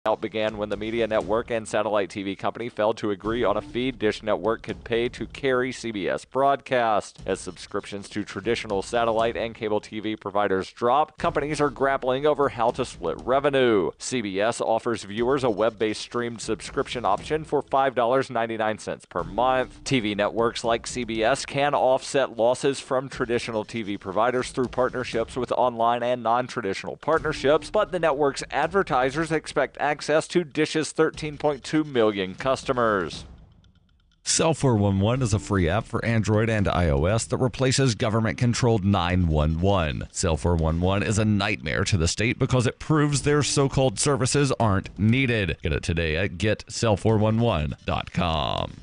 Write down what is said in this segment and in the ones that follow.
Out began when the media network and satellite TV company failed to agree on a fee Dish Network could pay to carry CBS broadcast. As subscriptions to traditional satellite and cable TV providers drop, companies are grappling over how to split revenue. CBS offers viewers a web-based streamed subscription option for $5.99 per month. TV networks like CBS can offset losses from traditional TV providers through partnerships with online and non-traditional partnerships, but the network's advertisers expect access to Dish's 13.2 million customers. Cell 411 is a free app for Android and iOS that replaces government-controlled 911. Cell 411 is a nightmare to the state because it proves their so-called services aren't needed. Get it today at getcell411.com.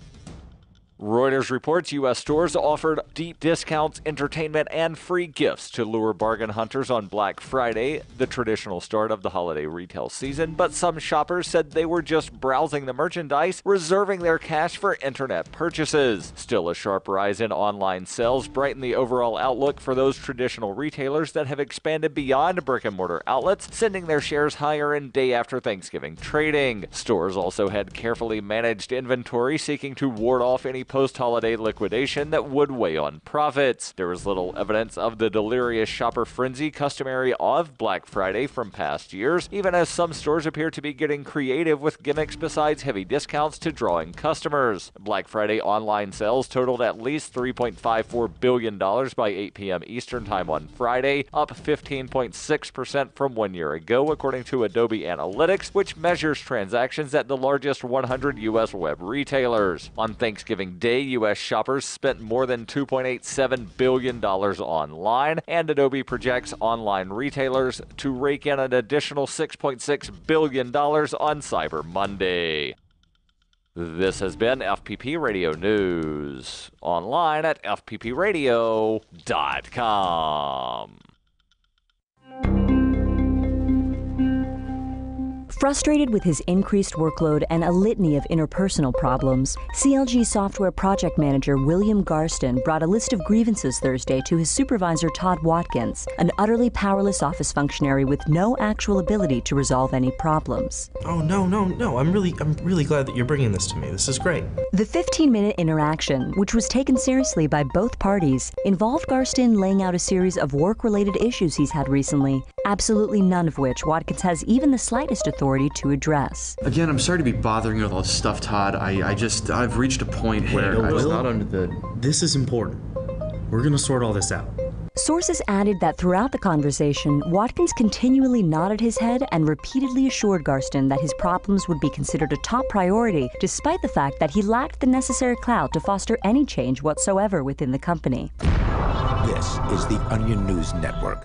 Reuters reports U.S. stores offered deep discounts, entertainment, and free gifts to lure bargain hunters on Black Friday, the traditional start of the holiday retail season, but some shoppers said they were just browsing the merchandise, reserving their cash for internet purchases. Still, a sharp rise in online sales brightened the overall outlook for those traditional retailers that have expanded beyond brick-and-mortar outlets, sending their shares higher in day after Thanksgiving trading. Stores also had carefully managed inventory, seeking to ward off any post-holiday liquidation that would weigh on profits. There was little evidence of the delirious shopper frenzy customary of Black Friday from past years, even as some stores appear to be getting creative with gimmicks besides heavy discounts to drawing customers. Black Friday online sales totaled at least $3.54 billion by 8 p.m. Eastern Time on Friday, up 15.6% from 1 year ago, according to Adobe Analytics, which measures transactions at the largest 100 U.S. web retailers. On Thanksgiving Day, U.S. shoppers spent more than $2.87 billion online, and Adobe projects online retailers to rake in an additional $6.6 billion on Cyber Monday. This has been FPP Radio News, online at fppradio.com. Frustrated with his increased workload and a litany of interpersonal problems, CLG software project manager William Garston brought a list of grievances Thursday to his supervisor Todd Watkins, an utterly powerless office functionary with no actual ability to resolve any problems. Oh, no. I'm really glad that you're bringing this to me. This is great. The 15-minute interaction, which was taken seriously by both parties, involved Garston laying out a series of work-related issues he's had recently, absolutely none of which Watkins has even the slightest authority to address. Again, I'm sorry to be bothering you with all this stuff, Todd. I've reached a point where I was not under the... This is important. We're gonna sort all this out. Sources added that throughout the conversation, Watkins continually nodded his head and repeatedly assured Garston that his problems would be considered a top priority, despite the fact that he lacked the necessary clout to foster any change whatsoever within the company. This is the Onion News Network.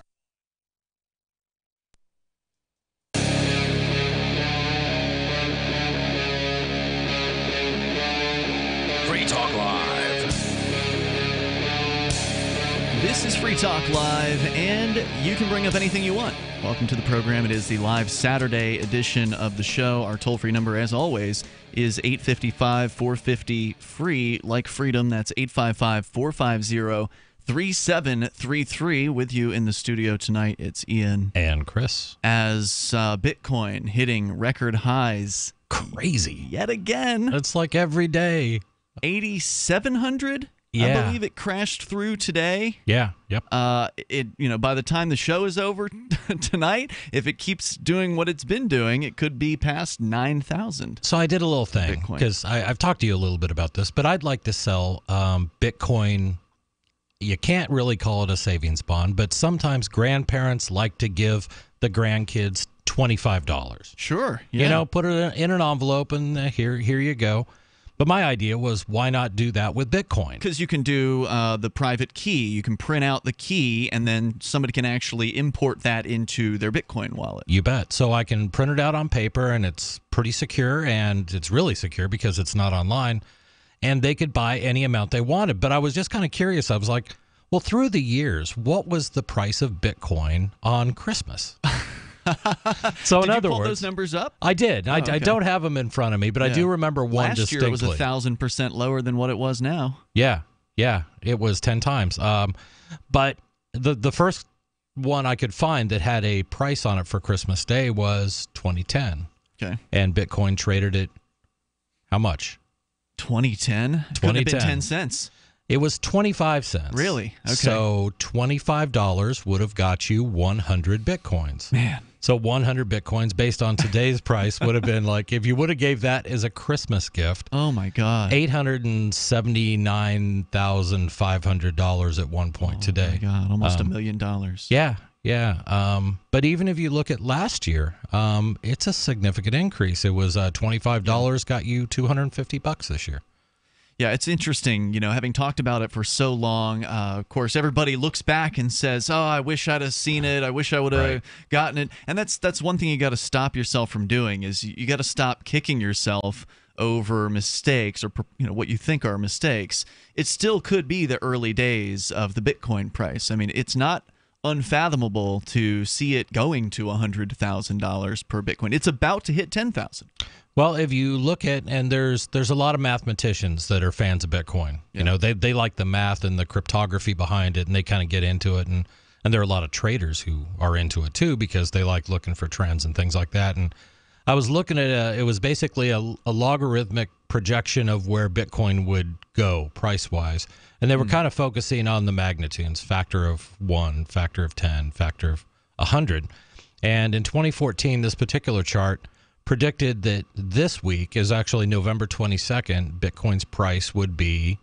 Free Talk Live. This is Free Talk Live, and you can bring up anything you want. Welcome to the program. It is the live Saturday edition of the show. Our toll-free number, as always, is 855-450-FREE, like freedom. That's 855-450-3733. With you in the studio tonight, it's Ian. And Chris. As Bitcoin hitting record highs. Crazy. Yet again. It's like every day. 8,700? Yeah. I believe it crashed through today. Yeah. Yep. By the time the show is over tonight, if it keeps doing what it's been doing, it could be past 9,000. So I did a little thing because I've talked to you a little bit about this, but I'd like to sell Bitcoin. You can't really call it a savings bond, but sometimes grandparents like to give the grandkids $25. Sure. Yeah. Put it in an envelope and here you go. But my idea was, why not do that with Bitcoin? Because you can do the private key. You can print out the key, and then somebody can actually import that into their Bitcoin wallet. You bet. So I can print it out on paper, and it's pretty secure, and it's really secure because it's not online. And they could buy any amount they wanted. But I was just kind of curious. I was like, well, through the years, what was the price of Bitcoin on Christmas? So did in other you pull words, those numbers up? I did. Oh, okay. I don't have them in front of me, but I do remember one distinctly. Last year it was 1,000% lower than what it was now. Yeah, it was 10 times. But the first one I could find that had a price on it for Christmas Day was 2010. Okay. And Bitcoin traded at how much? 2010? Could have been 10 cents. It was 25 cents. Really? Okay. So $25 would have got you 100 Bitcoins. Man. So 100 Bitcoins based on today's price would have been like, if you would have gave that as a Christmas gift. Oh, my God. $879,500 at one point today. Oh, my God. Almost $1 million. Yeah. Yeah. But even if you look at last year, it's a significant increase. It was $25 got you $250 this year. Yeah, it's interesting, having talked about it for so long. Of course, everybody looks back and says, "Oh, I wish I'd have seen it. I wish I would have gotten it." And that's one thing you got to stop yourself from doing is you got to stop kicking yourself over mistakes or what you think are mistakes. It still could be the early days of the Bitcoin price. I mean, it's not unfathomable to see it going to $100,000 per Bitcoin. It's about to hit 10,000. Well, if you look at, and there's a lot of mathematicians that are fans of Bitcoin. Yeah. They like the math and the cryptography behind it, and they kind of get into it. And there are a lot of traders who are into it too because they like looking for trends and things like that. And I was looking at it was basically a logarithmic projection of where Bitcoin would go price-wise. And they were kind of focusing on the magnitudes, factor of 1, factor of 10, factor of 100. And in 2014, this particular chart predicted that this week is actually November 22nd, Bitcoin's price would be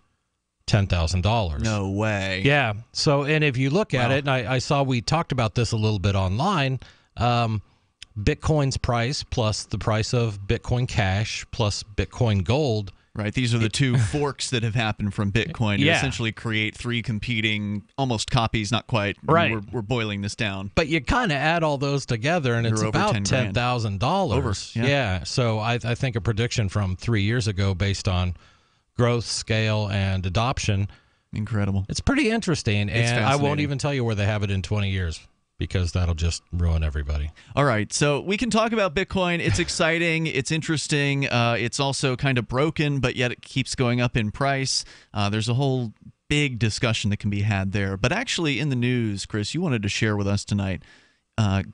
$10,000. No way. Yeah. So, and if you look at it, and I saw we talked about this a little bit online, Bitcoin's price plus the price of Bitcoin Cash plus Bitcoin Gold. Right. These are the two forks that have happened from Bitcoin to essentially create three competing almost copies, not quite. Right. We're boiling this down. But you kind of add all those together, and it's about $10,000. Over. Yeah. So I think a prediction from 3 years ago based on growth, scale, and adoption. Incredible. It's pretty interesting. And I won't even tell you where they have it in 20 years. Because that'll just ruin everybody. All right, so we can talk about Bitcoin. It's exciting. It's interesting. It's also kind of broken, but yet it keeps going up in price. There's a whole big discussion that can be had there. But actually in the news, Chris, you wanted to share with us tonight,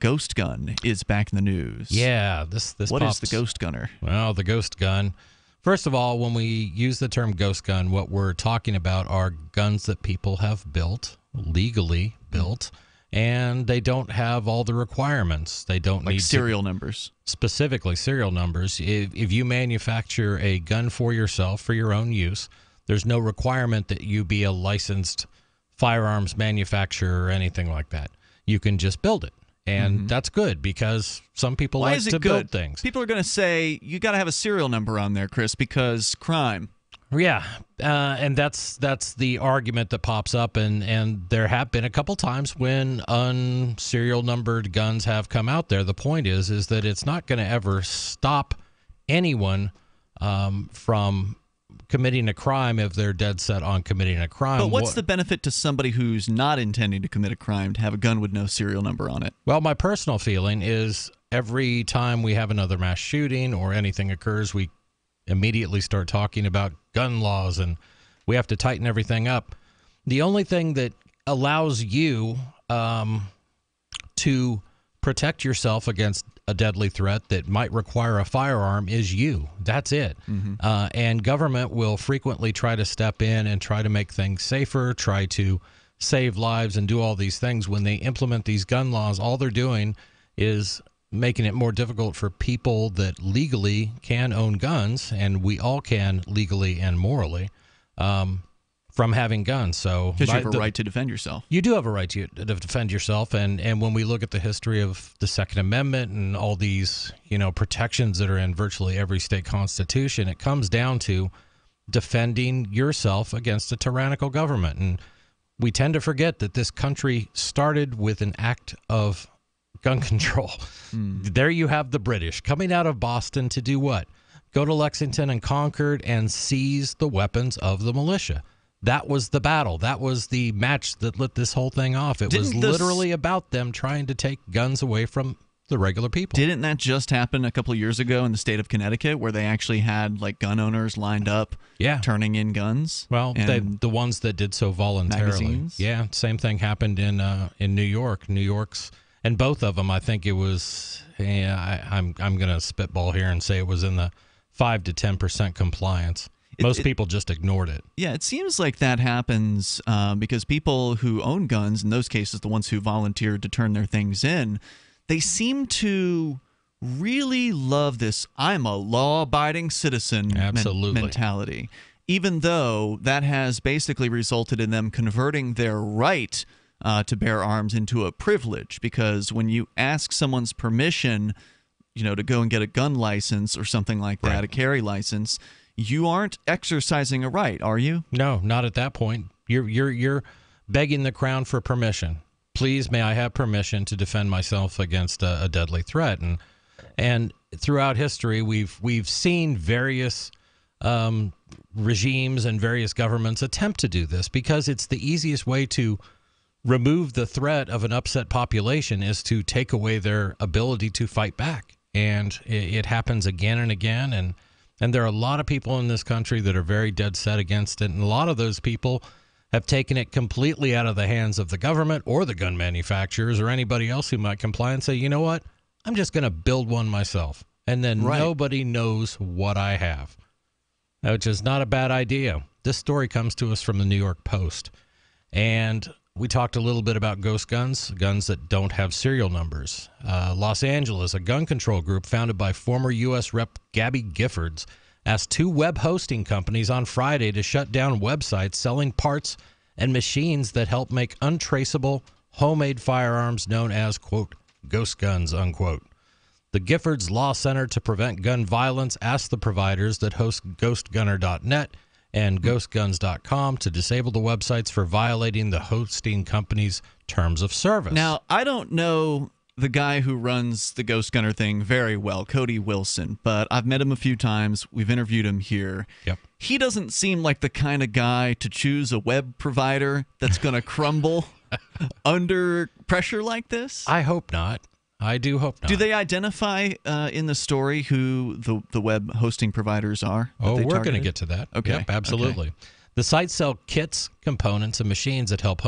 Ghost Gun is back in the news. Yeah. This What is the Ghost Gunner? Well, the Ghost Gun. First of all, when we use the term Ghost Gun, what we're talking about are guns that people have built, legally built, and they don't have all the requirements. They don't need serial numbers. Specifically, serial numbers. If you manufacture a gun for yourself, for your own use, there's no requirement that you be a licensed firearms manufacturer or anything like that. You can just build it. And that's good because some people like to build things. People are going to say, you got to have a serial number on there, Chris, because crime. Yeah, and that's the argument that pops up, and there have been a couple times when unserial numbered guns have come out there. The point is that it's not going to ever stop anyone from committing a crime if they're dead set on committing a crime. But what's the benefit to somebody who's not intending to commit a crime to have a gun with no serial number on it? Well, my personal feeling is every time we have another mass shooting or anything occurs, we immediately start talking about gun laws and we have to tighten everything up. The only thing that allows you to protect yourself against a deadly threat that might require a firearm is you. That's it. And government will frequently try to step in and try to make things safer, try to save lives and do all these things. When they implement these gun laws, all they're doing is making it more difficult for people that legally can own guns, and we all can legally and morally, from having guns. So because you have a right to defend yourself. You do have a right to defend yourself, and when we look at the history of the Second Amendment and all these protections that are in virtually every state constitution, it comes down to defending yourself against a tyrannical government. And we tend to forget that this country started with an act of gun control. There you have the British coming out of Boston to do what? Go to Lexington and Concord and seize the weapons of the militia. That was the battle. That was the match that lit this whole thing off. It was literally about them trying to take guns away from the regular people. Didn't that just happen a couple of years ago in the state of Connecticut, where they actually had gun owners lined up, turning in guns? Well, the ones that did so voluntarily. Magazines? Yeah, same thing happened in New York. New York's And both of them, I think it was, I'm going to spitball here and say it was in the 5 to 10% compliance. Most people just ignored it. Yeah, it seems like that happens because people who own guns, in those cases, the ones who volunteered to turn their things in, they seem to really love this I'm a law-abiding citizen mentality, even though that has basically resulted in them converting their right to bear arms into a privilege, because when you ask someone's permission, to go and get a gun license or something like that, a carry license, you aren't exercising a right, are you? No, not at that point. You're begging the Crown for permission. Please, may I have permission to defend myself against a deadly threat? And throughout history, we've seen various regimes and various governments attempt to do this because it's the easiest way to remove the threat of an upset population is to take away their ability to fight back. And it happens again and again. And there are a lot of people in this country that are very dead set against it. And a lot of those people have taken it completely out of the hands of the government or the gun manufacturers or anybody else who might comply and say, you know what, I'm just going to build one myself. And then nobody knows what I have, which is not a bad idea. This story comes to us from the New York Post. And we talked a little bit about ghost guns, guns that don't have serial numbers. Los Angeles, a gun control group founded by former U.S. Rep. Gabby Giffords, asked 2 web hosting companies on Friday to shut down websites selling parts and machines that help make untraceable homemade firearms known as, quote, ghost guns, unquote. The Giffords Law Center to Prevent Gun Violence asked the providers that host ghostgunner.net and ghostguns.com to disable the websites for violating the hosting company's terms of service. Now, I don't know the guy who runs the Ghost Gunner thing very well, Cody Wilson, but I've met him a few times. We've interviewed him here. Yep. He doesn't seem like the kind of guy to choose a web provider that's going to crumble under pressure like this. I hope not. I do hope not. Do they identify in the story who the web hosting providers are? Oh, we're going to get to that. Okay. Yep, absolutely. Okay. The sites sell kits, components, and machines that help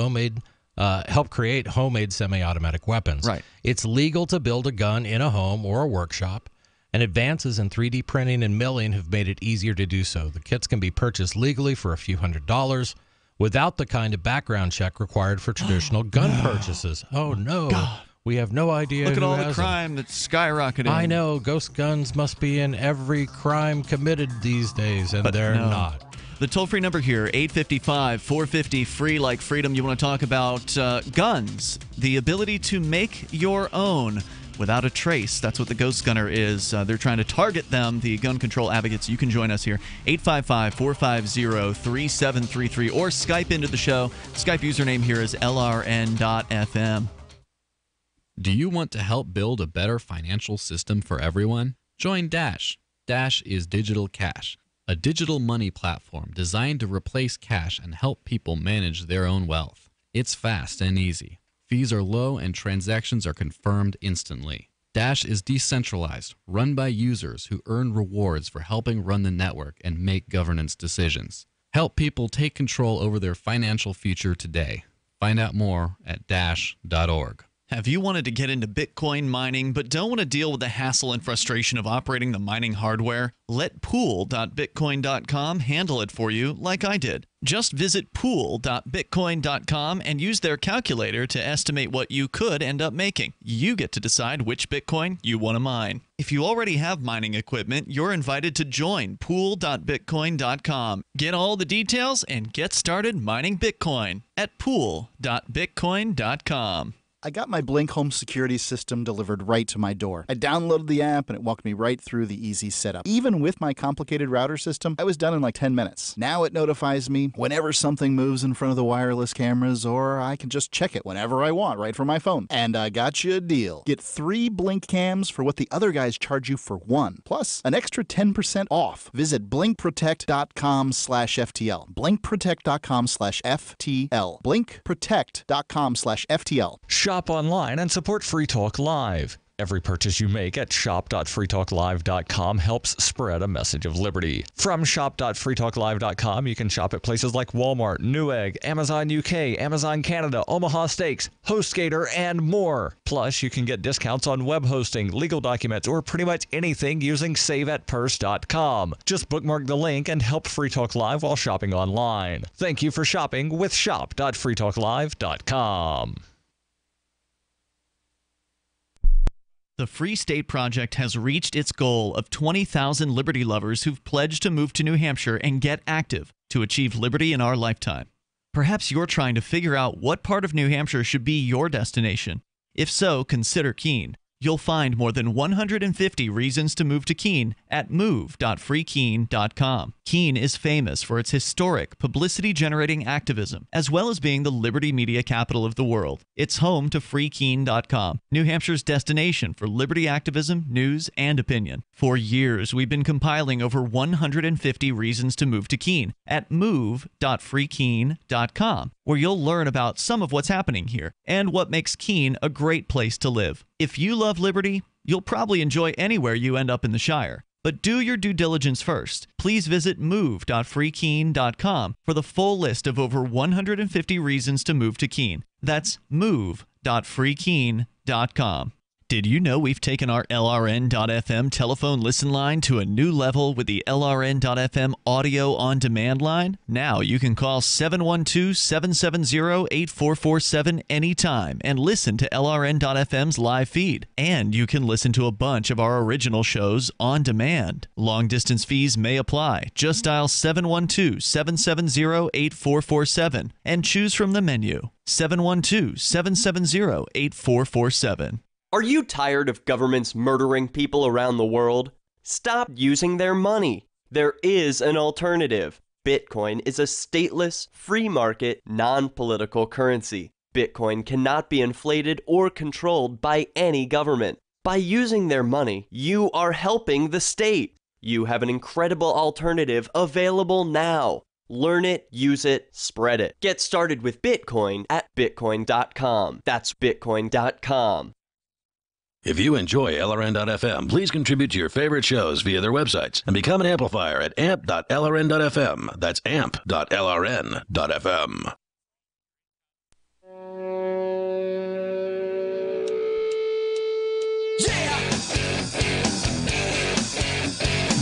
create homemade semi-automatic weapons. Right. It's legal to build a gun in a home or a workshop, and advances in 3D printing and milling have made it easier to do so. The kits can be purchased legally for a few $100s without the kind of background check required for traditional gun purchases. Oh, no. God. We have no idea. Look at all the crime that's skyrocketing. I know. Ghost guns must be in every crime committed these days, and they're not. The toll-free number here, 855-450-FREE like freedom. You want to talk about guns, the ability to make your own without a trace. That's what the Ghost Gunner is. They're trying to target them, the gun control advocates. You can join us here, 855-450-3733, or Skype into the show. Skype username here is LRN.FM. Do you want to help build a better financial system for everyone? Join Dash. Dash is digital cash, a digital money platform designed to replace cash and help people manage their own wealth. It's fast and easy. Fees are low and transactions are confirmed instantly. Dash is decentralized, run by users who earn rewards for helping run the network and make governance decisions. Help people take control over their financial future today. Find out more at dash.org. Have you wanted to get into Bitcoin mining but don't want to deal with the hassle and frustration of operating the mining hardware? Let pool.bitcoin.com handle it for you like I did. Just visit pool.bitcoin.com and use their calculator to estimate what you could end up making. You get to decide which Bitcoin you want to mine. If you already have mining equipment, you're invited to join pool.bitcoin.com. Get all the details and get started mining Bitcoin at pool.bitcoin.com. I got my Blink home security system delivered right to my door. I downloaded the app and it walked me right through the easy setup. Even with my complicated router system, I was done in like 10 minutes. Now it notifies me whenever something moves in front of the wireless cameras, or I can just check it whenever I want right from my phone. And I got you a deal. Get 3 Blink cams for what the other guys charge you for 1, plus an extra 10% off. Visit blinkprotect.com/FTL. blinkprotect.com/FTL. blinkprotect.com/FTL. Shop online and support Free Talk Live. Every purchase you make at shop.freetalklive.com helps spread a message of liberty. From shop.freetalklive.com, you can shop at places like Walmart, Newegg, Amazon UK, Amazon Canada, Omaha Steaks, HostGator, and more. Plus, you can get discounts on web hosting, legal documents, or pretty much anything using saveatpurse.com. Just bookmark the link and help Free Talk Live while shopping online. Thank you for shopping with shop.freetalklive.com. The Free State Project has reached its goal of 20,000 liberty lovers who've pledged to move to New Hampshire and get active to achieve liberty in our lifetime. Perhaps you're trying to figure out what part of New Hampshire should be your destination. If so, consider Keene. You'll find more than 150 reasons to move to Keene at move.freekeene.com. Keene is famous for its historic, publicity-generating activism, as well as being the liberty media capital of the world. It's home to freekeene.com, New Hampshire's destination for liberty activism, news, and opinion. For years, we've been compiling over 150 reasons to move to Keene at move.freekeene.com, where you'll learn about some of what's happening here and what makes Keene a great place to live. If you love liberty, you'll probably enjoy anywhere you end up in the Shire. But do your due diligence first. Please visit move.freekeene.com for the full list of over 150 reasons to move to Keene. That's move.freekeene.com. Did you know we've taken our LRN.FM telephone listen line to a new level with the LRN.FM audio on demand line? Now you can call 712-770-8447 anytime and listen to LRN.FM's live feed. And you can listen to a bunch of our original shows on demand. Long distance fees may apply. Just dial 712-770-8447 and choose from the menu. 712-770-8447. Are you tired of governments murdering people around the world? Stop using their money. There is an alternative. Bitcoin is a stateless, free market, non-political currency. Bitcoin cannot be inflated or controlled by any government. By using their money, you are helping the state. You have an incredible alternative available now. Learn it, use it, spread it. Get started with Bitcoin at bitcoin.com. That's bitcoin.com. If you enjoy LRN.FM, please contribute to your favorite shows via their websites and become an amplifier at amp.lrn.fm. That's amp.lrn.fm.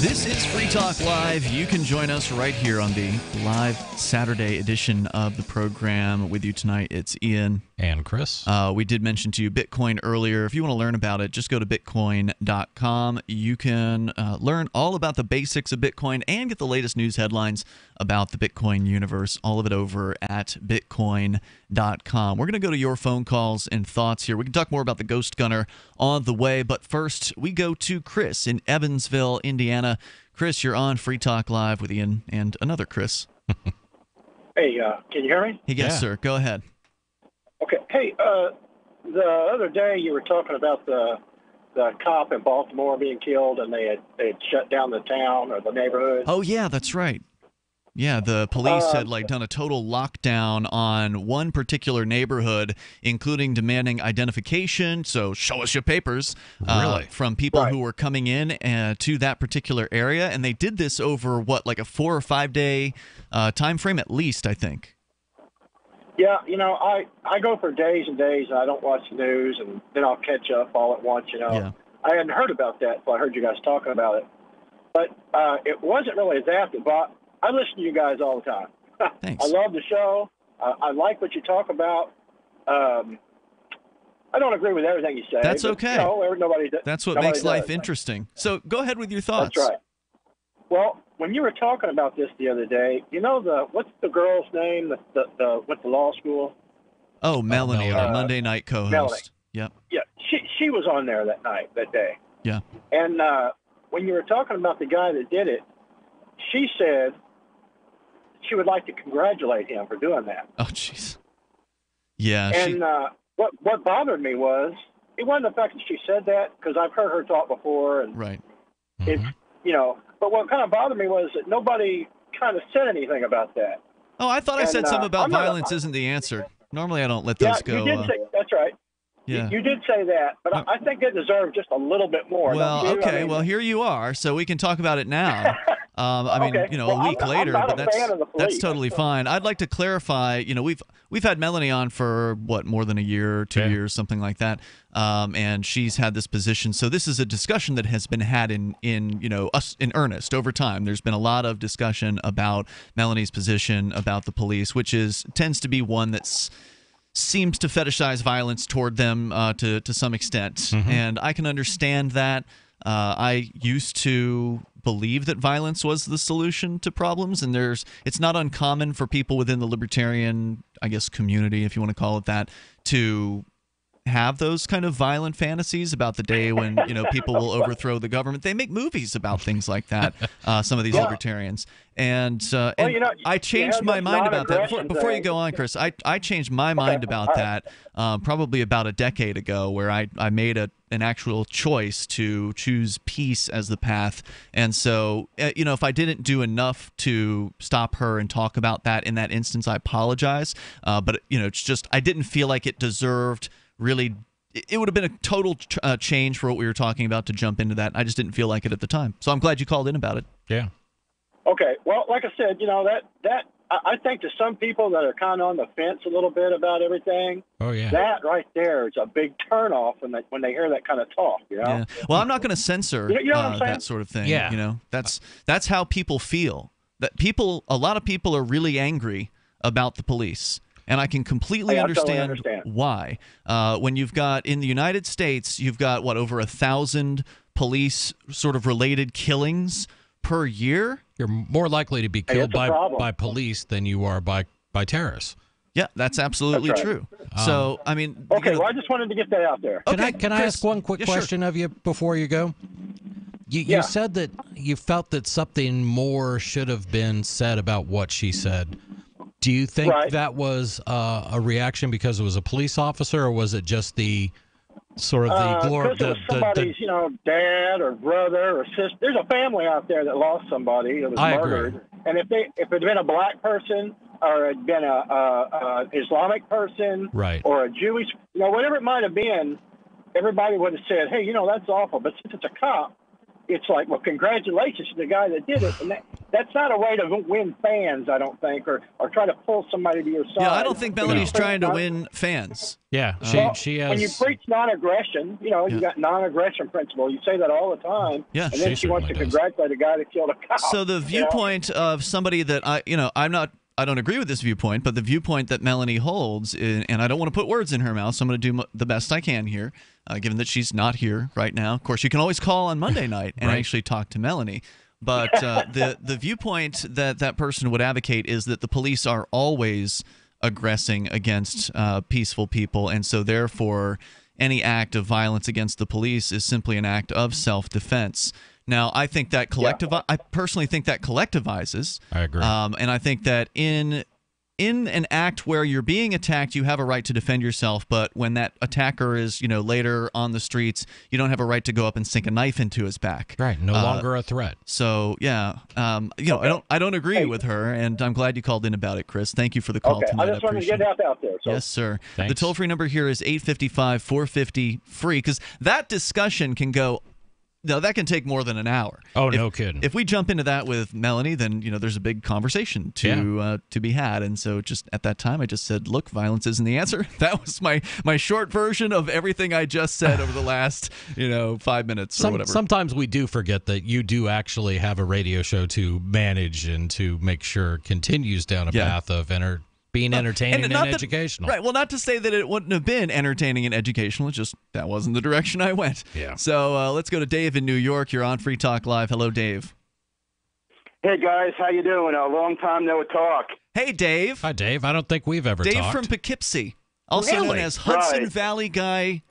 This is Free Talk Live. You can join us right here on the live Saturday edition of the program. With you tonight, it's Ian. And Chris. We did mention to you Bitcoin earlier. If you want to learn about it, just go to bitcoin.com. You can learn all about the basics of Bitcoin and get the latest news headlines about the Bitcoin universe. All of it over at bitcoin.com. We're going to go to your phone calls and thoughts here. We can talk more about the Ghost Gunner on the way, but first we go to Chris in Evansville, Indiana. Chris, you're on Free Talk Live with Ian and another Chris. Hey, can you hear me? Yes, sir. Go ahead. Okay. Hey, the other day you were talking about the cop in Baltimore being killed, and they had shut down the town or the neighborhood. Oh yeah, that's right. Yeah, the police had done a total lockdown on one particular neighborhood, including demanding identification. So show us your papers, from people who were coming in to that particular area, and they did this over like a 4 or 5 day time frame at least, I think. Yeah, I go for days and days, and I don't watch the news, and then I'll catch up all at once. Yeah. I hadn't heard about that, so I heard you guys talking about it, but it wasn't really that, but I listen to you guys all the time. Thanks. I love the show. I like what you talk about. I don't agree with everything you say. That's but, okay. That's what makes life interesting. So go ahead with your thoughts. That's right. Well, when you were talking about this the other day, what's the girl's name that went to law school? Oh, Melanie, our Monday night co-host. Melanie. Yep. Yeah, she was on there that day. Yeah. And when you were talking about the guy that did it, she said she would like to congratulate him for doing that. Oh, jeez. Yeah. And what bothered me was, it wasn't the fact that she said that, because I've heard her talk before, and right. It's but what kind of bothered me was that nobody kind of said anything about that. Oh, I thought I said something about violence isn't the answer. Normally, I don't let those go. You did say, that's right. Yeah. You did say that, but I think it deserves just a little bit more. Well, don't you? okay. Well, here you are, so we can talk about it now. I mean, Okay. a Well, week I'm later, not but a fan of the that's police. totally fine. I'd like to clarify. We've had Melanie on for more than a year, 2 years, something like that, and she's had this position. So this is a discussion that has been had in us in earnest over time. There's been a lot of discussion about Melanie's position about the police, which tends to be one that's seems to fetishize violence toward them to some extent, and I can understand that. I used to believe that violence was the solution to problems, and it's not uncommon for people within the libertarian, I guess, community, if you want to call it that, to have those kind of violent fantasies about the day when people will overthrow the government. They make movies about things like that. Some of these libertarians, and I changed my mind about that. Before you go on, Chris, I changed my mind about that probably about a decade ago, where I made an actual choice to choose peace as the path. And so, if I didn't do enough to stop her and talk about that in that instance, I apologize. But it's just I didn't feel like it deserved. Really, it would have been a total change for what we were talking about to jump into that. I just didn't feel like it at the time. So I'm glad you called in about it. Yeah. Okay. Well, like I said, that I think to some people that are kind of on the fence a little bit about everything. Oh yeah. That right there is a big turnoff when they hear that kind of talk. Yeah. Well, I'm not going to censor that sort of thing. Yeah. That's how people feel. A lot of people are really angry about the police. And I can completely understand why. When you've got, in the United States, you've got, over 1,000 police sort of related killings per year? You're more likely to be killed by police than you are by terrorists. Yeah, that's absolutely true. So, I mean... Okay, well, I just wanted to get that out there. Can I ask one quick question of you before you go? You said that you felt that something more should have been said about what she said. Do you think that was a reaction because it was a police officer, or was it just the sort of the glory? Because it was somebody's, dad or brother or sister. There's a family out there that lost somebody that was murdered. Agree. And if it had been a black person or it had been a Islamic person or a Jewish, whatever it might have been, everybody would have said, hey, that's awful. But since it's a cop, it's like, well, congratulations to the guy that did it. And that's not a way to win fans, I don't think, or try to pull somebody to your side. Yeah, I don't think Melanie's trying to win fans. Yeah, she has. When you preach non-aggression, you got non-aggression principle. You say that all the time. Yeah, and then she wants to congratulate a guy that killed a cop. So the viewpoint of somebody that I don't agree with this viewpoint, but the viewpoint that Melanie holds, and I don't want to put words in her mouth, so I'm going to do the best I can here, given that she's not here right now. Of course, you can always call on Monday night and actually talk to Melanie. But the viewpoint that person would advocate is that the police are always aggressing against peaceful people, and so therefore any act of violence against the police is simply an act of self-defense. Now, I think that I personally think that collectivizes. I agree. And I think that in an act where you're being attacked, you have a right to defend yourself. But when that attacker is, later on the streets, you don't have a right to go up and sink a knife into his back. Right. No longer a threat. So yeah, I don't agree with her, and I'm glad you called in about it, Chris. Thank you for the call tonight. I just wanted to get that out there. So. Yes, sir. Thanks. The toll-free number here is 855-450-FREE, because that discussion can go. No, that can take more than an hour. Oh, no kidding. If we jump into that with Melanie, then there's a big conversation to be had. And so just at that time, I just said, look, violence isn't the answer. That was my short version of everything I just said over the last 5 minutes or whatever. Sometimes we do forget that you do actually have a radio show to manage and to make sure continues down a path of being entertaining and educational. Right. Well, not to say that it wouldn't have been entertaining and educational. It's just that wasn't the direction I went. Yeah. So let's go to Dave in New York. You're on Free Talk Live. Hello, Dave. Hey, guys. How you doing? A long time no talk. Hey, Dave. Hi, Dave. I don't think we've ever talked. Dave from Poughkeepsie, also known as Hudson Valley Guy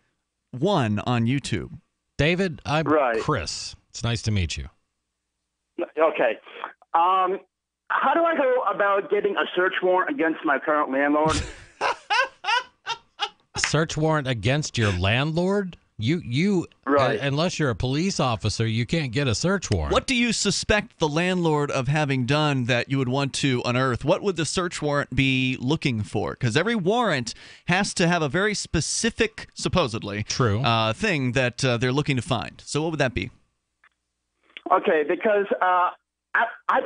1 on YouTube. David, I'm Chris. It's nice to meet you. Okay. How do I go about getting a search warrant against my current landlord? A search warrant against your landlord? Unless you're a police officer, you can't get a search warrant. What do you suspect the landlord of having done that you would want to unearth? What would the search warrant be looking for? Because every warrant has to have a very specific, supposedly, thing that they're looking to find. So what would that be? Okay, because I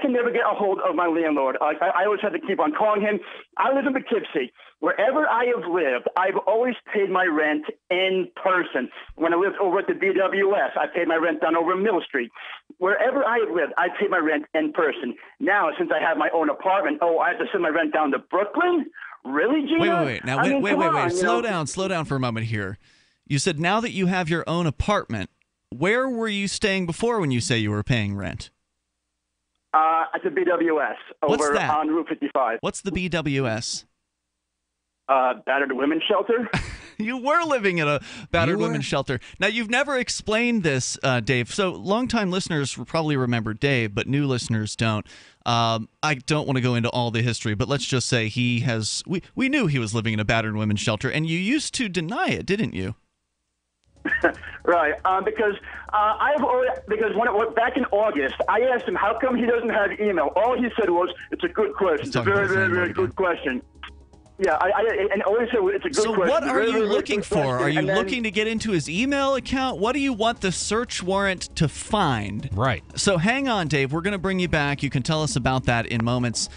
can never get a hold of my landlord. I always have to keep on calling him. I live in Poughkeepsie. Wherever I have lived, I've always paid my rent in person. When I lived over at the BWS, I paid my rent down over Mill Street. Wherever I have lived, I paid my rent in person. Now, since I have my own apartment, I have to send my rent down to Brooklyn? Really, Gina? Wait. Now, wait. Slow down for a moment here. You said now that you have your own apartment, where were you staying before when you say you were paying rent? At the BWS over on Route 55. What's the BWS? Battered women's shelter. You were living in a battered women's shelter. Now, you've never explained this, Dave. So longtime listeners will probably remember Dave, but new listeners don't. I don't want to go into all the history, but let's just say we knew he was living in a battered women's shelter, and you used to deny it, didn't you? Right, because back in August, I asked him how come he doesn't have email. All he said was, "It's a good question. It's a very, very, very good question." Yeah, and always said it's a good question. So what are you looking for? Are you looking to get into his email account? What do you want the search warrant to find? Right. So hang on, Dave. We're going to bring you back. You can tell us about that in moments.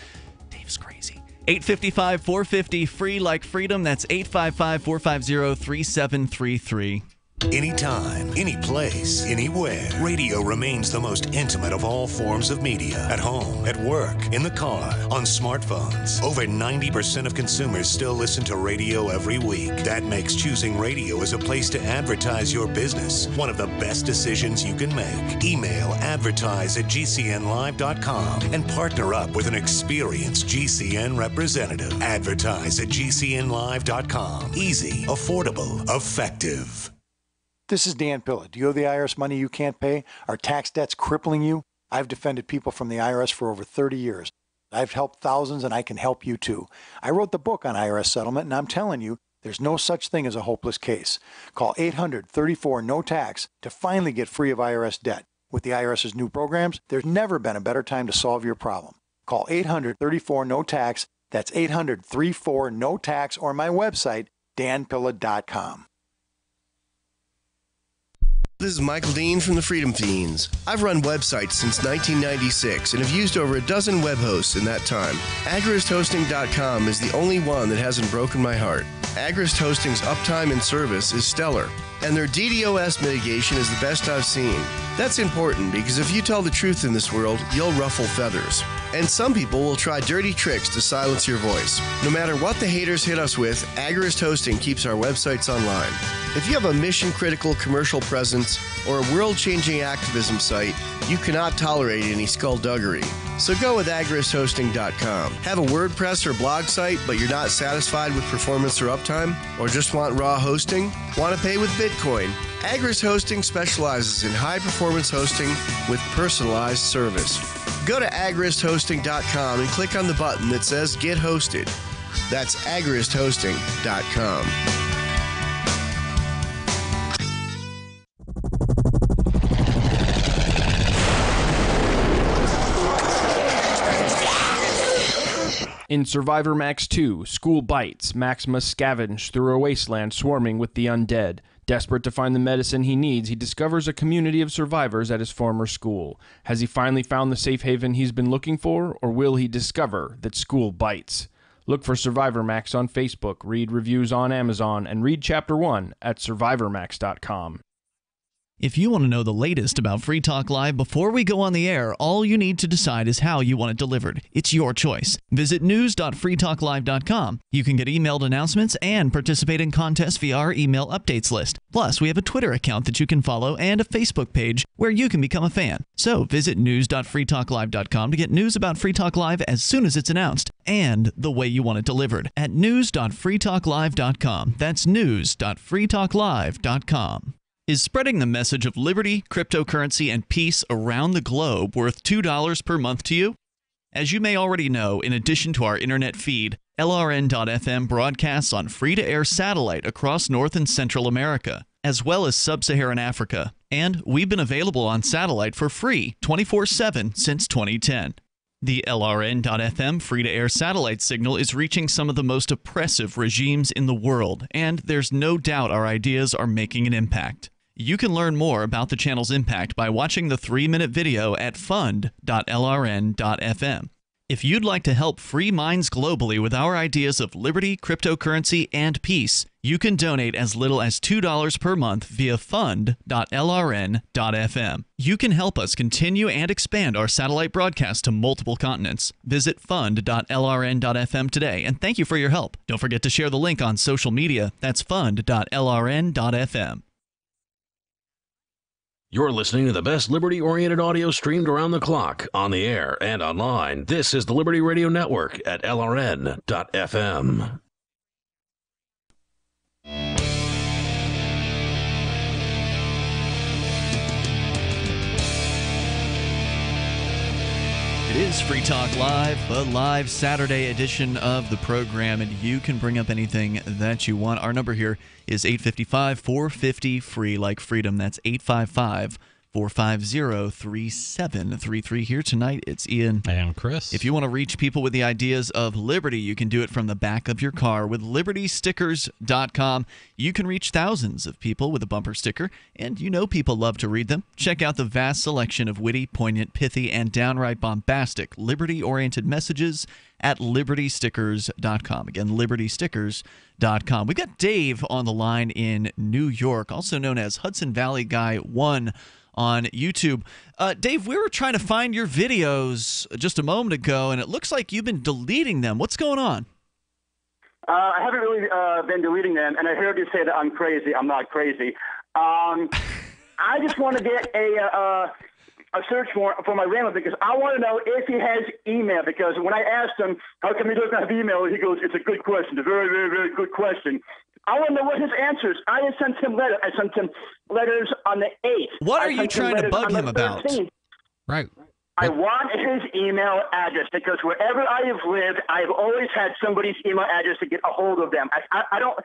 Dave's crazy. 855-450, free like freedom. That's 855-450-3733. Anytime, any place, anywhere, radio remains the most intimate of all forms of media. At home, at work, in the car, on smartphones. Over 90% of consumers still listen to radio every week. That makes choosing radio as a place to advertise your business one of the best decisions you can make. Email advertise@gcnlive.com and partner up with an experienced GCN representative. Advertise@gcnlive.com. Easy, affordable, effective. This is Dan Pilla. Do you owe the IRS money you can't pay? Are tax debts crippling you? I've defended people from the IRS for over 30 years. I've helped thousands, and I can help you too. I wrote the book on IRS settlement, and I'm telling you, there's no such thing as a hopeless case. Call 800-34-NO-TAX to finally get free of IRS debt. With the IRS's new programs, there's never been a better time to solve your problem. Call 800-34-NO-TAX. That's 800-34-NO-TAX, or my website, danpilla.com. This is Michael Dean from the Freedom Fiends. I've run websites since 1996 and have used over a dozen web hosts in that time. AgristHosting.com is the only one that hasn't broken my heart. Agrist Hosting's uptime and service is stellar, and their DDoS mitigation is the best I've seen. That's important because if you tell the truth in this world, you'll ruffle feathers. And some people will try dirty tricks to silence your voice. No matter what the haters hit us with, Agrist Hosting keeps our websites online. If you have a mission-critical commercial presence or a world-changing activism site, you cannot tolerate any skullduggery. So go with agristhosting.com. Have a WordPress or blog site, but you're not satisfied with performance or uptime? Or just want raw hosting? Want to pay with Bitcoin? Agrist Hosting specializes in high-performance hosting with personalized service. Go to agristhosting.com and click on the button that says Get Hosted. That's agristhosting.com. In Survivor Max 2, School Bites, Max must scavenge through a wasteland swarming with the undead. Desperate to find the medicine he needs, he discovers a community of survivors at his former school. Has he finally found the safe haven he's been looking for, or will he discover that school bites? Look for Survivor Max on Facebook, read reviews on Amazon, and read Chapter 1 at survivormax.com. If you want to know the latest about Free Talk Live before we go on the air, all you need to decide is how you want it delivered. It's your choice. Visit news.freetalklive.com. You can get emailed announcements and participate in contests via our email updates list. Plus, we have a Twitter account that you can follow and a Facebook page where you can become a fan. So visit news.freetalklive.com to get news about Free Talk Live as soon as it's announced and the way you want it delivered at news.freetalklive.com. That's news.freetalklive.com. Is spreading the message of liberty, cryptocurrency, and peace around the globe worth $2 per month to you? As you may already know, in addition to our internet feed, LRN.FM broadcasts on free-to-air satellite across North and Central America. as well as sub-Saharan Africa. And we've been available on satellite for free 24/7 since 2010. The LRN.FM free-to-air satellite signal is reaching some of the most oppressive regimes in the world, and there's no doubt our ideas are making an impact. You can learn more about the channel's impact by watching the 3-minute video at fund.lrn.fm. If you'd like to help free minds globally with our ideas of liberty, cryptocurrency, and peace, you can donate as little as $2 per month via fund.lrn.fm. You can help us continue and expand our satellite broadcast to multiple continents. Visit fund.lrn.fm today, and thank you for your help. Don't forget to share the link on social media. That's fund.lrn.fm. You're listening to the best liberty-oriented audio streamed around the clock, on the air and online. This is the Liberty Radio Network at LRN.FM. It is Free Talk Live, the live Saturday edition of the program, and you can bring up anything that you want. Our number here is 855-450-FREE, like freedom. That's 855-450-3733. Here tonight, it's Ian. And Chris. If you want to reach people with the ideas of liberty, you can do it from the back of your car with libertystickers.com. You can reach thousands of people with a bumper sticker, and you know people love to read them. Check out the vast selection of witty, poignant, pithy, and downright bombastic liberty-oriented messages at libertystickers.com. Again, libertystickers.com. We've got Dave on the line in New York, also known as Hudson Valley Guy 1 on YouTube. Dave, we were trying to find your videos just a moment ago, and it looks like you've been deleting them. What's going on? I haven't really been deleting them, and I heard you say that I'm crazy. I'm not crazy. I just want to get a search warrant for my landlord because I want to know if he has email. Because when I asked him, how come he doesn't have email, he goes, it's a good question. It's a very, very, very good question. I want to know what his answers. I sent him letters. I sent him letters on the 8th. What are you trying to bug him about? Right. I want his email address because wherever I have lived, I've always had somebody's email address to get a hold of them. I don't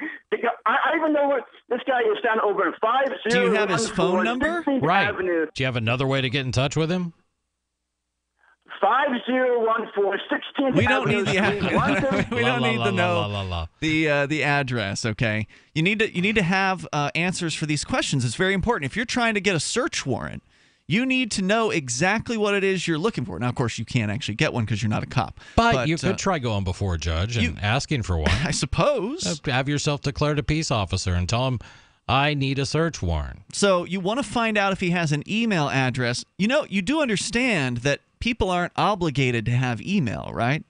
even know what this guy is down over in 50. Do you have his phone number? Right. Avenue. Do you have another way to get in touch with him? 5014 16th We don't Avenue. need the we don't need to know the address. Okay, you need to have answers for these questions. It's very important. If you're trying to get a search warrant, you need to know exactly what it is you're looking for. Now, of course, you can't actually get one because you're not a cop. But you could try going before a judge and asking for one. I suppose. Have yourself declared a peace officer and tell him, I need a search warrant. So you want to find out if he has an email address. You know, you do understand that people aren't obligated to have email, right?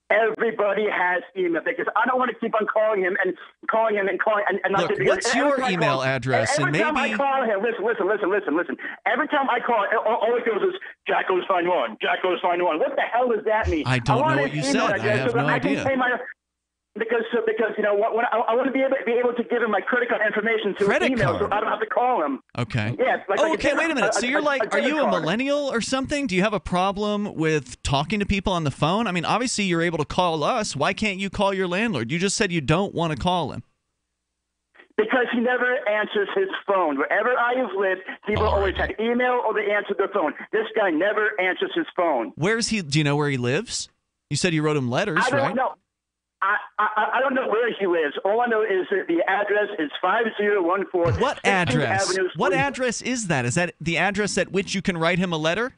Everybody has email because I don't want to keep on calling him and calling him and calling and not Look, what's your email address? Every time I call him, listen. Every time I call, all it goes is Jack goes find one. Jack goes find one. What the hell does that mean? I don't know what you said. I have no idea. Because you know what I want to be able to give him my credit card information through email, so I don't have to call him. Okay. Yeah. Okay. Wait a minute. So you're like, are you a millennial or something? Do you have a problem with talking to people on the phone? I mean, obviously you're able to call us. Why can't you call your landlord? You just said you don't want to call him. Because he never answers his phone. Wherever I have lived, people always had email or they answered their phone. This guy never answers his phone. Where's he? Do you know where he lives? You said you wrote him letters, right? I don't know. I don't know where he lives. All I know is that the address is 5014. What address? What address is that? Is that the address at which you can write him a letter?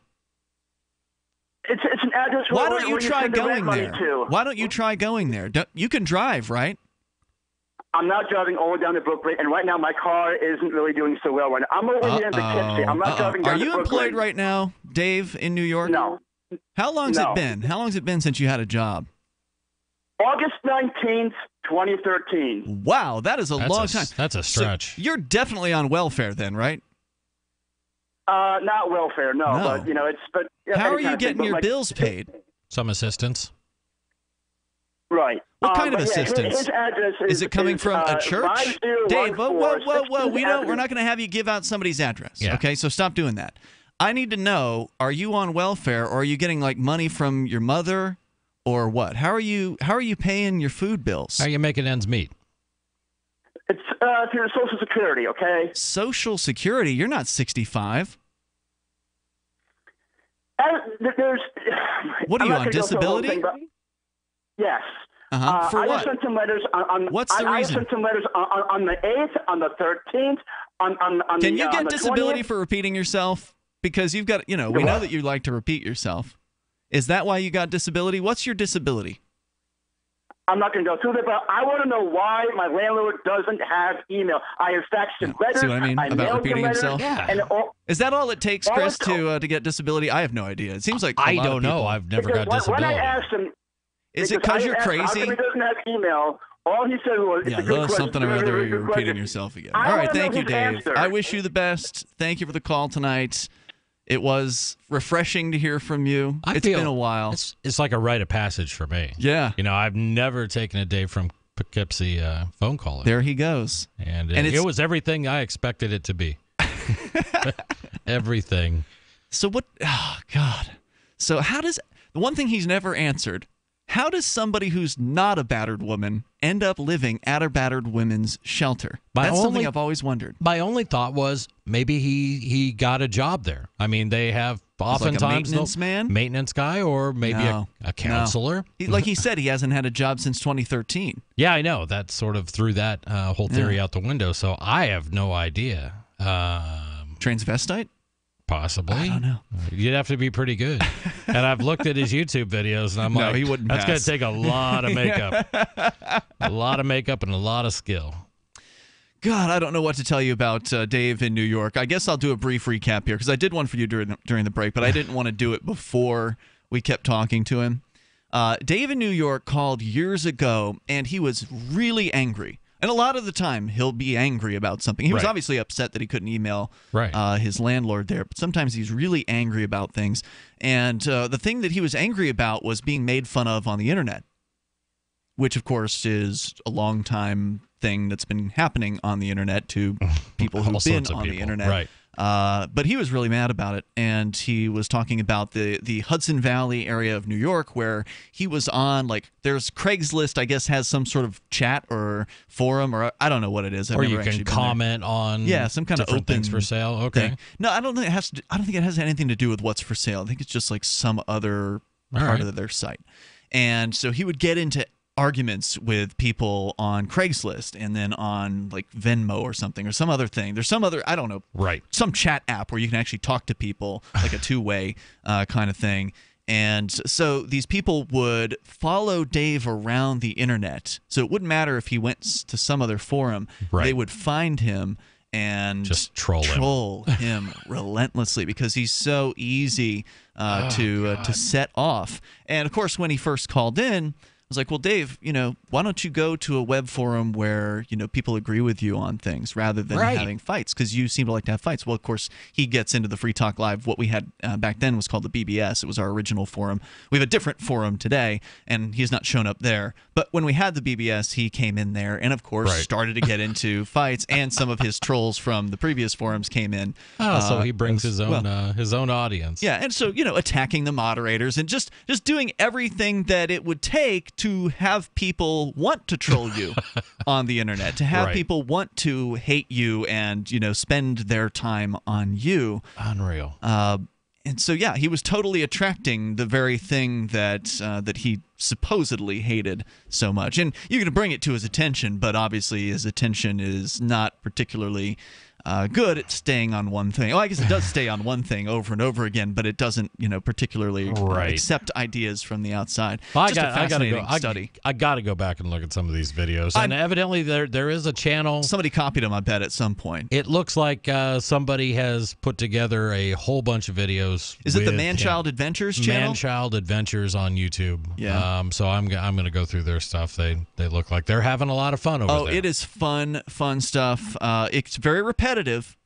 It's an address. Why don't you try going there? Why don't you try going there? You can drive, right? I'm not driving all the way down to Brooklyn, and right now my car isn't really doing so well right now. I'm over here in Poughkeepsie. I'm not driving down to Brooklyn. Are you employed right now, Dave, in New York? No. How long's it been? How long's it been since you had a job? August 19th, 2013. Wow, that is a long time. That's a stretch. So you're definitely on welfare then, right? Not welfare, no. But, you know, it's... But yeah, how are you getting your bills paid? Some assistance. Right. What kind of assistance? His address is it coming from a church? Dave, whoa. We're not going to have you give out somebody's address. Yeah. Okay, so stop doing that. I need to know, are you on welfare or are you getting like money from your mother or what? How are you paying your food bills? How are you making ends meet? It's through Social Security, okay? Social Security? You're not 65. There's. What are I'm you not on gonna go through the whole disability? thing, but- yes. For I what? just sent some letters on. What's the I reason? sent some letters on the 8th, on the 13th, on Can the, you on get the disability 20th. for repeating yourself? Because you've got, we know that you like to repeat yourself. Is that why you got disability? What's your disability? I'm not going to go through that, but I want to know why my landlord doesn't have email. I have faxed him letters. See what I mean about mailed him repeating letters, himself? and Is that all it takes, all Chris, it- to get disability? I have no idea. It seems like I a lot don't of know. people- I've never Because got disability. When I asked him, Is it because you're How come crazy? he doesn't have email? All he said was, Yeah, it's a good question. something or other. Very You're good repeating question. yourself again. I All right, wanna know thank you, his Dave. answer. I wish you the best. Thank you for the call tonight. It was refreshing to hear from you. It's been a while. It's like a rite of passage for me. Yeah. I've never taken a Dave from Poughkeepsie phone call. There he goes. And And it it's- was everything I expected it to be. Everything. So what? Oh, God. So how does the one thing he's never answered? How does somebody who's not a battered woman end up living at a battered women's shelter? That's something I've always wondered. My only thought was maybe he got a job there. I mean, they have like a oftentimes maintenance man? maintenance guy, or maybe No. a counselor. No. Like he said, he hasn't had a job since 2013. Yeah, I know. That sort of threw that whole theory out the window. So I have no idea. Transvestite? Possibly. I don't know. You'd have to be pretty good. And I've looked at his YouTube videos, and I'm No, like, he wouldn't that's going pass. to take a lot of makeup. A lot of makeup and a lot of skill. God, I don't know what to tell you about Dave in New York. I guess I'll do a brief recap here because I did one for you during the break, but I didn't want to do it before we kept talking to him. Dave in New York called years ago, and he was really angry. And a lot of the time, he'll be angry about something. He was Right. obviously upset that he couldn't email Right. his landlord there, but sometimes he's really angry about things. And the thing that he was angry about was being made fun of on the internet, which, of course, is a long time thing that's been happening on the internet to people All who've been sorts of on the people. internet. Right. But he was really mad about it, and he was talking about the Hudson Valley area of New York where he was on, like, there's Craigslist, I guess, has some sort of chat or forum, or I don't know what it is. I've Or never you actually can been there. comment on some kind of different open things for sale. Okay. thing. No, I don't think it has. I don't think it has anything to do with what's for sale. I think it's just like some other part of their site. And so he would get into arguments with people on Craigslist and then on like Venmo or something or some other thing. There's some other, I don't know, some chat app where you can actually talk to people like a two-way kind of thing. And so these people would follow Dave around the internet. So it wouldn't matter if he went to some other forum. Right. They would find him and just troll him relentlessly because he's so easy to set off. And of course, when he first called in, I was like, well, Dave, why don't you go to a web forum where, people agree with you on things rather than having fights? Because you seem to like to have fights. Well, of course, he gets into the Free Talk Live. What we had back then was called the BBS. It was our original forum. We have a different forum today, and he's not shown up there. But when we had the BBS, he came in there and, of course, started to get into fights. And some of his trolls from the previous forums came in. So he brings his own audience. Yeah, and so, attacking the moderators and just doing everything that it would take to have people want to troll you on the internet, to have people want to hate you and, spend their time on you. Unreal. And so, yeah, he was totally attracting the very thing that he supposedly hated so much. And you can bring it to his attention, but obviously his attention is not particularly good at staying on one thing. Well, I guess it does stay on one thing over and over again, but it doesn't, particularly accept ideas from the outside. Well, Just a fascinating study. I got to go back and look at some of these videos. And evidently there is a channel. Somebody copied them, I bet, at some point. It looks like somebody has put together a whole bunch of videos. Is it the Man-Child Adventures channel? Man-Child Adventures on YouTube. Yeah. So I'm going to go through their stuff. They look like they're having a lot of fun over there. Oh, it is fun stuff. It's very repetitive,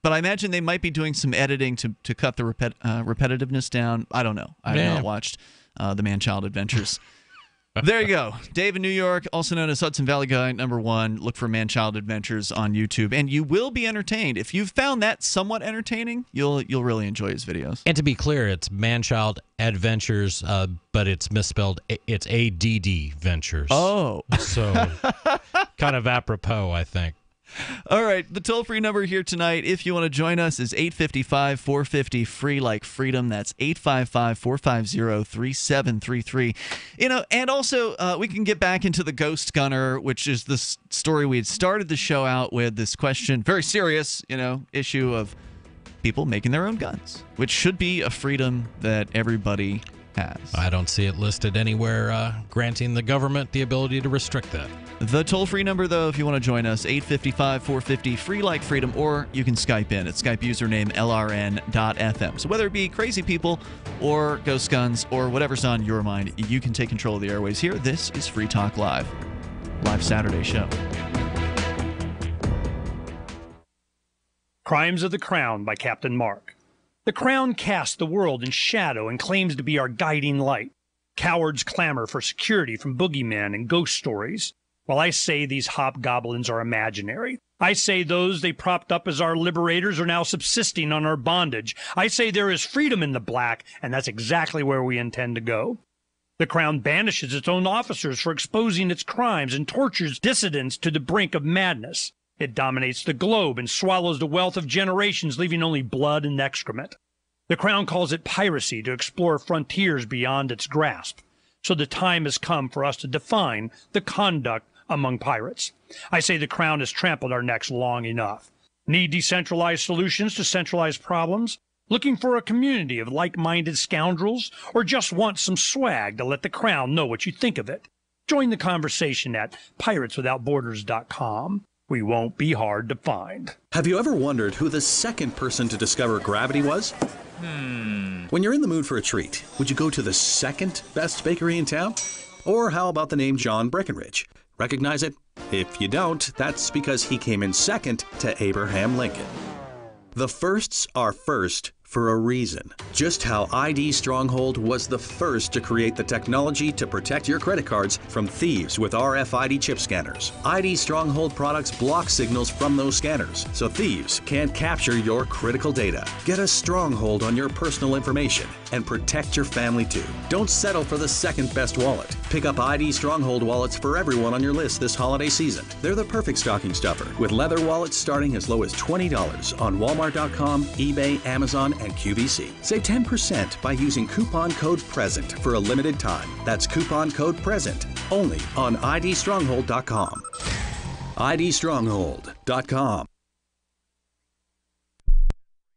but I imagine they might be doing some editing to cut the repetitiveness down. I don't know. I have not watched the Man-Child Adventures. There you go. Dave in New York, also known as Hudson Valley Guy #1. Look for Man-Child Adventures on YouTube, and you will be entertained. If you've found that somewhat entertaining, you'll really enjoy his videos. And to be clear, it's Man-Child Adventures, but it's misspelled. It's ADD Ventures. Oh. So kind of apropos, I think. All right, the toll-free number here tonight, if you want to join us, is 855-450-FREE like freedom. That's 855-450-3733. And also we can get back into the Ghost Gunner, which is the story we had started the show out with, this question, very serious, issue of people making their own guns, which should be a freedom that everybody has. I don't see it listed anywhere granting the government the ability to restrict that. The toll-free number, though, if you want to join us, 855-450-FREE like freedom, or you can Skype in at Skype username LRN.FM. So whether it be crazy people or ghost guns or whatever's on your mind, you can take control of the airways here. This is Free Talk Live Saturday show. Crimes of the Crown by Captain Mark. The Crown casts the world in shadow and claims to be our guiding light. Cowards clamor for security from boogeymen and ghost stories. While I say these hobgoblins are imaginary, I say those they propped up as our liberators are now subsisting on our bondage. I say there is freedom in the black, and that's exactly where we intend to go. The Crown banishes its own officers for exposing its crimes and tortures dissidents to the brink of madness. It dominates the globe and swallows the wealth of generations, leaving only blood and excrement. The Crown calls it piracy to explore frontiers beyond its grasp. So the time has come for us to define the conduct among pirates. I say the Crown has trampled our necks long enough. Need decentralized solutions to centralized problems? Looking for a community of like-minded scoundrels? Or just want some swag to let the Crown know what you think of it? Join the conversation at pirateswithoutborders.com. We won't be hard to find. Have you ever wondered who the second person to discover gravity was? When you're in the mood for a treat, would you go to the second best bakery in town? Or how about the name John Breckenridge? Recognize it? If you don't, that's because he came in second to Abraham Lincoln. The firsts are first for a reason. Just how ID Stronghold was the first to create the technology to protect your credit cards from thieves with RFID chip scanners. ID Stronghold products block signals from those scanners, so thieves can't capture your critical data. Get a stronghold on your personal information and protect your family too. Don't settle for the second best wallet. Pick up ID Stronghold wallets for everyone on your list this holiday season. They're the perfect stocking stuffer, with leather wallets starting as low as $20 on Walmart.com, eBay, Amazon, and QVC. Save 10% by using coupon code PRESENT for a limited time. That's coupon code PRESENT only on IDStronghold.com. IDStronghold.com.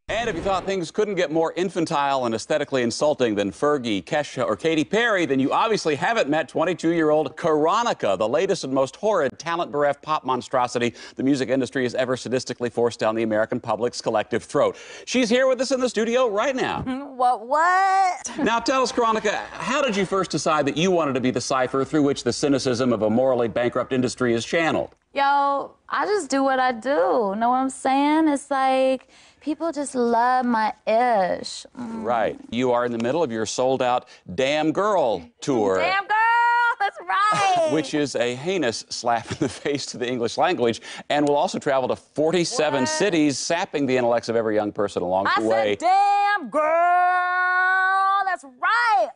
And if you thought things couldn't get more infantile and aesthetically insulting than Fergie, Kesha, or Katy Perry, then you obviously haven't met 22-year-old Karonica, the latest and most horrid, talent-bereft pop monstrosity the music industry has ever sadistically forced down the American public's collective throat. She's here with us in the studio right now. What? Now tell us, Karonica, how did you first decide that you wanted to be the cipher through which the cynicism of a morally bankrupt industry is channeled? Yo, I just do what I do. Know what I'm saying? It's like people just love my ish. Right. You are in the middle of your sold-out Damn Girl tour. Damn Girl, that's right. Which is a heinous slap in the face to the English language, and will also travel to 47 cities, sapping the intellects of every young person along the way. I said, damn girl, that's right.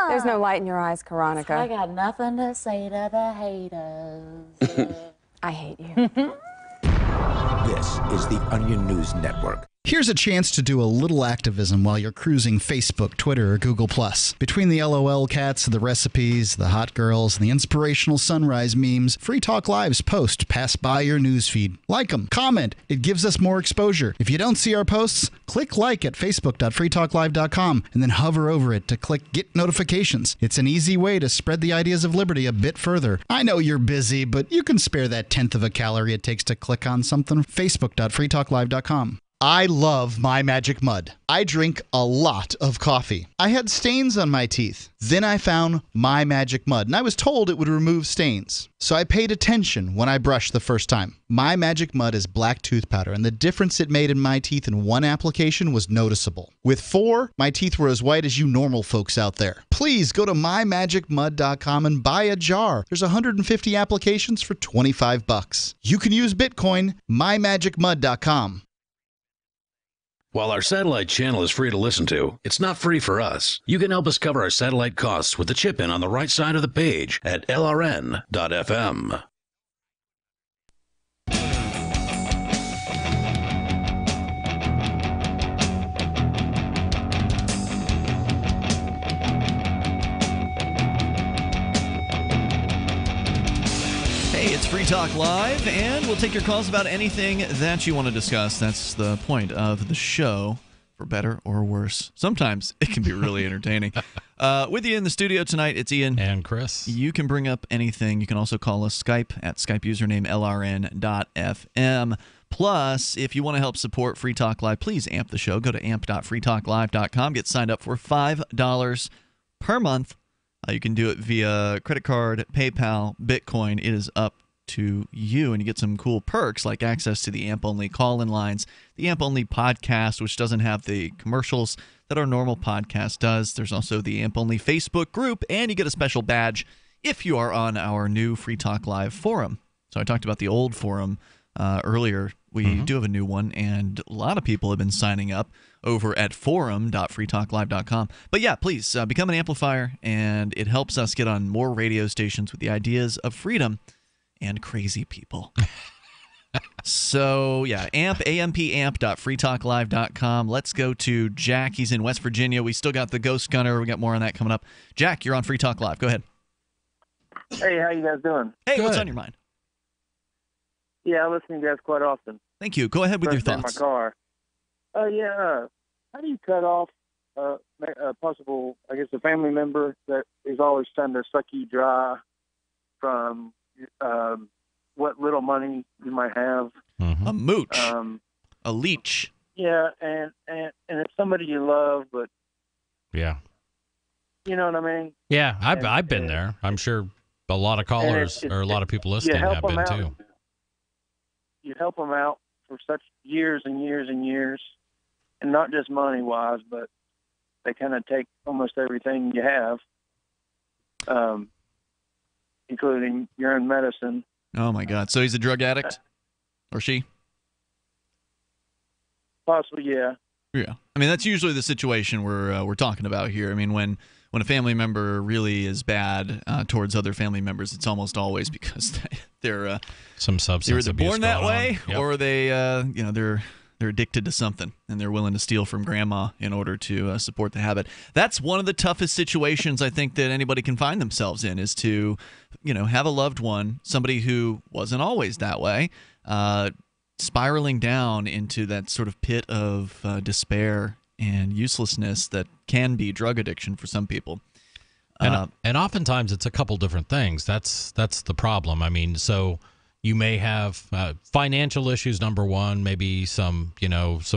There's no light in your eyes, Karonica. I got nothing to say to the haters. I hate you. This is the Onion News Network. Here's a chance to do a little activism while you're cruising Facebook, Twitter, or Google+. Between the LOL cats, the recipes, the hot girls, and the inspirational sunrise memes, Free Talk Live's posts pass by your newsfeed. Like them, comment. It gives us more exposure. If you don't see our posts, click like at facebook.freetalklive.com and then hover over it to click Get Notifications. It's an easy way to spread the ideas of liberty a bit further. I know you're busy, but you can spare that 1/10 of a calorie it takes to click on something. Facebook.freetalklive.com. I love My Magic Mud. I drink a lot of coffee. I had stains on my teeth. Then I found My Magic Mud, and I was told it would remove stains. So I paid attention when I brushed the first time. My Magic Mud is black tooth powder, and the difference it made in my teeth in one application was noticeable. With 4, my teeth were as white as you normal folks out there. Please go to mymagicmud.com and buy a jar. There's 150 applications for $25. You can use Bitcoin, mymagicmud.com. While our satellite channel is free to listen to, it's not free for us. You can help us cover our satellite costs with the chip-in on the right side of the page at lrn.fm. Free Talk Live, and we'll take your calls about anything that you want to discuss. That's the point of the show, for better or worse. Sometimes it can be really entertaining. With you in the studio tonight, it's Ian. And Chris. You can bring up anything. You can also call us Skype at Skype username LRN.FM. Plus, if you want to help support Free Talk Live, please amp the show. Go to amp.freetalklive.com. Get signed up for $5 per month. You can do it via credit card, PayPal, Bitcoin. It is up to you, and you get some cool perks like access to the AMP-only call-in lines, the AMP-only podcast, which doesn't have the commercials that our normal podcast does. There's also the AMP-only Facebook group, and you get a special badge if you are on our new Free Talk Live forum. So I talked about the old forum earlier. We do have a new one, and a lot of people have been signing up over at forum.freetalklive.com. But yeah, please become an amplifier, and it helps us get on more radio stations with the ideas of freedom and crazy people. So yeah, amp.freetalklive.com. Let's go to Jack. He's in West Virginia. We still got the Ghost Gunner. We got more on that coming up. Jack, you're on Free Talk Live. Go ahead. Hey, how you guys doing? Hey, Good. What's on your mind? Yeah, I listen to you guys quite often. Thank you. Go ahead with your Especially thoughts. in my car. How do you cut off a possible, I guess, a family member that is always trying to suck you dry from what little money you might have? A mooch. A leech. Yeah, and it's somebody you love, but Yeah. you know what I mean? Yeah, I've been there. I'm sure a lot of callers or a lot of people listening have been too. You help them out for such years and years and years, and not just money-wise, but they kind of take almost everything you have, including your own medicine. Oh, my God. So he's a drug addict? Or she? Possibly, yeah. Yeah. I mean, that's usually the situation we're talking about here. I mean, when a family member really is bad towards other family members, it's almost always because they're some substance they're either born that way Yep. or they they're addicted to something and they're willing to steal from grandma in order to support the habit. That's one of the toughest situations I think that anybody can find themselves in, is to have a loved one, somebody who wasn't always that way, spiraling down into that sort of pit of despair and uselessness that can be drug addiction for some people. And oftentimes it's a couple different things. That's the problem. I mean, so you may have financial issues, number one, maybe some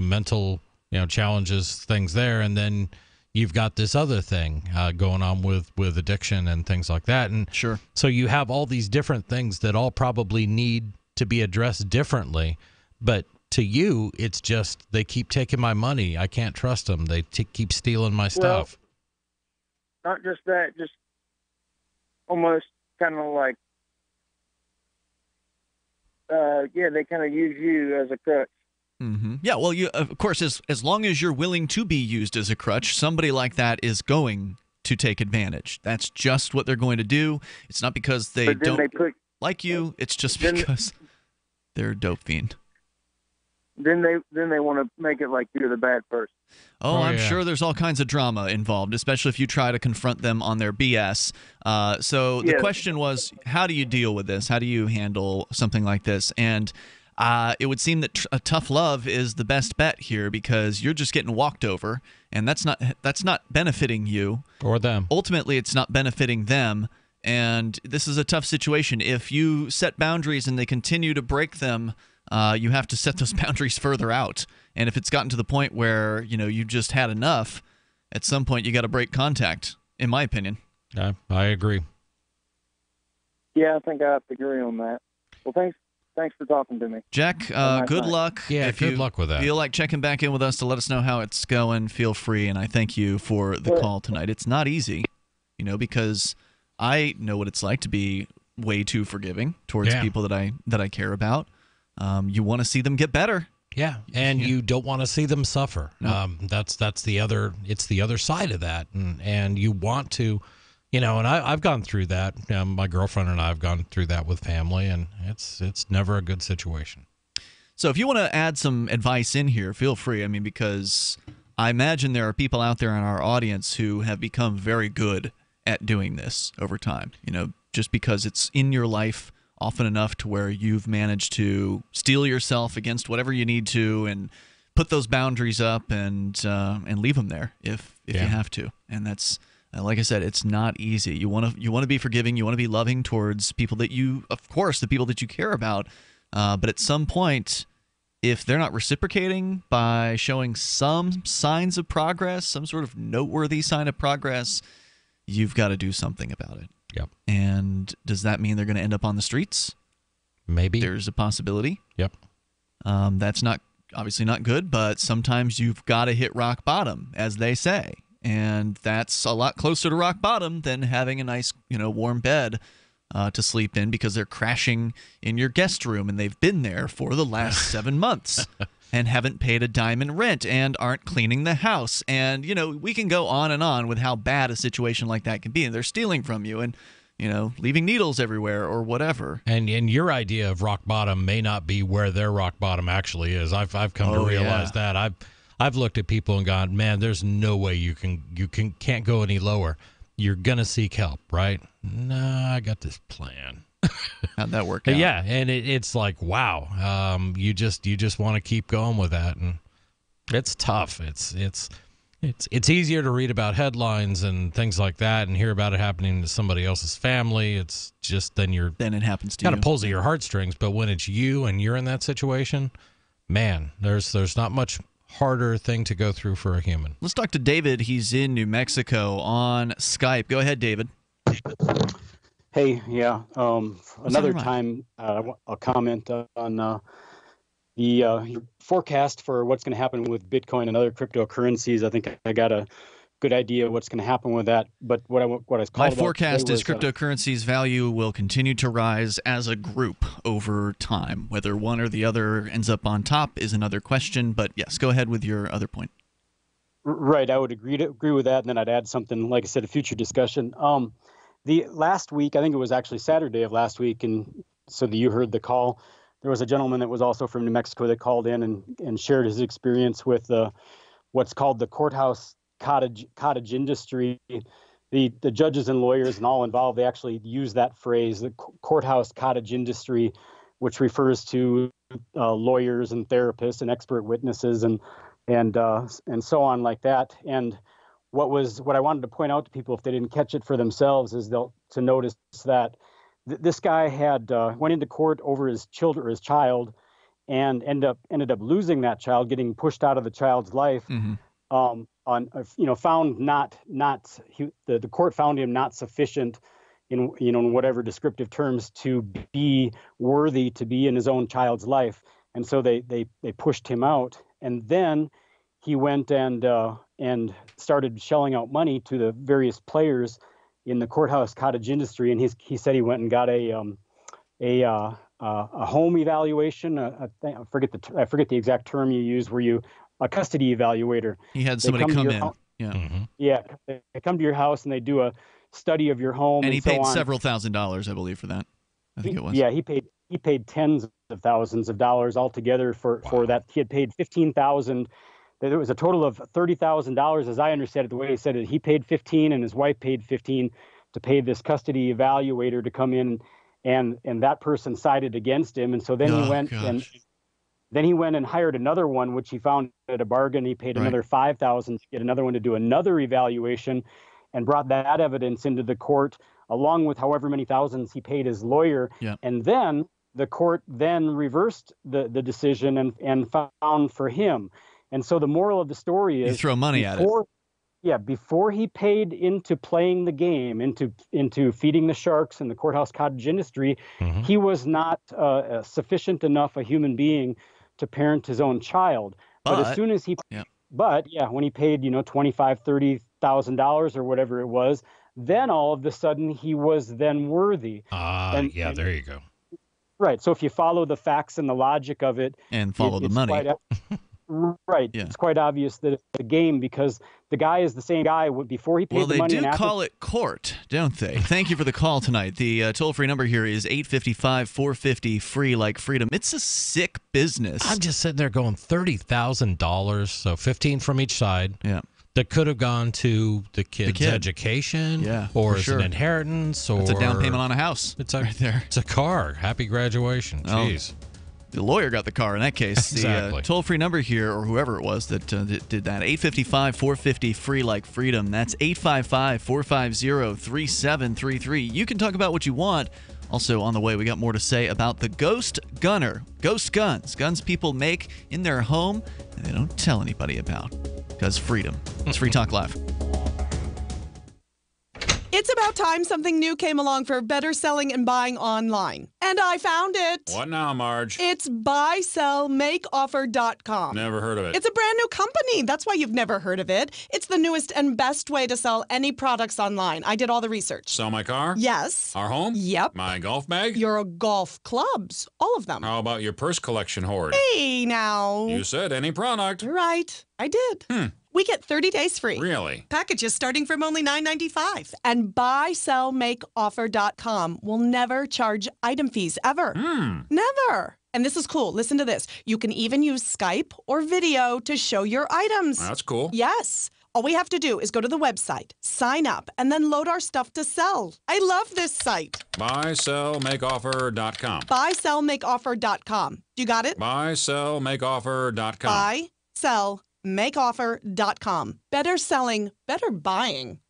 mental challenges, things there, and then you've got this other thing going on with addiction and things like that. And sure. So you have all these different things that all probably need to be addressed differently, but to you, it's just they keep taking my money. I can't trust them. They keep stealing my stuff. Well, not just that, just almost kind of like, they kind of use you as a crutch. Mm-hmm. Yeah, well, you of course, as long as you're willing to be used as a crutch, somebody like that is going to take advantage. That's just what they're going to do. It's not because they don't like you. It's just because they're a dope fiend. Then they want to make it like you're the bad person. Oh, I'm sure there's all kinds of drama involved, especially if you try to confront them on their BS. So the question was, how do you deal with this? How do you handle something like this? And it would seem that a tough love is the best bet here, because you're just getting walked over, and that's not benefiting you or them. Ultimately, it's not benefiting them. And this is a tough situation. If you set boundaries and they continue to break them, you have to set those boundaries further out. And if it's gotten to the point where you just had enough, at some point you got to break contact, in my opinion. I agree. Yeah, I think I have to agree on that. Well, thanks for talking to me. Jack, good luck. Yeah, good luck with that. If you feel like checking back in with us to let us know how it's going, feel free. And I thank you for the call tonight. It's not easy, because I know what it's like to be way too forgiving towards people that I care about. You want to see them get better. Yeah, and you don't want to see them suffer. No. That's the other. It's the other side of that, and you want to, and I've gone through that. My girlfriend and I have gone through that with family, and it's never a good situation. So if you want to add some advice in here, feel free. I mean, because I imagine there are people out there in our audience who have become very good at doing this over time. Just because it's in your life often enough to where you've managed to steel yourself against whatever you need to and put those boundaries up and leave them there if you have to. And that's like I said, it's not easy. You want to be forgiving. You want to be loving towards people that the people that you care about. But at some point, if they're not reciprocating by showing some signs of progress, some sort of noteworthy sign of progress, you've got to do something about it. Yep. And does that mean they're going to end up on the streets? Maybe. There's a possibility. Yep. That's obviously not good, but sometimes you've got to hit rock bottom, as they say. And that's a lot closer to rock bottom than having a nice, warm bed to sleep in because they're crashing in your guest room and they've been there for the last 7 months and haven't paid a dime in rent and aren't cleaning the house. And, we can go on and on with how bad a situation like that can be. And they're stealing from you and, leaving needles everywhere or whatever. And your idea of rock bottom may not be where their rock bottom actually is. I've come to realize that. I've looked at people and gone, man, there's no way you can't go any lower. You're gonna seek help, right? Nah, I got this plan. How'd that work out? Yeah, and it's like, wow. You just want to keep going with that, and it's tough. It's easier to read about headlines and things like that, and hear about it happening to somebody else's family. It's just then it happens to you. Kind of pulls at your heartstrings. But when it's you and you're in that situation, man, there's not much harder thing to go through for a human. Let's talk to David. He's in New Mexico on Skype. Go ahead, David. Hey, yeah. Another time I'll comment on the forecast for what's going to happen with Bitcoin and other cryptocurrencies. I think I got a good idea what's going to happen with that. But what I was called my forecast is cryptocurrency's value will continue to rise as a group over time. Whether one or the other ends up on top is another question. But yes, go ahead with your other point. Right, I would agree with that, and then I'd add something, like I said, a future discussion. The last week, I think it was actually Saturday of last week, and so that you heard the call, there was a gentleman that was also from New Mexico that called in and shared his experience with what's called the courthouse cottage industry. The judges and lawyers and all involved, they actually use that phrase, the courthouse cottage industry, which refers to lawyers and therapists and expert witnesses and so on like that. And what I wanted to point out to people if they didn't catch it for themselves is to notice that this guy had went into court over his child and ended up losing that child, getting pushed out of the child's life. Mm-hmm. Found the court found him not sufficient in whatever descriptive terms to be worthy to be in his own child's life, and so they pushed him out. And then he went and started shelling out money to the various players in the courthouse cottage industry, and he said he went and got a home evaluation. I forget the exact term you use, where a custody evaluator. He had somebody come in. Yeah. Mm-hmm. Yeah, they come to your house and they do a study of your home. And he paid several $1,000s, I believe, for that. I think it was. Yeah, he paid tens of thousands of dollars altogether for that. He had paid $15,000. There was a total of $30,000, as I understand it. The way he said it, he paid $15,000 and his wife paid $15,000 to pay this custody evaluator to come in, and that person sided against him, and so then he went and hired another one, which he found at a bargain. He paid another $5,000 to get another one to do another evaluation, and brought that evidence into the court, along with however many thousands he paid his lawyer. Yeah. And then the court then reversed the decision and found for him. And so the moral of the story is, you throw money at it. Yeah, before he paid into playing the game, into feeding the sharks in the courthouse cottage industry, mm-hmm. he was not sufficient enough a human being to parent his own child. But as soon as when he paid, $25,000, $30,000 or whatever it was, then all of a sudden he was then worthy. There you go. Right. So if you follow the facts and the logic of it, and follow the money. Right. Yeah. It's quite obvious that it's a game, because the guy is the same guy before he paid the money. Well, they do call it court, don't they? Thank you for the call tonight. The toll-free number here is 855-450-FREE, like freedom. It's a sick business. I'm just sitting there going $30,000, so $15,000 from each side. Yeah. that could have gone to the kid's education, or as an inheritance, or it's a down payment on a house. It's right there. It's a car. Happy graduation. Jeez. The lawyer got the car in that case. Exactly. The toll-free number here, or whoever it was that did that, 855-450-FREE like freedom. That's 855-450-3733. You can talk about what you want. Also, on the way, we got more to say about the Ghost Gunner. Ghost guns. Guns people make in their home and they don't tell anybody about. Because freedom. It's Free Talk Live. It's about time something new came along for better selling and buying online. And I found it. What now, Marge? It's buysellmakeoffer.com. Never heard of it. It's a brand new company. That's why you've never heard of it. It's the newest and best way to sell any products online. I did all the research. Sell my car? Yes. Our home? Yep. My golf bag? Your golf clubs. All of them. How about your purse collection hoard? Hey, now. You said any product. Right. I did. We get 30 days free. Really? Packages starting from only $9.95. And buysellmakeoffer.com will never charge item fees, ever. Never. And this is cool. Listen to this. You can even use Skype or video to show your items. That's cool. Yes. All we have to do is go to the website, sign up, and then load our stuff to sell. I love this site. Buysellmakeoffer.com. Buysellmakeoffer.com. You got it? Buysellmakeoffer.com. Buysellmakeoffer.com. Better selling, better buying.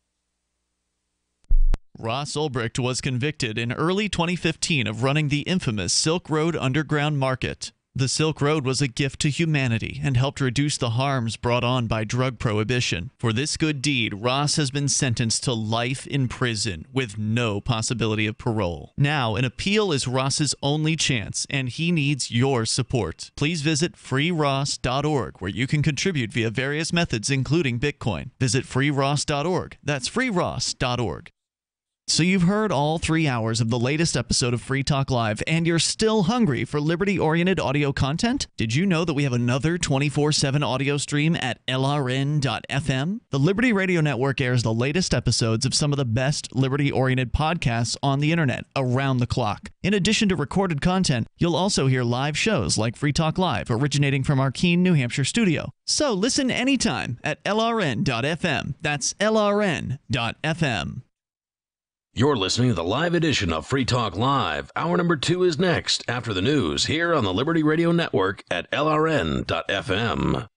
Ross Ulbricht was convicted in early 2015 of running the infamous Silk Road Underground Market. The Silk Road was a gift to humanity and helped reduce the harms brought on by drug prohibition. For this good deed, Ross has been sentenced to life in prison with no possibility of parole. Now, an appeal is Ross's only chance, and he needs your support. Please visit freeross.org, where you can contribute via various methods, including Bitcoin. Visit freeross.org. That's freeross.org. So you've heard all 3 hours of the latest episode of Free Talk Live, and you're still hungry for liberty-oriented audio content? Did you know that we have another 24/7 audio stream at LRN.FM? The Liberty Radio Network airs the latest episodes of some of the best liberty-oriented podcasts on the internet around the clock. In addition to recorded content, you'll also hear live shows like Free Talk Live, originating from our Keene, New Hampshire studio. So listen anytime at LRN.FM. That's LRN.FM. You're listening to the live edition of Free Talk Live. Hour number 2 is next after the news here on the Liberty Radio Network at LRN.FM.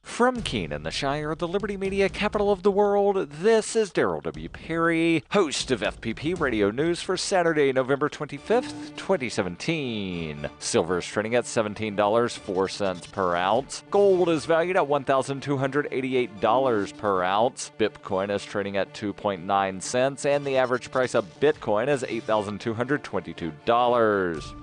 From Keene, the Shire, the Liberty Media capital of the world, this is Daryl W. Perry, host of FPP Radio News for Saturday, November 25th, 2017. Silver is trading at $17.04 per ounce. Gold is valued at $1,288 per ounce. Bitcoin is trading at 2.9 cents, and the average price of Bitcoin is $8,222.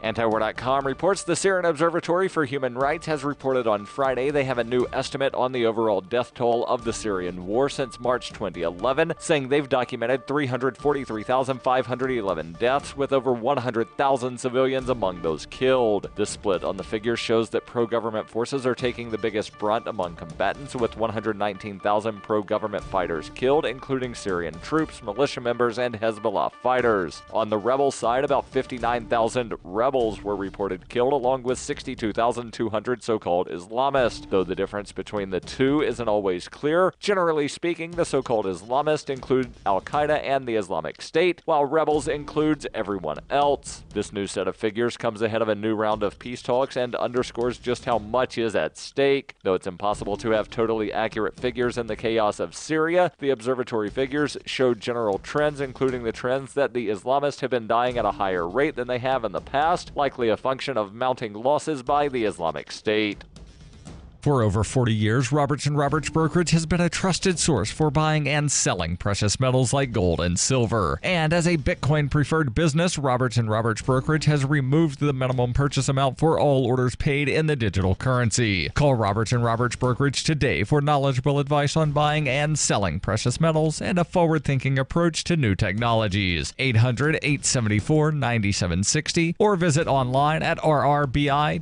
Antiwar.com reports the Syrian Observatory for Human Rights has reported on Friday they have a new estimate on the overall death toll of the Syrian war since March 2011, saying they've documented 343,511 deaths, with over 100,000 civilians among those killed. The split on the figure shows that pro-government forces are taking the biggest brunt among combatants, with 119,000 pro-government fighters killed, including Syrian troops, militia members, and Hezbollah fighters. On the rebel side, about 59,000 rebels were reported killed, along with 62,200 so-called Islamists. Though the difference between the two isn't always clear, generally speaking, the so-called Islamists include Al-Qaeda and the Islamic State, while rebels includes everyone else. This new set of figures comes ahead of a new round of peace talks and underscores just how much is at stake. Though it's impossible to have totally accurate figures in the chaos of Syria, the observatory figures showed general trends, including the trends that the Islamists have been dying at a higher rate than they have in the past, likely a function of mounting losses by the Islamic State. For over 40 years, Roberts & Roberts Brokerage has been a trusted source for buying and selling precious metals like gold and silver. And as a Bitcoin-preferred business, Roberts & Roberts Brokerage has removed the minimum purchase amount for all orders paid in the digital currency. Call Roberts & Roberts Brokerage today for knowledgeable advice on buying and selling precious metals and a forward-thinking approach to new technologies. 800-874-9760 or visit online at rrbi.co.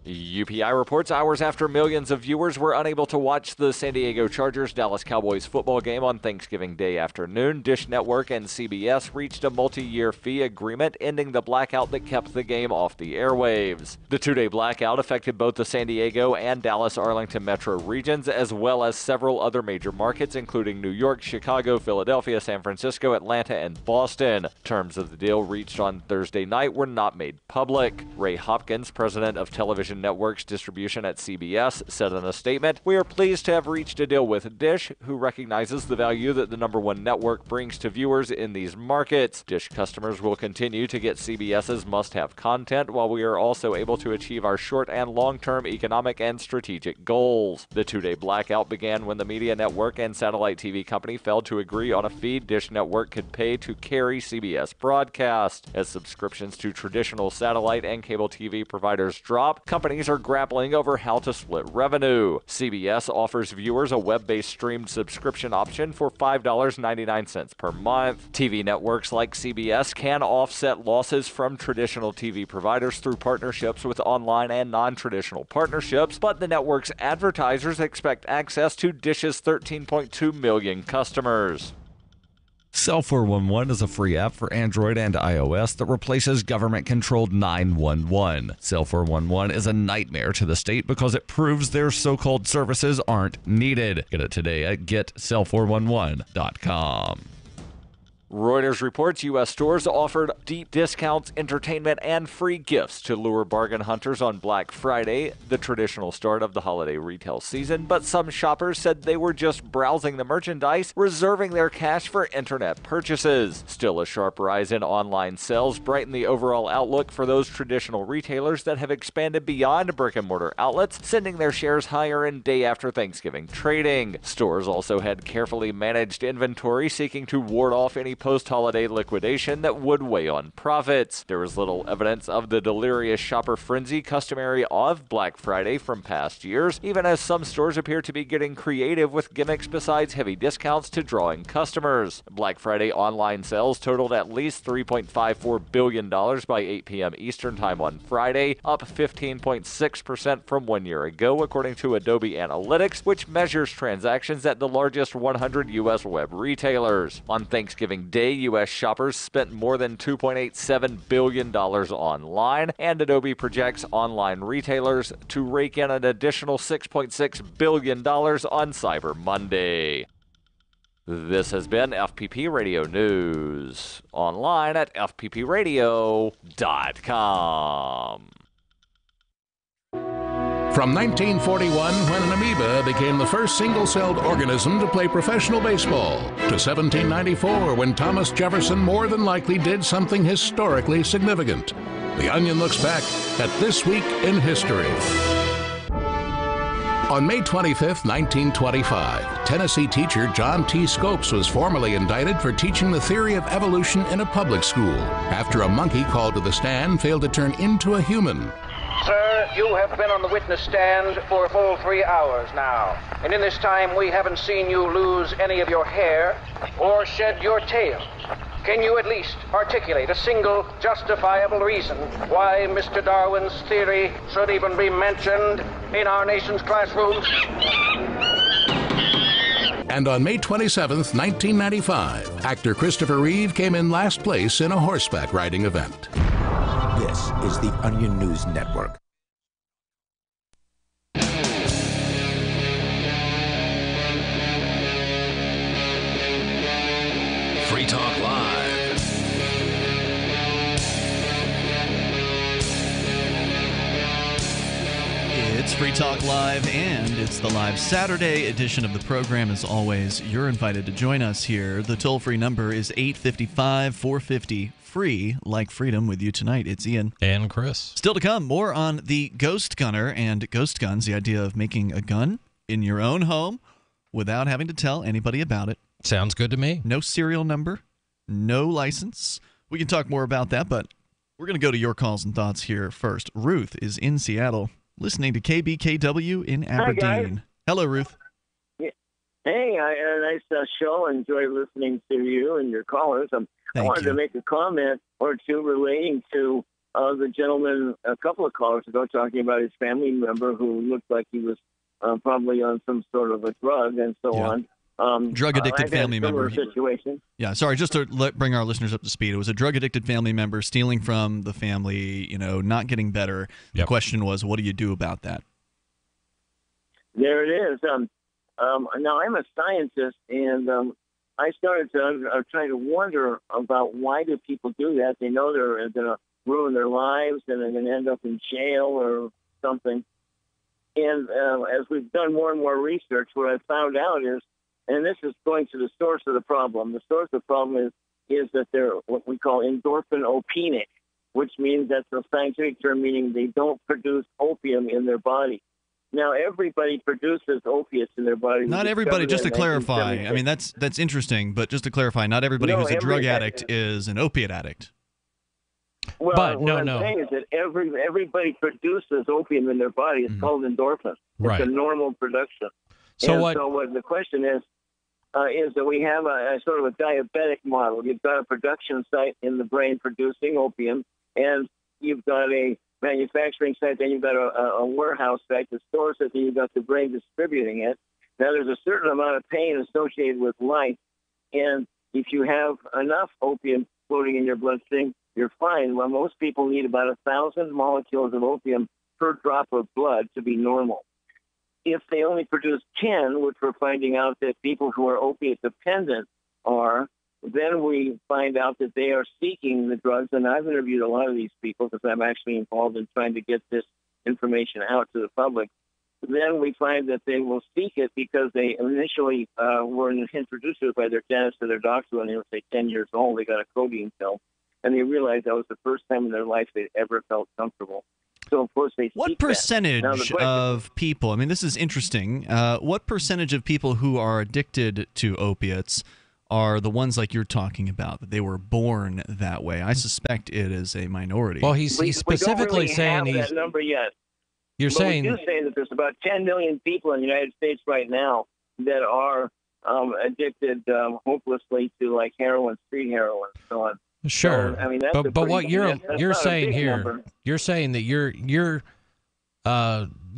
UPI reports hours after millions of viewers were unable to watch the San Diego Chargers-Dallas Cowboys football game on Thanksgiving Day afternoon, Dish Network and CBS reached a multi-year fee agreement ending the blackout that kept the game off the airwaves. The two-day blackout affected both the San Diego and Dallas-Arlington metro regions, as well as several other major markets, including New York, Chicago, Philadelphia, San Francisco, Atlanta, and Boston. Terms of the deal reached on Thursday night were not made public. Ray Hopkins, president of Television Networks Distribution at CBS, said in a statement, "We are pleased to have reached a deal with Dish, who recognizes the value that the number one network brings to viewers in these markets. Dish customers will continue to get CBS's must-have content, while we are also able to achieve our short and long-term economic and strategic goals." The two-day blackout began when the media network and satellite TV company failed to agree on a fee Dish Network could pay to carry CBS broadcast. As subscriptions to traditional satellite and cable TV providers drop, companies are grappling over how to split revenue. CBS offers viewers a web-based streamed subscription option for $5.99 per month. TV networks like CBS can offset losses from traditional TV providers through partnerships with online and non-traditional partnerships, but the network's advertisers expect access to Dish's 13.2 million customers. Cell 411 is a free app for Android and iOS that replaces government-controlled 911. Cell 411 is a nightmare to the state because it proves their so-called services aren't needed. Get it today at getcell411.com. Reuters reports U.S. stores offered deep discounts, entertainment, and free gifts to lure bargain hunters on Black Friday, the traditional start of the holiday retail season, but some shoppers said they were just browsing the merchandise, reserving their cash for internet purchases. Still, a sharp rise in online sales brightened the overall outlook for those traditional retailers that have expanded beyond brick-and-mortar outlets, sending their shares higher in day after Thanksgiving trading. Stores also had carefully managed inventory, seeking to ward off any post-holiday liquidation that would weigh on profits. There was little evidence of the delirious shopper frenzy customary of Black Friday from past years, even as some stores appear to be getting creative with gimmicks besides heavy discounts to drawing customers. Black Friday online sales totaled at least $3.54 billion by 8 p.m. Eastern Time on Friday, up 15.6% from 1 year ago, according to Adobe Analytics, which measures transactions at the largest 100 U.S. web retailers. On Thanksgiving Day, U.S. shoppers spent more than $2.87 billion online, and Adobe projects online retailers to rake in an additional $6.6 billion on Cyber Monday. This has been FPP Radio News, online at fppradio.com. From 1941, when an amoeba became the first single-celled organism to play professional baseball, to 1794, when Thomas Jefferson more than likely did something historically significant. The Onion looks back at This Week in History. On May 25, 1925, Tennessee teacher John T. Scopes was formally indicted for teaching the theory of evolution in a public school after a monkey called to the stand failed to turn into a human. Sir, you have been on the witness stand for a full 3 hours now. And in this time, we haven't seen you lose any of your hair or shed your tail. Can you at least articulate a single justifiable reason why Mr. Darwin's theory should even be mentioned in our nation's classrooms? And on May 27, 1995, actor Christopher Reeve came in last place in a horseback riding event. This is the Onion News Network. Free Talk Live. It's Free Talk Live, and it's the live Saturday edition of the program. As always, you're invited to join us here. The toll-free number is 855-450-FREE, like freedom. With you tonight, it's Ian. And Chris. Still to come, more on the Ghost Gunner and Ghost Guns, the idea of making a gun in your own home without having to tell anybody about it. Sounds good to me. No serial number, no license. We can talk more about that, but we're going to go to your calls and thoughts here first. Ruth is in Seattle, listening to KBKW in Aberdeen. Hi, guys. Hello, Ruth. Yeah. Hey, a nice show. Enjoy listening to you and your callers. I wanted to make a comment or two relating to the gentleman a couple of callers ago talking about his family member who looked like he was probably on some sort of a drug and so on. Drug-addicted family member. Situation. Yeah, sorry, just to bring our listeners up to speed. It was a drug-addicted family member stealing from the family, not getting better. The question was, what do you do about that? There it is. Now, I'm a scientist, and I started to try to wonder about why do people do that. They know they're going to ruin their lives and they're going to end up in jail or something. And as we've done more and more research, what I've found out is, and this is going to the source of the problem. The source of the problem is that they're what we call endorphinopenic, which means that's a scientific term meaning they don't produce opium in their body. Now, everybody produces opiates in their body. Not everybody, just to clarify. I mean, that's interesting, but just to clarify, not everybody who's a drug addict is an opiate addict. Well, what I'm saying is that everybody produces opium in their body. It's called endorphin. It's a normal production. So what the question is that we have a sort of a diabetic model. You've got a production site in the brain producing opium, and you've got a manufacturing site, then you've got a warehouse site that stores it, then you've got the brain distributing it. Now, there's a certain amount of pain associated with life, and if you have enough opium floating in your bloodstream, you're fine. Well, most people need about 1,000 molecules of opium per drop of blood to be normal. If they only produce 10, which we're finding out that people who are opiate dependent are, then we find out that they are seeking the drugs. And I've interviewed a lot of these people because I'm actually involved in trying to get this information out to the public. Then we find that they will seek it because they initially were introduced to it by their dentist or their doctor when they were, say, 10 years old. They got a codeine pill, and they realized that was the first time in their life they'd ever felt comfortable. So, of course, they What percentage of people, I mean, this is interesting, what percentage of people who are addicted to opiates are the ones like you're talking about, that they were born that way? I suspect it is a minority. Well, he's specifically saying we don't really have that number yet. You're saying we do say that there's about 10 million people in the United States right now that are addicted hopelessly to like heroin, street heroin, and so on. Sure, so, I mean, but what you're saying here, number. You're saying that your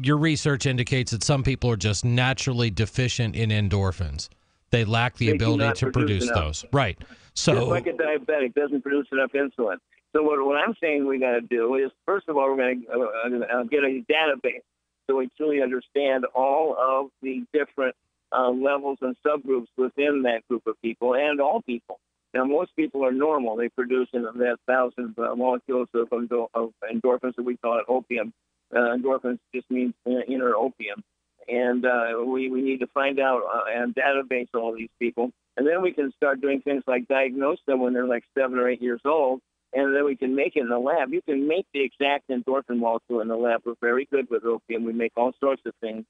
research indicates that some people are just naturally deficient in endorphins. They lack the ability to produce those. Right. So just like a diabetic doesn't produce enough insulin. So what I'm saying we got to do is, first of all, we're going to get a database so we truly understand all of the different levels and subgroups within that group of people and all people. Now, most people are normal. They produce in that 1,000 molecules of endorphins that we call it opium. Endorphins just means inner opium. And we need to find out and database all these people. And then we can start doing things like diagnose them when they're like 7 or 8 years old. And then we can make it in the lab. You can make the exact endorphin molecule in the lab. We're very good with opium. We make all sorts of things.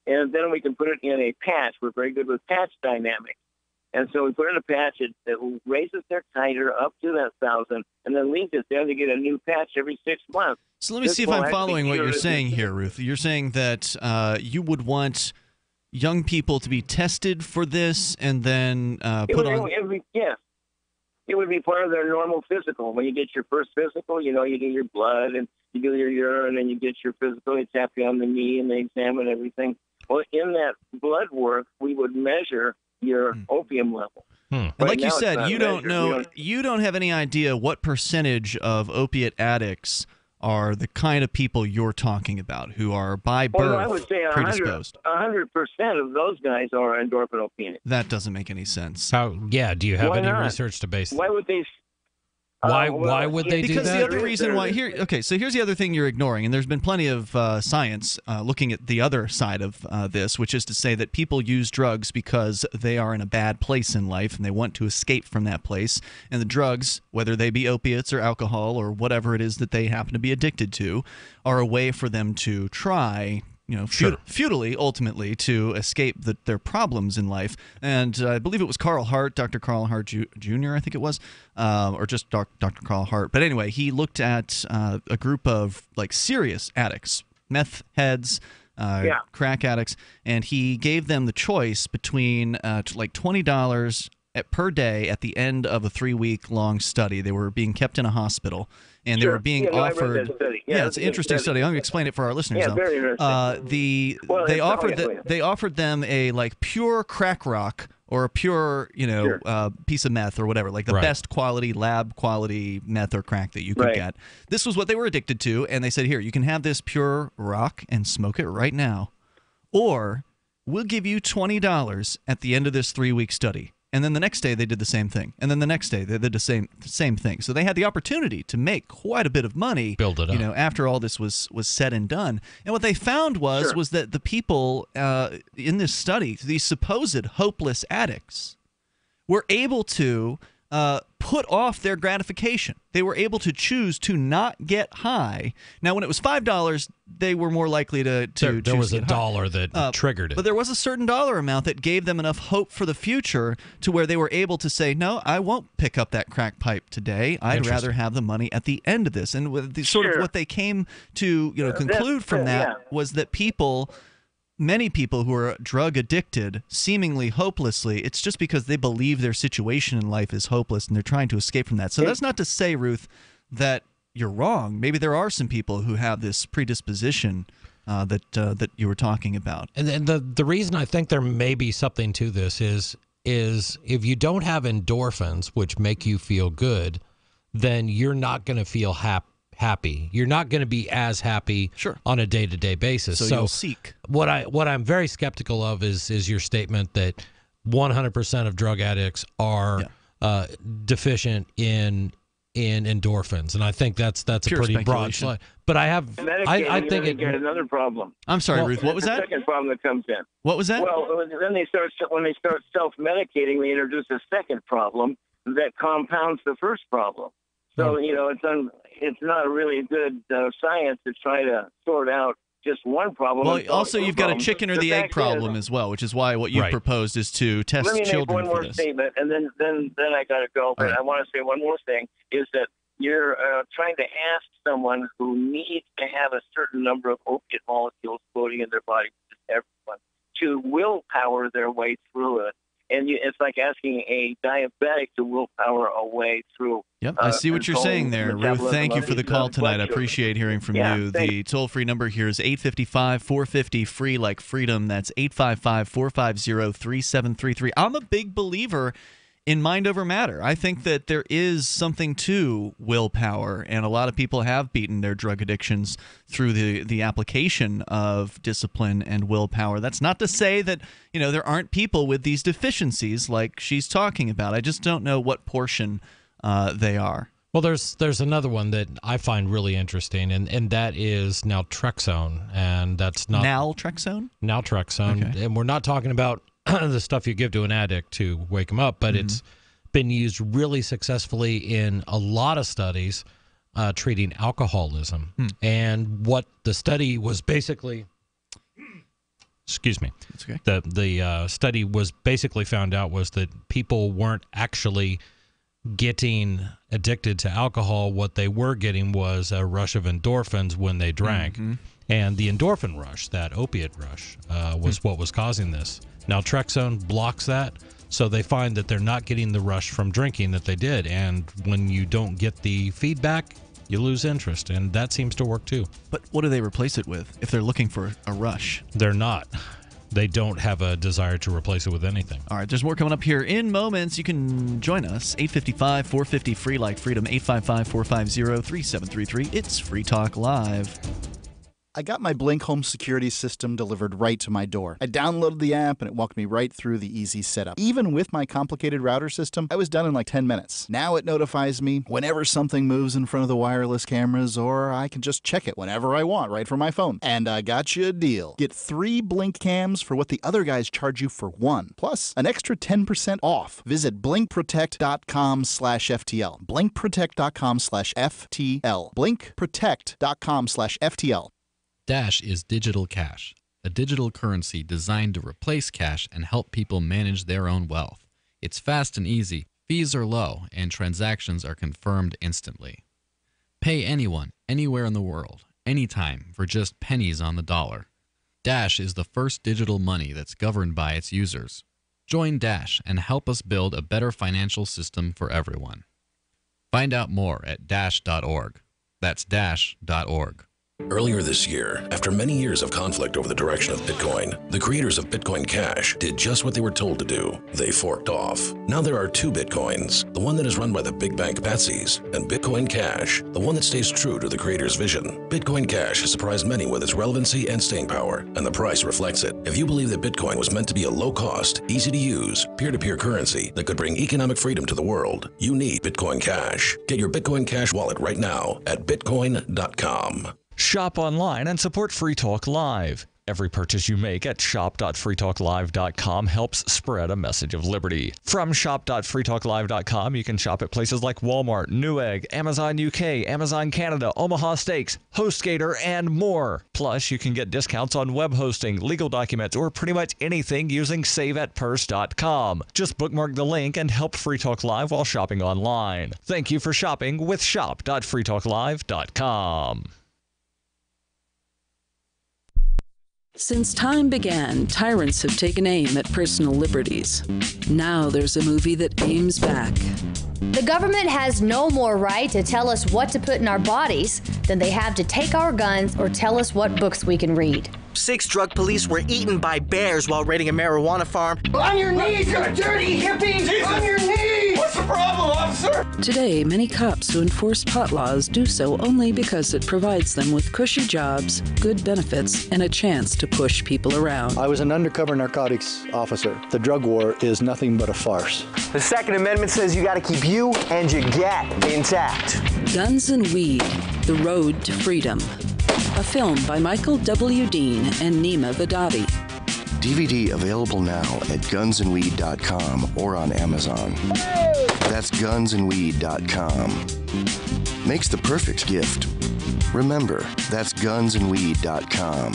And then we can put it in a patch. We're very good with patch dynamics. And so we put it in a patch, it raises their titer up to that 1,000, and then leaves it there to get a new patch every 6 months. So let me see if I'm following what you're saying here, Ruth. You're saying that you would want young people to be tested for this and then put on... Yes. It would be part of their normal physical. When you get your first physical, you do your blood and you do your urine and you get your physical. They tap you on the knee and they examine everything. Well, in that blood work, we would measure your opium level. And like you said, you don't know, you don't have any idea what percentage of opiate addicts are the kind of people you're talking about who are by birth I would say predisposed. 100% of those guys are endorphinopenic. That doesn't make any sense. do you have any research to base? Why would they? Why would they do that? Because the other reason why so here's the other thing you're ignoring, and there's been plenty of science looking at the other side of this, which is to say that people use drugs because they are in a bad place in life and they want to escape from that place. And the drugs, whether they be opiates or alcohol or whatever it is that they happen to be addicted to, are a way for them to try futilely, ultimately, to escape their problems in life. And I believe it was Carl Hart, Dr. Carl Hart Jr., I think it was, or just Dr. Carl Hart. But anyway, he looked at a group of serious addicts, meth heads, crack addicts, and he gave them the choice between $20 per day at the end of a 3-week-long study. They were being kept in a hospital, and they were being offered. I read that study. Yeah, it's an interesting study. I'm going to explain it for our listeners. Yeah, very interesting. They offered them a pure crack rock or a pure piece of meth or whatever, like the best quality lab quality meth or crack that you could get. This was what they were addicted to, and they said, here, you can have this pure rock and smoke it right now, or we'll give you $20 at the end of this 3-week study. And then the next day they did the same thing. And then the next day they did the same thing. So they had the opportunity to make quite a bit of money, build it up, after all this was said and done. And what they found was that the people in this study, these supposed hopeless addicts, were able to put off their gratification. They were able to choose to not get high. Now, when it was $5, they were more likely to choose there was to a get high. dollar that triggered it. But there was a certain dollar amount that gave them enough hope for the future to where they were able to say, no, I won't pick up that crack pipe today. I'd rather have the money at the end of this. And with the, sort of what they came to conclude from that was that many people who are drug addicted, seemingly hopelessly, it's just because they believe their situation in life is hopeless and they're trying to escape from that. So that's not to say, Ruth, that you're wrong. Maybe there are some people who have this predisposition that you were talking about. And the reason I think there may be something to this is if you don't have endorphins, which make you feel good, then you're not going to feel happy. You're not going to be as happy on a day-to-day basis. So you'll seek. What I'm very skeptical of is your statement that 100% of drug addicts are deficient in endorphins, and I think that's a pretty broad slide. But I think it get another problem. I'm sorry, Ruth. What was that? Second problem that comes in. What was that? Well, then when they start self-medicating, they introduce a second problem that compounds the first problem. So it's not really good science to try to sort out just one problem. Well, also you've got a chicken or the egg problem as well, which is why what you've proposed is to test children for this. Let me make one more statement, and then I got to go. But I want to say one more thing: is that you're trying to ask someone who needs to have a certain number of opiate molecules floating in their body, everyone, to willpower their way through it. And it's like asking a diabetic to willpower a way through. Yep, I see what you're saying there, Ruth. Thank you for the call tonight. I appreciate hearing from you. The toll-free number here is 855-450-FREE like freedom. That's 855-450-3733. I'm a big believer in mind over matter. I think that there is something to willpower, and a lot of people have beaten their drug addictions through the application of discipline and willpower. That's not to say that there aren't people with these deficiencies like she's talking about. I just don't know what portion they are. Well, there's another one that I find really interesting, and that is naltrexone, and that's not naltrexone. Naltrexone, okay. And we're not talking about the stuff you give to an addict to wake him up, but it's been used really successfully in a lot of studies treating alcoholism. And what the study was basically, excuse me, that's okay. The study was basically found out was that people weren't actually getting addicted to alcohol. What they were getting was a rush of endorphins when they drank. And the endorphin rush, that opiate rush, was what was causing this. Naltrexone blocks that, so they find that they're not getting the rush from drinking that they did. And when you don't get the feedback, you lose interest, and that seems to work too. But what do they replace it with if they're looking for a rush? They're not. They don't have a desire to replace it with anything. All right, there's more coming up here in moments. You can join us, 855-450-FREE like freedom, 855-450-3733. It's Free Talk Live. I got my Blink home security system delivered right to my door. I downloaded the app and it walked me right through the easy setup. Even with my complicated router system, I was done in like 10 minutes. Now it notifies me whenever something moves in front of the wireless cameras, or I can just check it whenever I want right from my phone. And I got you a deal. Get 3 Blink cams for what the other guys charge you for 1, plus an extra 10% off. Visit blinkprotect.com/FTL. blinkprotect.com/FTL. blinkprotect.com/FTL. Dash is digital cash, a digital currency designed to replace cash and help people manage their own wealth. It's fast and easy, fees are low, and transactions are confirmed instantly. Pay anyone, anywhere in the world, anytime, for just pennies on the dollar. Dash is the first digital money that's governed by its users. Join Dash and help us build a better financial system for everyone. Find out more at dash.org. That's dash.org. Earlier this year, after many years of conflict over the direction of Bitcoin, the creators of Bitcoin Cash did just what they were told to do. They forked off. Now there are two Bitcoins, the one that is run by the big bank patsies, and Bitcoin Cash, the one that stays true to the creator's vision. Bitcoin Cash has surprised many with its relevancy and staying power, and the price reflects it. If you believe that Bitcoin was meant to be a low-cost, easy-to-use, peer-to-peer currency that could bring economic freedom to the world, you need Bitcoin Cash. Get your Bitcoin Cash wallet right now at bitcoin.com. Shop online and support Free Talk Live. Every purchase you make at shop.freetalklive.com helps spread a message of liberty. From shop.freetalklive.com, you can shop at places like Walmart, Newegg, Amazon UK, Amazon Canada, Omaha Steaks, HostGator, and more. Plus, you can get discounts on web hosting, legal documents, or pretty much anything using saveatpurse.com. Just bookmark the link and help Free Talk Live while shopping online. Thank you for shopping with shop.freetalklive.com. Since time began, tyrants have taken aim at personal liberties. Now there's a movie that aims back. The government has no more right to tell us what to put in our bodies than they have to take our guns or tell us what books we can read. 6 drug police were eaten by bears while raiding a marijuana farm. On your knees, you dirty hippies! Jesus. On your knees! What's the problem, officer? Today, many cops who enforce pot laws do so only because it provides them with cushy jobs, good benefits, and a chance to push people around. I was an undercover narcotics officer. The drug war is nothing but a farce. The Second Amendment says you gotta keep you and your gat intact. Guns and Weed, The Road to Freedom. A film by Michael W. Dean and Nima Vadadi. DVD available now at gunsandweed.com or on Amazon. That's gunsandweed.com. Makes the perfect gift. Remember, that's gunsandweed.com.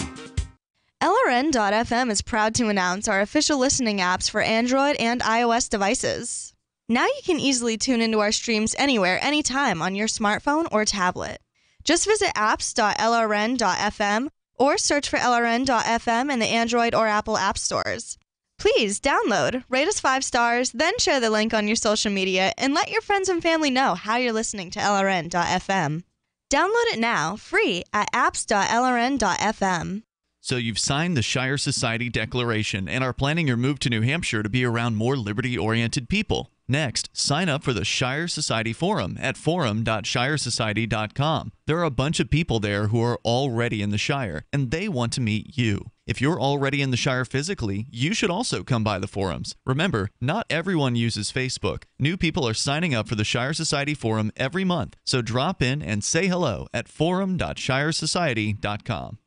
LRN.FM is proud to announce our official listening apps for Android and iOS devices. Now you can easily tune into our streams anywhere, anytime on your smartphone or tablet. Just visit apps.lrn.fm or search for LRN.FM in the Android or Apple app stores. Please download, rate us 5 stars, then share the link on your social media and let your friends and family know how you're listening to LRN.FM. Download it now, free at apps.lrn.fm. So you've signed the Shire Society Declaration and are planning your move to New Hampshire to be around more liberty-oriented people. Next, sign up for the Shire Society Forum at forum.shiresociety.com. There are a bunch of people there who are already in the Shire, and they want to meet you. If you're already in the Shire physically, you should also come by the forums. Remember, not everyone uses Facebook. New people are signing up for the Shire Society Forum every month, so drop in and say hello at forum.shiresociety.com.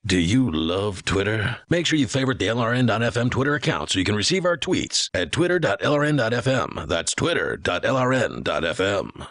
Do you love Twitter? Make sure you favorite the LRN.FM Twitter account so you can receive our tweets at twitter.lrn.fm. That's twitter.lrn.fm.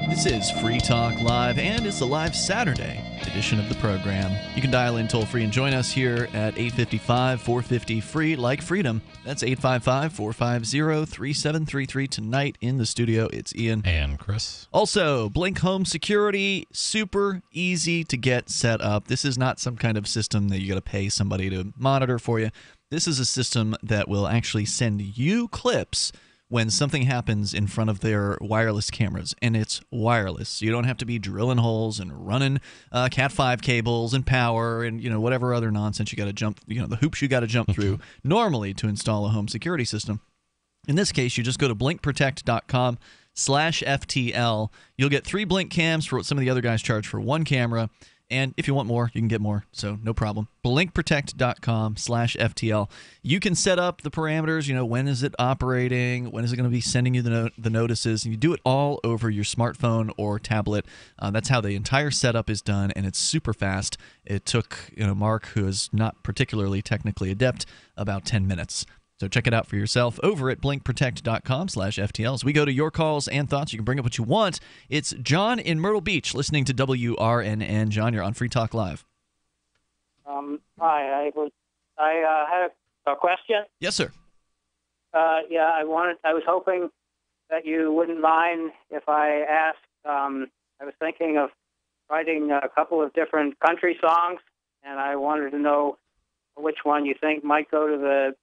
This is Free Talk Live, and it's a live Saturday edition of the program. You can dial in toll-free and join us here at 855-450-FREE, like freedom. That's 855-450-3733. Tonight in the studio, it's Ian. And Chris. Also, Blink Home Security, super easy to get set up. This is not some kind of system that you got to pay somebody to monitor for you. This is a system that will actually send you clips when something happens in front of their wireless cameras, and it's wireless. So you don't have to be drilling holes and running Cat5 cables and power and, you know, whatever other nonsense you got to jump, you know, the hoops you got to jump through normally to install a home security system. In this case, you just go to blinkprotect.com/FTL. You'll get 3 Blink cams for what some of the other guys charge for 1 camera. And if you want more, you can get more, so no problem. Blinkprotect.com/FTL. You can set up the parameters, you know, when is it operating, when is it going to be sending you the notices, and you do it all over your smartphone or tablet. That's how the entire setup is done, and it's super fast. It took, you know, Mark, who is not particularly technically adept, about 10 minutes. So check it out for yourself over at blinkprotect.com/FTL. As we go to your calls and thoughts, you can bring up what you want. It's John in Myrtle Beach listening to WRNN. John, you're on Free Talk Live. Hi, I had a question. Yes, sir. I was hoping that you wouldn't mind if I asked. I was thinking of writing a couple of different country songs, and I wanted to know which one you think might go to the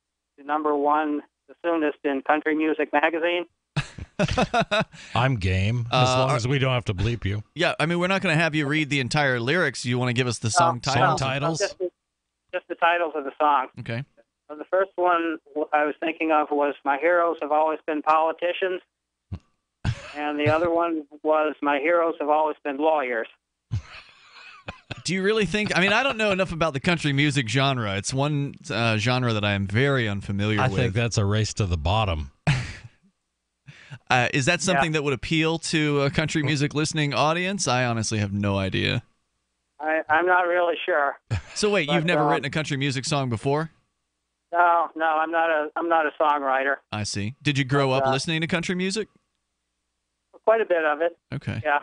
number one the soonest in Country Music Magazine. I'm game, as long as we don't have to bleep you. Yeah, I mean, we're not going to have you read the entire lyrics. You want to give us the song titles? Song titles? Just the titles of the songs. Okay. The first one I was thinking of was My Heroes Have Always Been Politicians. And the other one was My Heroes Have Always Been Lawyers. Do you really think? I mean, I don't know enough about the country music genre. It's one genre that I am very unfamiliar with. I think that's a race to the bottom. Is that something that would appeal to a country music listening audience? I honestly have no idea. I'm not really sure. So wait, you've never written a country music song before? No, I'm not a songwriter. I see. Did you grow up listening to country music? Quite a bit of it. Okay. Yeah.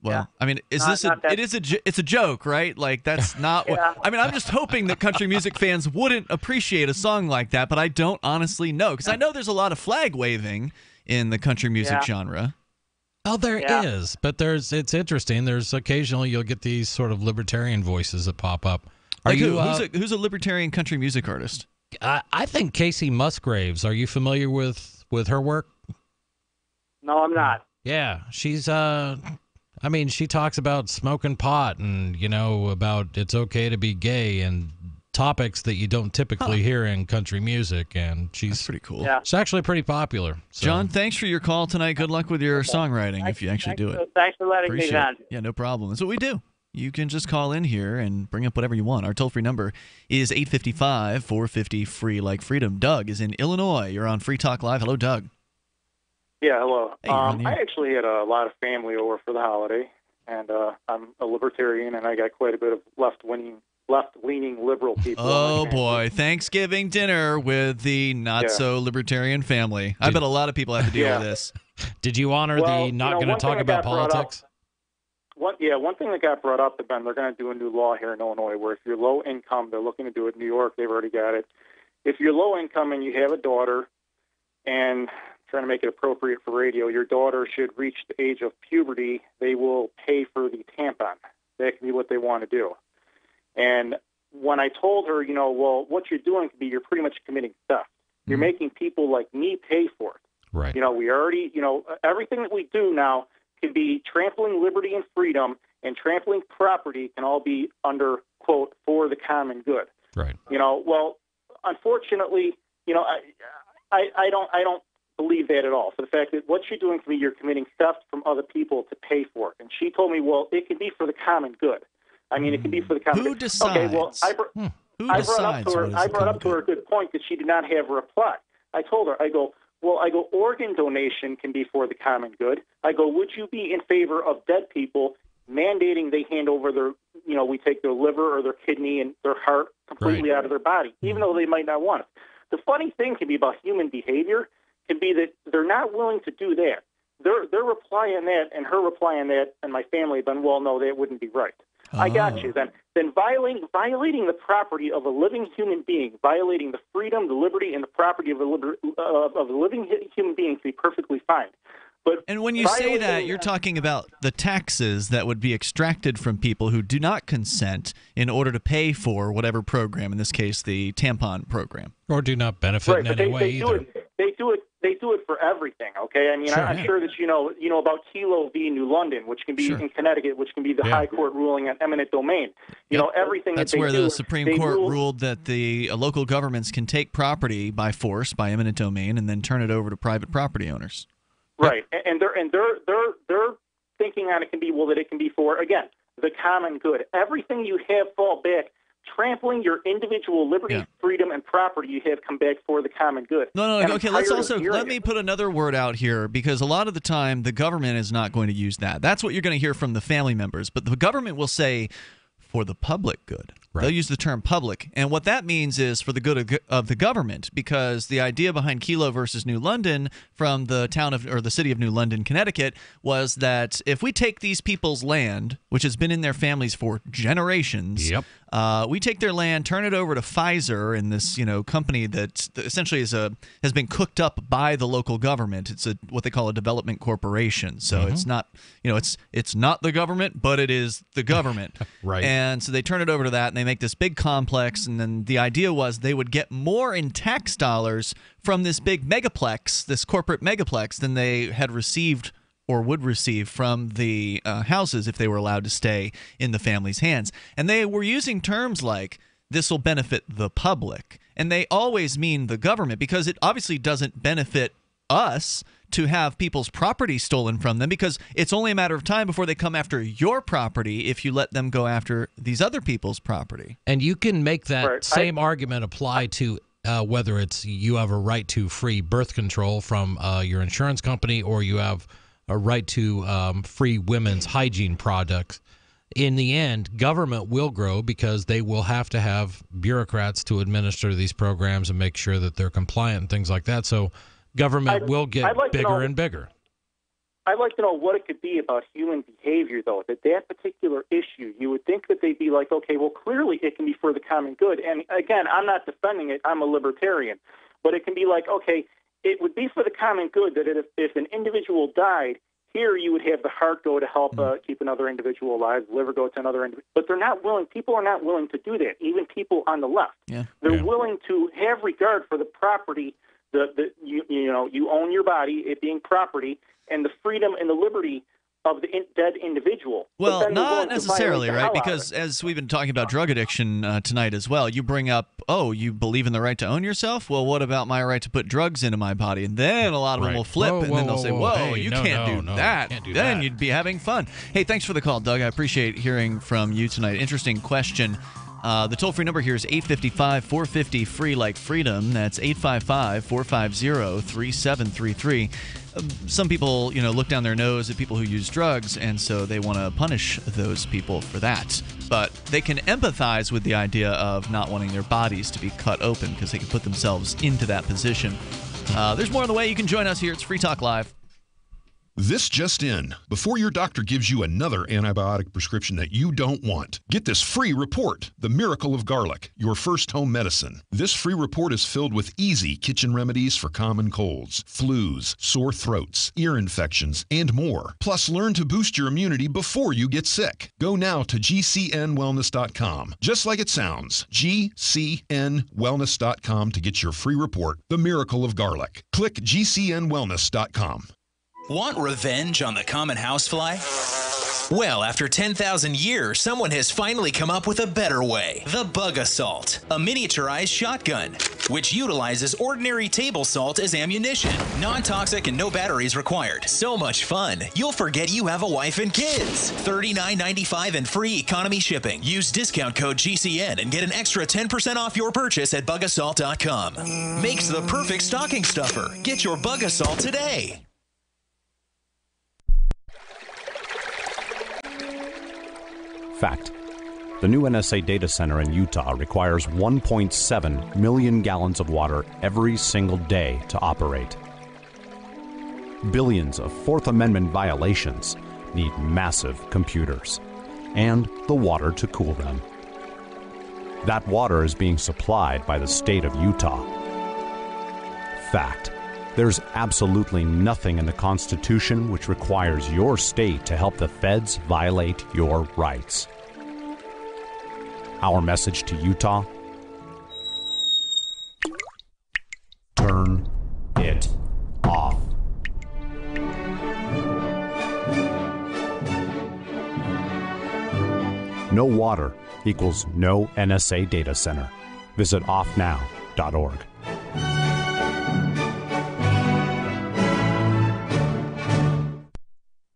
Well, I mean, it's a joke, right? Like, that's not what, I mean, I'm just hoping that country music fans wouldn't appreciate a song like that, but I don't honestly know, because I know there's a lot of flag waving in the country music genre. Oh, there is, but it's interesting. There's occasionally you'll get these sort of libertarian voices that pop up. Like who's a libertarian country music artist? I think Casey Musgraves. Are you familiar with her work? No, I'm not. Yeah, she's I mean, she talks about smoking pot and, about it's okay to be gay and topics that you don't typically hear in country music. And that's pretty cool. Yeah. She's actually pretty popular. So. John, thanks for your call tonight. Good luck with your songwriting if you actually do it. Thanks for letting me vent. Yeah, no problem. That's what we do. You can just call in here and bring up whatever you want. Our toll-free number is 855-450-FREE like freedom. Doug is in Illinois. You're on Free Talk Live. Hello, Doug. Yeah, hello. Hey, I actually had a lot of family over for the holiday, and I'm a libertarian, and I got quite a bit of left-leaning liberal people. Oh, boy. Thanksgiving dinner with the not-so-libertarian family. I bet a lot of people have to deal with this. Did you honor the not going to talk about politics? One thing that got brought up, Ben, they're going to do a new law here in Illinois where if you're low income, they're looking to do it in New York. They've already got it. If you're low income and you have a daughter and trying to make it appropriate for radio, your daughter should reach the age of puberty, they will pay for the tampon. That can be what they want to do. And when I told her, well, what you're doing could be you're pretty much committing theft. You're making people like me pay for it. Right. We already, everything that we do now can be trampling liberty and freedom, and trampling property can all be under, quote, for the common good. Right. Well, unfortunately, I don't believe that at all. For the fact that what you're doing for me, you're committing theft from other people to pay for it. And she told me, well, it can be for the common good. I mean, it can be for the common good. Who decides? Okay, well, I brought up to her a good point that she did not have a reply. I told her, I go, organ donation can be for the common good. I go, would you be in favor of dead people mandating they hand over their, we take their liver or their kidney and their heart completely out of their body, even though they might not want it? The funny thing can be about human behavior can be that they're not willing to do that. Their reply on that and her reply on that and my family have been, well, no, that wouldn't be right. I got you. Then violating the property of a living human being, violating the freedom, the liberty, and the property of a living human being can be perfectly fine. And when you say that, you're talking about the taxes that would be extracted from people who do not consent in order to pay for whatever program, in this case, the tampon program. Or do not benefit in any way either. They do it for everything, okay? I mean, Sure, I'm sure that you know about Kelo v. New London, which can be in Connecticut, which can be the high court ruling on eminent domain. Everything That's that they where do, the Supreme Court ruled that the local governments can take property by force, by eminent domain, and then turn it over to private property owners. Right, and their thinking on it can be, that it can be for, again, the common good. Everything you have fall back, trampling your individual liberty, freedom, and property you have come back for the common good. No, okay, let me put another word out here, because a lot of the time the government is not going to use that. That's what you're going to hear from the family members, but the government will say, for the public good. Right. They'll use the term public. And what that means is for the good of the government, because the idea behind Kelo versus New London from the city of New London, Connecticut, was that if we take these people's land, which has been in their families for generations, We take their land, turn it over to Pfizer and this, company that essentially has been cooked up by the local government. It's what they call a development corporation. So it's not, it's not the government, but it is the government. Right. And so they turn it over to that, and they make this big complex. And then the idea was they would get more in tax dollars from this big megaplex, this corporate megaplex, than they had received or would receive from the houses if they were allowed to stay in the family's hands. And they were using terms like, this will benefit the public. And they always mean the government, because it obviously doesn't benefit us to have people's property stolen from them, because it's only a matter of time before they come after your property if you let them go after these other people's property. And you can make that same argument apply to whether it's you have a right to free birth control from your insurance company, or you have a right to free women's hygiene products. In the end, government will grow because they will have to have bureaucrats to administer these programs and make sure that they're compliant and things like that. So government will get bigger and bigger. I'd like to know what it could be about human behavior, though, that particular issue, you would think that they'd be like, okay, well, clearly it can be for the common good. And again, I'm not defending it. I'm a libertarian. But it can be like, okay, it would be for the common good that if an individual died, here you would have the heart go to help keep another individual alive, the liver go to another individual. But they're not willing. People are not willing to do that. Even people on the left, they're willing to have regard for the property. You own your body, it being property, and the freedom and the liberty of the dead individual. Well, not necessarily, right? Because as we've been talking about drug addiction tonight as well, you bring up, you believe in the right to own yourself? Well, what about my right to put drugs into my body? And then a lot of them will flip, and then they'll say, hey, you can't do that. Then you'd be having fun. Hey, thanks for the call, Doug. I appreciate hearing from you tonight. Interesting question. The toll-free number here is 855-450-FREE like freedom. That's 855-450-3733. Some people, look down their nose at people who use drugs, and so they want to punish those people for that. But they can empathize with the idea of not wanting their bodies to be cut open because they can put themselves into that position. There's more on the way. You can join us here. It's Free Talk Live. This just in. Before your doctor gives you another antibiotic prescription that you don't want, get this free report, The Miracle of Garlic, your first home medicine. This free report is filled with easy kitchen remedies for common colds, flus, sore throats, ear infections, and more. Plus, learn to boost your immunity before you get sick. Go now to gcnwellness.com. Just like it sounds, gcnwellness.com to get your free report, The Miracle of Garlic. Click gcnwellness.com. Want revenge on the common housefly? Well, after 10,000 years, someone has finally come up with a better way. The Bug Assault, a miniaturized shotgun, which utilizes ordinary table salt as ammunition. Non-toxic and no batteries required. So much fun, you'll forget you have a wife and kids. $39.95 and free economy shipping. Use discount code GCN and get an extra 10% off your purchase at bugassault.com. Makes the perfect stocking stuffer. Get your Bug Assault today. Fact. The new NSA data center in Utah requires 1.7 million gallons of water every single day to operate. Billions of Fourth Amendment violations need massive computers and the water to cool them. That water is being supplied by the state of Utah. Fact. There's absolutely nothing in the Constitution which requires your state to help the feds violate your rights. Our message to Utah: turn it off. No water equals no NSA data center. Visit offnow.org.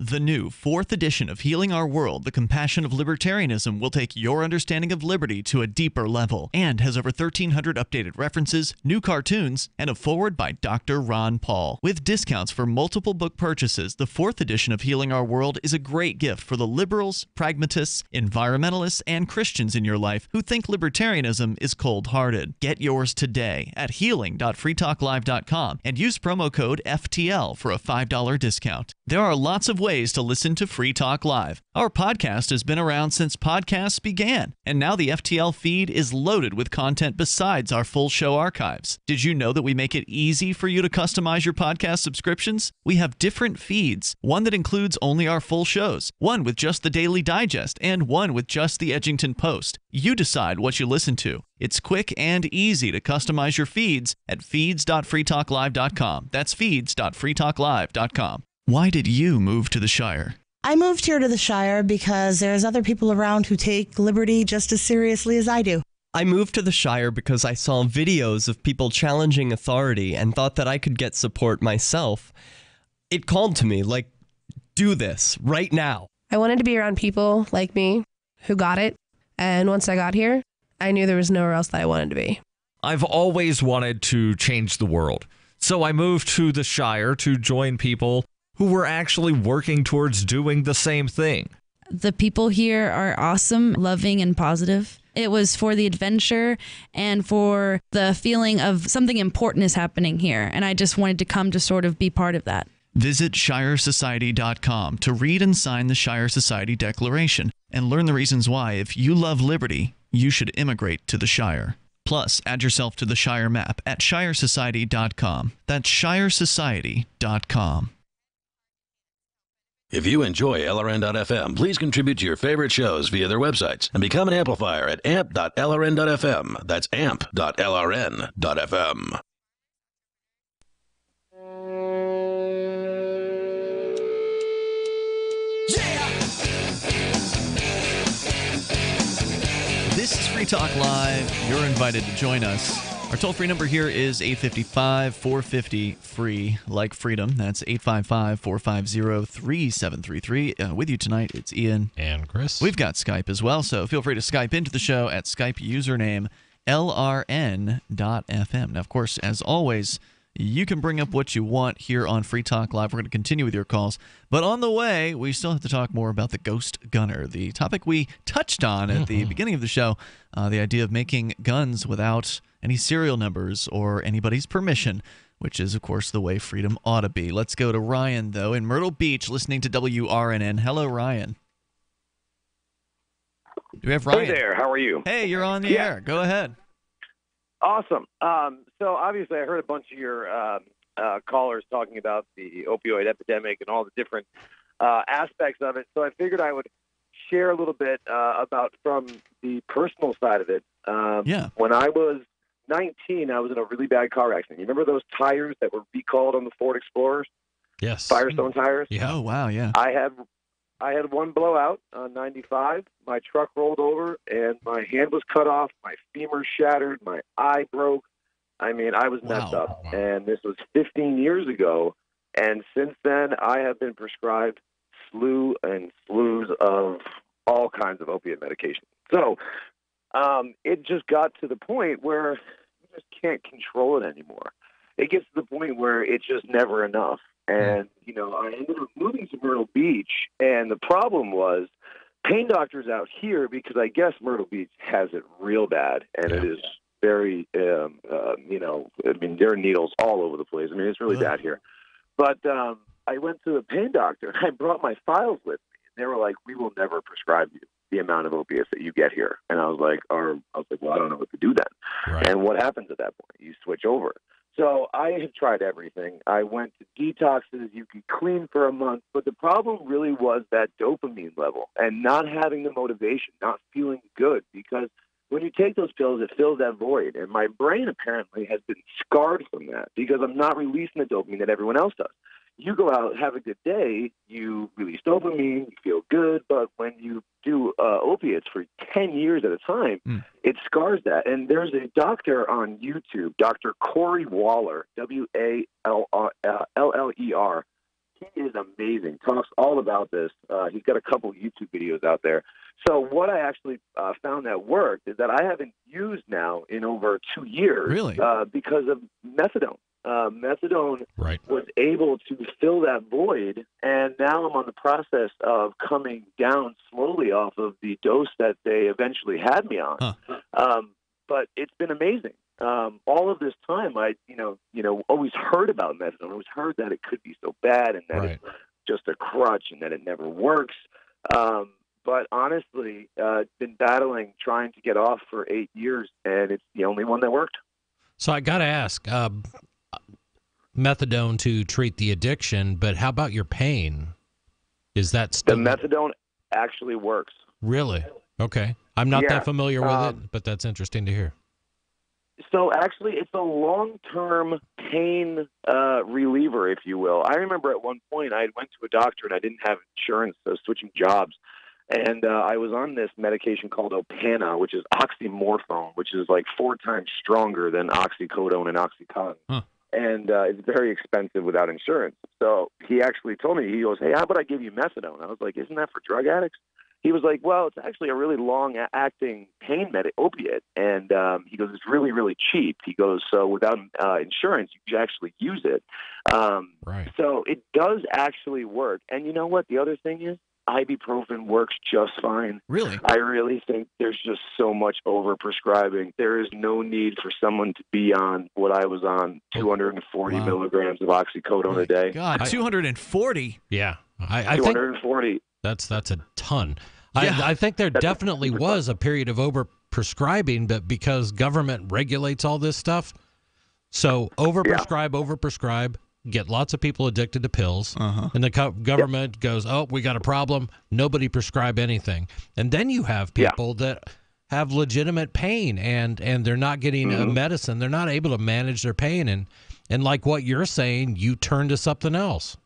The new 4th edition of Healing Our World, The Compassion of Libertarianism, will take your understanding of liberty to a deeper level and has over 1,300 updated references, new cartoons, and a foreword by Dr. Ron Paul. With discounts for multiple book purchases, the 4th edition of Healing Our World is a great gift for the liberals, pragmatists, environmentalists, and Christians in your life who think libertarianism is cold-hearted. Get yours today at healing.freetalklive.com and use promo code FTL for a $5 discount. There are lots of ways ways to listen to Free Talk Live. Our podcast has been around since podcasts began, and now the FTL feed is loaded with content besides our full show archives. Did you know that we make it easy for you to customize your podcast subscriptions? We have different feeds, one that includes only our full shows, one with just the Daily Digest, and one with just the Edgington Post. You decide what you listen to. It's quick and easy to customize your feeds at feeds.freetalklive.com. That's feeds.freetalklive.com. Why did you move to the Shire? I moved here to the Shire because there's other people around who take liberty just as seriously as I do. I moved to the Shire because I saw videos of people challenging authority and thought that I could get support myself. It called to me, like, do this right now. I wanted to be around people like me who got it. And once I got here, I knew there was nowhere else that I wanted to be. I've always wanted to change the world. So I moved to the Shire to join people who were actually working towards doing the same thing. The people here are awesome, loving, and positive. It was for the adventure and for the feeling of something important is happening here. And I just wanted to come to sort of be part of that. Visit ShireSociety.com to read and sign the Shire Society Declaration and learn the reasons why, if you love liberty, you should immigrate to the Shire. Plus, add yourself to the Shire map at ShireSociety.com. That's ShireSociety.com. If you enjoy LRN.FM, please contribute to your favorite shows via their websites and become an amplifier at amp.lrn.fm. That's amp.lrn.fm. This is Free Talk Live. You're invited to join us. Our toll-free number here is 855-450-FREE, like freedom. That's 855-450-3733. With you tonight, it's Ian. And Chris. We've got Skype as well, so feel free to Skype into the show at Skype username LRN.FM. Now, of course, as always, you can bring up what you want here on Free Talk Live. We're going to continue with your calls. But on the way, we still have to talk more about the Ghost Gunner, the topic we touched on at the beginning of the show, the idea of making guns without any serial numbers or anybody's permission, which is, of course, the way freedom ought to be. Let's go to Ryan, though, in Myrtle Beach, listening to WRNN. Hello, Ryan. Do we have Ryan? Hey there. How are you? Hey, you're on the air. Go ahead. Awesome. So obviously I heard a bunch of your callers talking about the opioid epidemic and all the different aspects of it. So I figured I would share a little bit about from the personal side of it. When I was 19, I was in a really bad car accident. You remember those tires that were recalled on the Ford Explorers? Yes. Firestone tires? Yeah. Oh, wow, yeah. I had one blowout on 95. My truck rolled over, and my hand was cut off. My femur shattered. My eye broke. I mean, I was messed up. Wow. And this was 15 years ago. And since then, I have been prescribed slews of all kinds of opiate medication. So it just got to the point where you just can't control it anymore. It gets to the point where it's just never enough. And, I ended up moving to Myrtle Beach, and the problem was pain doctors out here, because I guess Myrtle Beach has it real bad, and it is very, there are needles all over the place. I mean, it's really bad here. But I went to the pain doctor, and I brought my files with me, and they were like, we will never prescribe you the amount of opiates that you get here. And I was like, well, I don't know what to do then. Right. And what happens at that point? You switch over. So I have tried everything. I went to detoxes. You could clean for a month. But the problem really was that dopamine level and not having the motivation, not feeling good. Because when you take those pills, it fills that void. And my brain apparently has been scarred from that because I'm not releasing the dopamine that everyone else does. You go out, have a good day, you release dopamine, you feel good, but when you do opiates for 10 years at a time, it scars that. And there's a doctor on YouTube, Dr. Corey Waller, Waller. He is amazing, talks all about this. He's got a couple YouTube videos out there. So what I actually found that worked is that I haven't used now in over 2 years because of methadone. Methadone was able to fill that void, and now I'm on the process of coming down slowly off of the dose that they eventually had me on. But it's been amazing. All of this time, I always heard about methadone. I always heard that it could be so bad and that it's just a crutch and that it never works. But honestly, been battling trying to get off for 8 years, and it's the only one that worked. So I got to ask, methadone to treat the addiction, but how about your pain? Is that still... The methadone actually works. Really? Okay. I'm not that familiar with it, but that's interesting to hear. So actually, it's a long-term pain reliever, if you will. I remember at one point I went to a doctor and I didn't have insurance, so I was switching jobs. And I was on this medication called Opana, which is oxymorphone, which is like 4 times stronger than oxycodone and Oxycontin. Huh. And it's very expensive without insurance. So he actually told me, he goes, hey, how about I give you methadone? I was like, isn't that for drug addicts? He was like, well, it's actually a really long-acting pain opiate. And he goes, it's really, really cheap. He goes, so without insurance, you can actually use it. Right. So it does actually work. And you know what? The other thing is, ibuprofen works just fine. Really? I really think there's just so much overprescribing. There is no need for someone to be on what I was on, 240 milligrams of oxycodone a day. God, 240? Yeah. I 240. think that's a ton. Yeah. I think there definitely was a period of overprescribing, but because government regulates all this stuff, so overprescribe, get lots of people addicted to pills, and the government goes, oh, we got a problem, nobody prescribe anything. And then you have people that have legitimate pain, and they're not getting medicine. They're not able to manage their pain. And like what you're saying, you turn to something else.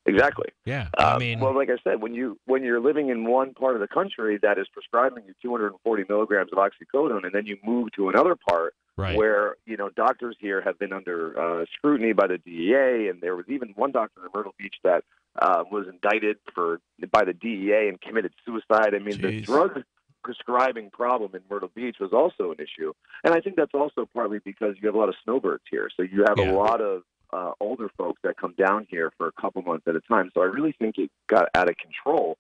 Exactly. Yeah. Well, like I said, when you're living in one part of the country that is prescribing you 240 milligrams of oxycodone, and then you move to another part where doctors here have been under scrutiny by the DEA, and there was even one doctor in Myrtle Beach that was indicted by the DEA and committed suicide. I mean, the drug prescribing problem in Myrtle Beach was also an issue, and I think that's also partly because you have a lot of snowbirds here, so you have a lot of older folks that come down here for a couple months at a time. So I really think it got out of control.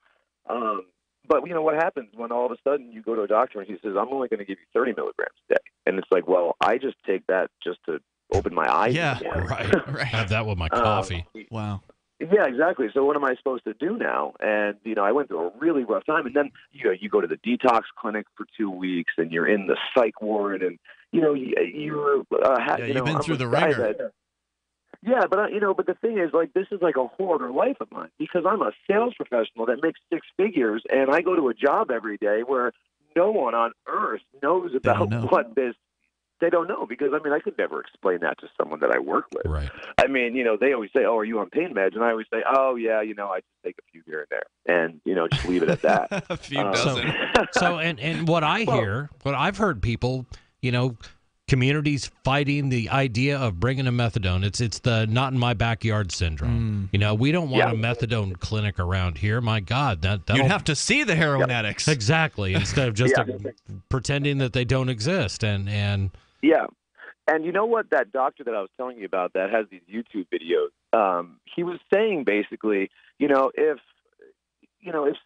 But what happens when all of a sudden you go to a doctor and he says, I'm only going to give you 30 milligrams a day. And it's like, well, I just take that just to open my eyes. Yeah, right. Have that with my coffee. Wow. Yeah, exactly. So what am I supposed to do now? And, I went through a really rough time. And then, you go to the detox clinic for 2 weeks and you're in the psych ward and, you've been through the ringer. Yeah, but but the thing is, this is like a hoarder life of mine because I'm a sales professional that makes 6 figures, and I go to a job every day where no one on earth knows about what this. They don't know because I could never explain that to someone that I work with. Right. They always say, "Oh, are you on pain meds?" And I always say, "Oh, yeah, I just take a few here and there," and just leave it at that. A few dozen. So what what I've heard people, communities fighting the idea of bringing a methadone. It's the not in my backyard syndrome. We don't want a methadone clinic around here. My God, you'd have to see the heroin addicts. Exactly, instead of just pretending that they don't exist. And you know what? That doctor that I was telling you about that has these YouTube videos. He was saying basically, if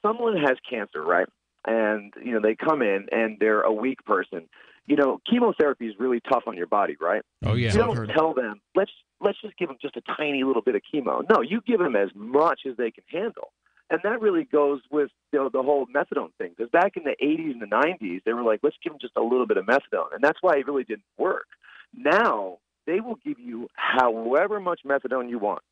someone has cancer, right, and they come in and they're a weak person. Chemotherapy is really tough on your body, right? Oh, yeah. You don't tell them, let's just give them just a tiny little bit of chemo. No, you give them as much as they can handle. And that really goes with the whole methadone thing. Because back in the 80s and the 90s, they were like, let's give them just a little bit of methadone. And that's why it really didn't work. Now, they will give you however much methadone you want.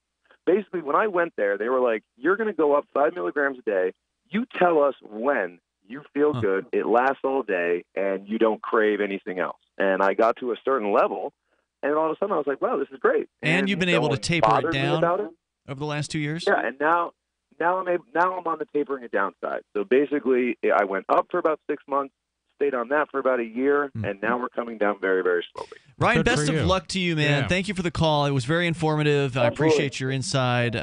Basically, when I went there, they were like, you're going to go up 5 milligrams a day. You tell us when. You feel good, it lasts all day, and you don't crave anything else. And I got to a certain level, and all of a sudden I was like, wow, this is great. And you've been able to taper it down over the last 2 years? Yeah, and now I'm on the tapering it down side. So basically, I went up for about 6 months, stayed on that for about a year, and now we're coming down very, very slowly. Ryan, best of luck to you, man. Yeah. Thank you for the call. It was very informative. I appreciate your inside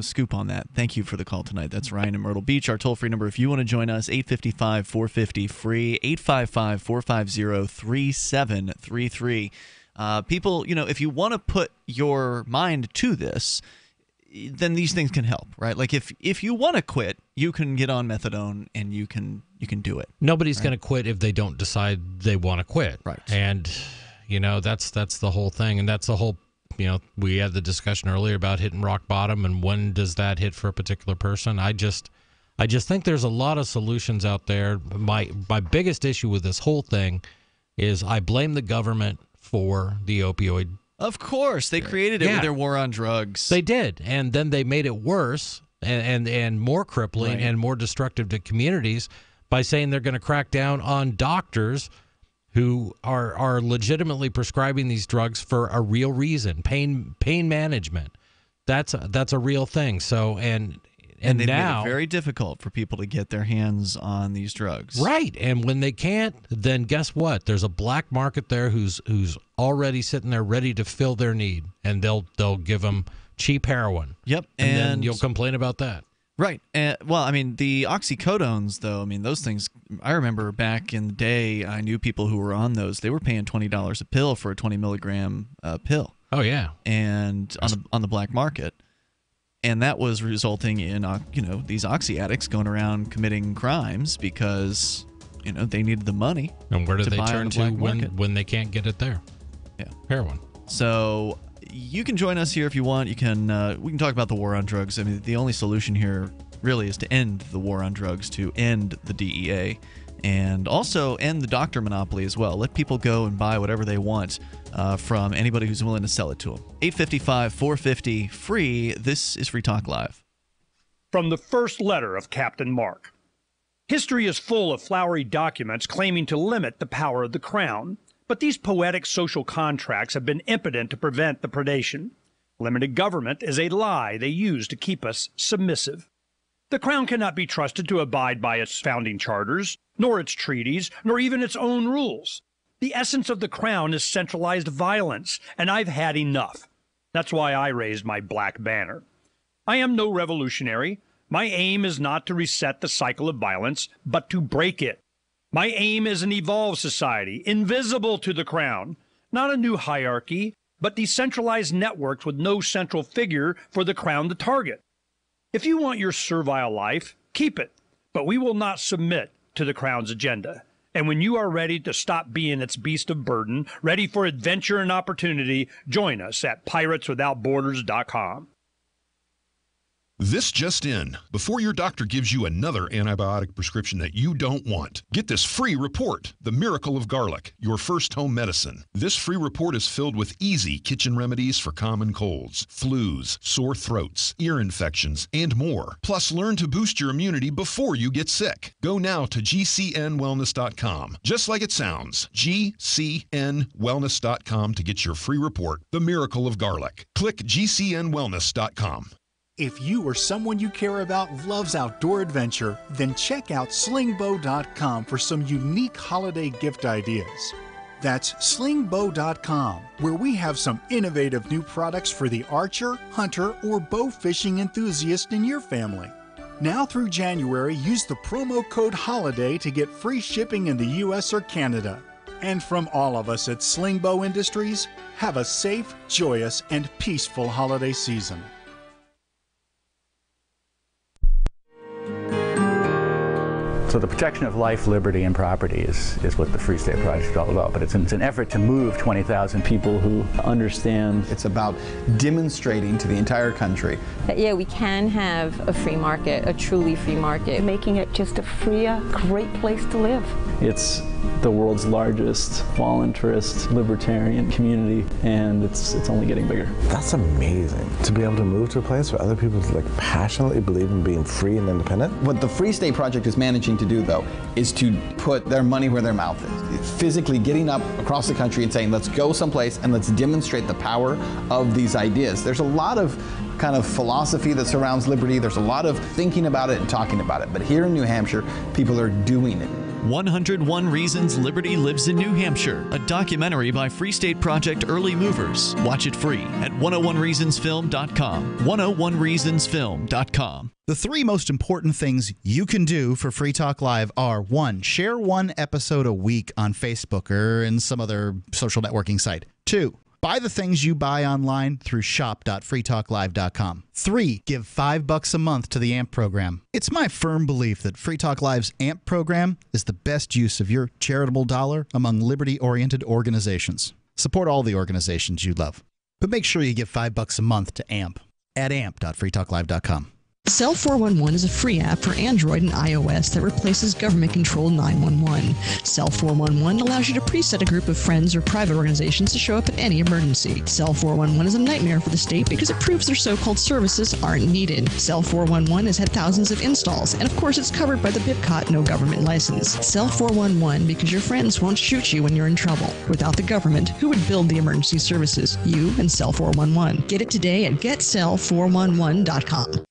scoop on that. Thank you for the call tonight. That's Ryan in Myrtle Beach. Our toll-free number, if you want to join us, 855-450-FREE, 855-450-3733. People, if you want to put your mind to this, then these things can help, right? Like if you want to quit, you can get on methadone and you can do it. Nobody's going to quit if they don't decide they want to quit. Right. And that's the whole thing, and that's the whole we had the discussion earlier about hitting rock bottom and when does that hit for a particular person. I just think there's a lot of solutions out there. My biggest issue with this whole thing is I blame the government for the opioid. Of course, they created it with their war on drugs. They did, and then they made it worse and more crippling and more destructive to communities by saying they're going to crack down on doctors who are legitimately prescribing these drugs for a real reason, pain management. That's a real thing. So and they've now made it very difficult for people to get their hands on these drugs. Right, and when they can't, then guess what? There's a black market there who's already sitting there ready to fill their need, and they'll give them cheap heroin. Yep, and then you'll complain about that. Right. Well, I mean, the oxycodones, though, I mean, those things, I remember back in the day, I knew people who were on those. They were paying $20 a pill for a 20-milligram pill. Oh, yeah. And on the black market. And that was resulting in, these oxy addicts going around committing crimes because, they needed the money. And where do they buy turn on the to black market. when they can't get it there? Yeah. Heroin. So you can join us here if you want. We can talk about the war on drugs. I mean, the only solution here really is to end the war on drugs, to end the DEA, and also end the doctor monopoly as well. Let people go and buy whatever they want from anybody who's willing to sell it to them. 855-450-FREE. This is Free Talk Live. From the first letter of Captain Mark. History is full of flowery documents claiming to limit the power of the crown. But these poetic social contracts have been impotent to prevent the predation. Limited government is a lie they use to keep us submissive. The crown cannot be trusted to abide by its founding charters, nor its treaties, nor even its own rules. The essence of the crown is centralized violence, and I've had enough. That's why I raised my black banner. I am no revolutionary. My aim is not to reset the cycle of violence, but to break it. My aim is an evolved society, invisible to the crown, not a new hierarchy, but decentralized networks with no central figure for the crown to target. If you want your servile life, keep it, but we will not submit to the crown's agenda. And when you are ready to stop being its beast of burden, ready for adventure and opportunity, join us at pirateswithoutborders.com. This just in. Before your doctor gives you another antibiotic prescription that you don't want, get this free report, The Miracle of Garlic, your first home medicine. This free report is filled with easy kitchen remedies for common colds, flus, sore throats, ear infections, and more. Plus, learn to boost your immunity before you get sick. Go now to gcnwellness.com. Just like it sounds, gcnwellness.com to get your free report, The Miracle of Garlic. Click gcnwellness.com. If you or someone you care about loves outdoor adventure, then check out slingbow.com for some unique holiday gift ideas. That's slingbow.com, where we have some innovative new products for the archer, hunter, or bow fishing enthusiast in your family. Now through January, use the promo code HOLIDAY to get free shipping in the U.S. or Canada. And from all of us at Slingbow Industries, have a safe, joyous, and peaceful holiday season. So the protection of life, liberty, and property is what the Free State Project is all about. But it's an effort to move 20,000 people who understand. It's about demonstrating to the entire country that, yeah, we can have a free market, a truly free market. Making it just a freer, great place to live. It's the world's largest voluntarist libertarian community, and it's only getting bigger. That's amazing, to be able to move to a place where other people passionately believe in being free and independent. What the Free State Project is managing to do, though, is to put their money where their mouth is. It's physically getting up across the country and saying, let's go someplace and let's demonstrate the power of these ideas. There's a lot of kind of philosophy that surrounds liberty. There's a lot of thinking about it and talking about it. But here in New Hampshire, people are doing it. 101 Reasons Liberty Lives in New Hampshire, a documentary by Free State Project Early Movers. Watch it free at 101reasonsfilm.com. 101reasonsfilm.com. The three most important things you can do for Free Talk Live are: 1, share one episode a week on Facebook or in some other social networking site. 2, buy the things you buy online through shop.freetalklive.com. 3, give $5 a month to the AMP program. It's my firm belief that Free Talk Live's AMP program is the best use of your charitable dollar among liberty-oriented organizations. Support all the organizations you love. But make sure you give $5 a month to AMP at amp.freetalklive.com. Cell 411 is a free app for Android and iOS that replaces government-controlled 911. Cell 411 allows you to preset a group of friends or private organizations to show up at any emergency. Cell 411 is a nightmare for the state because it proves their so-called services aren't needed. Cell 411 has had thousands of installs, and of course it's covered by the BIPCOT no government license. Cell 411 because your friends won't shoot you when you're in trouble. Without the government, who would build the emergency services? You and Cell 411. Get it today at getcell411.com.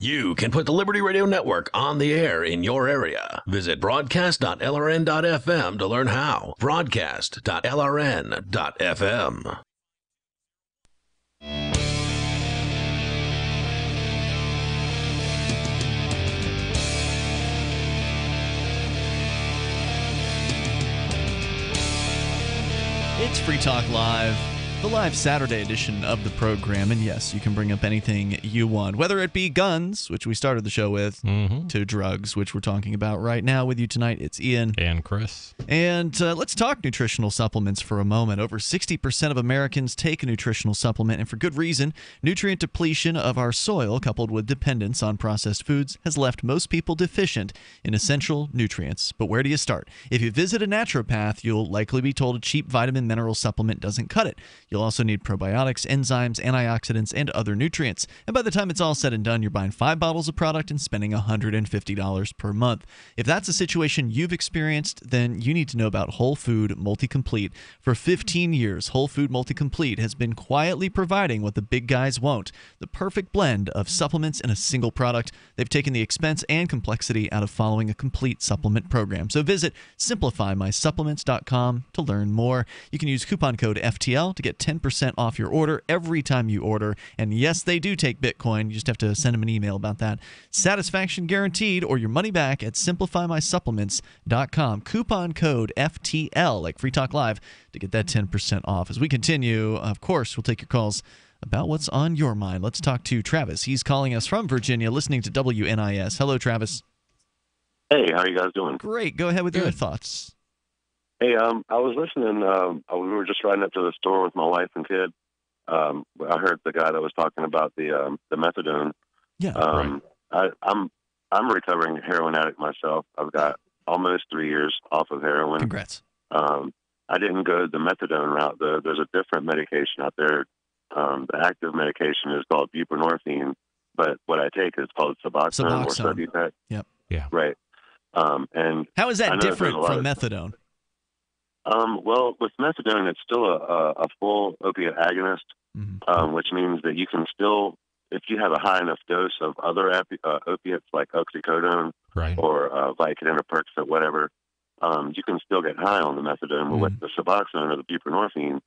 You can put the Liberty Radio Network on the air in your area. Visit broadcast.lrn.fm to learn how. Broadcast.lrn.fm. It's Free Talk Live, the live Saturday edition of the program. And yes, you can bring up anything you want, whether it be guns, which we started the show with, to drugs, which we're talking about right now with you tonight. It's Ian. And Chris. And let's talk nutritional supplements for a moment. Over 60% of Americans take a nutritional supplement, and for good reason. Nutrient depletion of our soil, coupled with dependence on processed foods, has left most people deficient in essential nutrients. But where do you start? If you visit a naturopath, you'll likely be told a cheap vitamin mineral supplement doesn't cut it. You'll also need probiotics, enzymes, antioxidants, and other nutrients. And by the time it's all said and done, you're buying 5 bottles of product and spending $150 per month. If that's a situation you've experienced, then you need to know about Whole Food Multi-Complete. For 15 years, Whole Food Multi-Complete has been quietly providing what the big guys won't, the perfect blend of supplements in a single product. They've taken the expense and complexity out of following a complete supplement program. So visit simplifymysupplements.com to learn more. You can use coupon code FTL to get 10% off your order every time you order. And yes, they do take Bitcoin. You just have to send them an email about that. Satisfaction guaranteed, or your money back at simplifymysupplements.com. Coupon code FTL, like Free Talk Live, to get that 10% off. As we continue, of course, we'll take your calls about what's on your mind. Let's talk to Travis. He's calling us from Virginia, listening to WNIS. Hello, Travis. Hey, how are you guys doing? Great. Go ahead with your thoughts. Hey, I was listening. We were just riding up to the store with my wife and kid. I heard the guy that was talking about the methadone. Yeah. I'm a recovering heroin addict myself. I've got almost 3 years off of heroin. Congrats. I didn't go the methadone route. There's a different medication out there. The active medication is called buprenorphine, but what I take is called Suboxone or Subutex. Yep. Yeah. Right. And how is I that know different there's a lot from of- methadone? Well, with methadone, it's still a full opiate agonist, which means that you can still, if you have a high enough dose of other opiates like oxycodone or Vicodin or Percocet, whatever, you can still get high on the methadone. But with the Suboxone or the buprenorphine,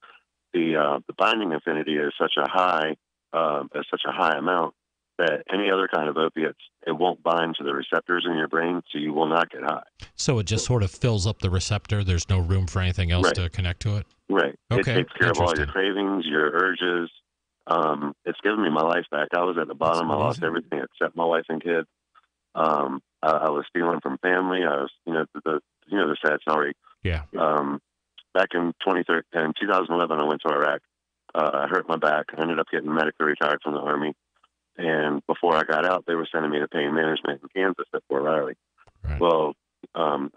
the binding affinity is such a high amount that any other kind of opiates, it won't bind to the receptors in your brain, so you will not get high. So it just sort of fills up the receptor. There's no room for anything else to connect to it? Right. Okay. It takes care of all your cravings, your urges. It's given me my life back. I was at the bottom. I lost everything except my wife and kids. I was stealing from family. I was, the sad story. Yeah. Back in 2011, I went to Iraq. I hurt my back. I ended up getting medically retired from the Army. And before I got out, they were sending me to pain management in Kansas at Fort Riley. Right. Well, a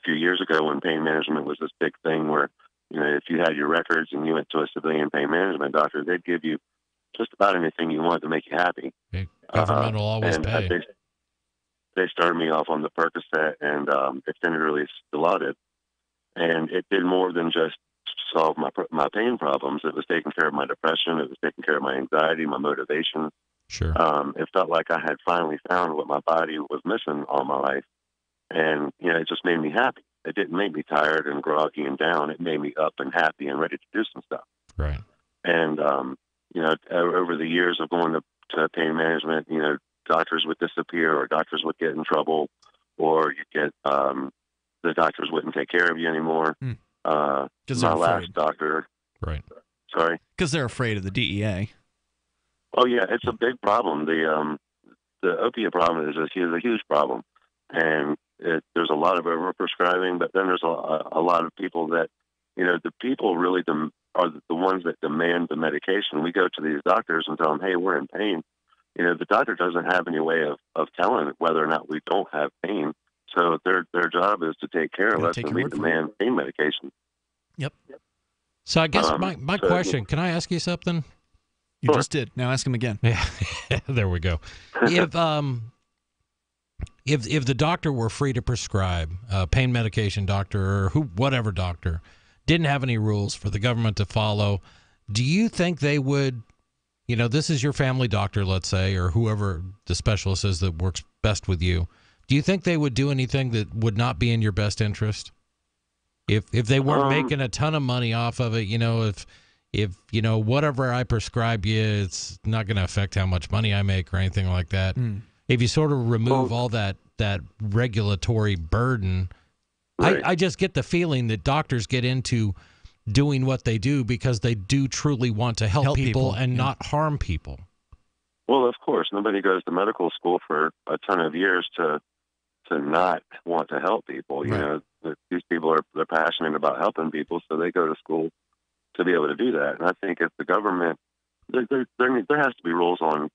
few years ago when pain management was this big thing where, if you had your records and you went to a civilian pain management doctor, they'd give you just about anything you want to make you happy. Government will always pay. They started me off on the Percocet and extended release Dilaudid. And it did more than just solve my pain problems. It was taking care of my depression. It was taking care of my anxiety, my motivation. Sure. It felt like I had finally found what my body was missing all my life. And, it just made me happy. It didn't make me tired and groggy and down. It made me up and happy and ready to do some stuff. Right. And, over the years of going to pain management, doctors would disappear or doctors would get in trouble or you get, the doctors wouldn't take care of you anymore. My last doctor. Right. Sorry? Because they're afraid of the DEA. Oh, yeah, it's a big problem. The opiate problem is a huge problem. And there's a lot of overprescribing, but then there's a lot of people that, the people really are the ones that demand the medication. We go to these doctors and tell them, hey, we're in pain. The doctor doesn't have any way of telling whether or not we don't have pain. So their job is to take care of us, and we demand pain medication. Yep. So I guess my question, can I ask you something? You just did. Now ask him again. Yeah, there we go. If the doctor were free to prescribe, pain medication doctor or whatever doctor, didn't have any rules for the government to follow, do you think they would, this is your family doctor, let's say, or whoever the specialist is that works best with you, do you think they would do anything that would not be in your best interest? If they weren't making a ton of money off of it, if whatever I prescribe you, it's not going to affect how much money I make or anything like that. If you sort of remove all that regulatory burden, right. I just get the feeling that doctors get into doing what they do because they do truly want to help people and not harm people. Well, of course, nobody goes to medical school for a ton of years to not want to help people. These people they're passionate about helping people, so they go to school to be able to do that. And I think if the government, there has to be rules on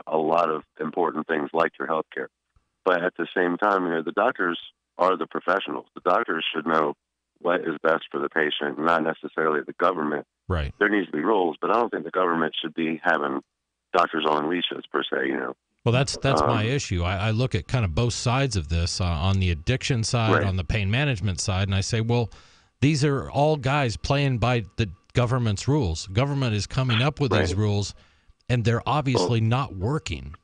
a lot of important things like your health care. But at the same time, the doctors are the professionals. The doctors should know what is best for the patient, not necessarily the government. Right. There needs to be rules, but I don't think the government should be having doctors on leashes per se, Well, that's my issue. I look at kind of both sides of this, on the addiction side, right. on the pain management side, and I say, well, these are all guys playing by the government's rules. Government is coming up with these rules, and they're obviously not working.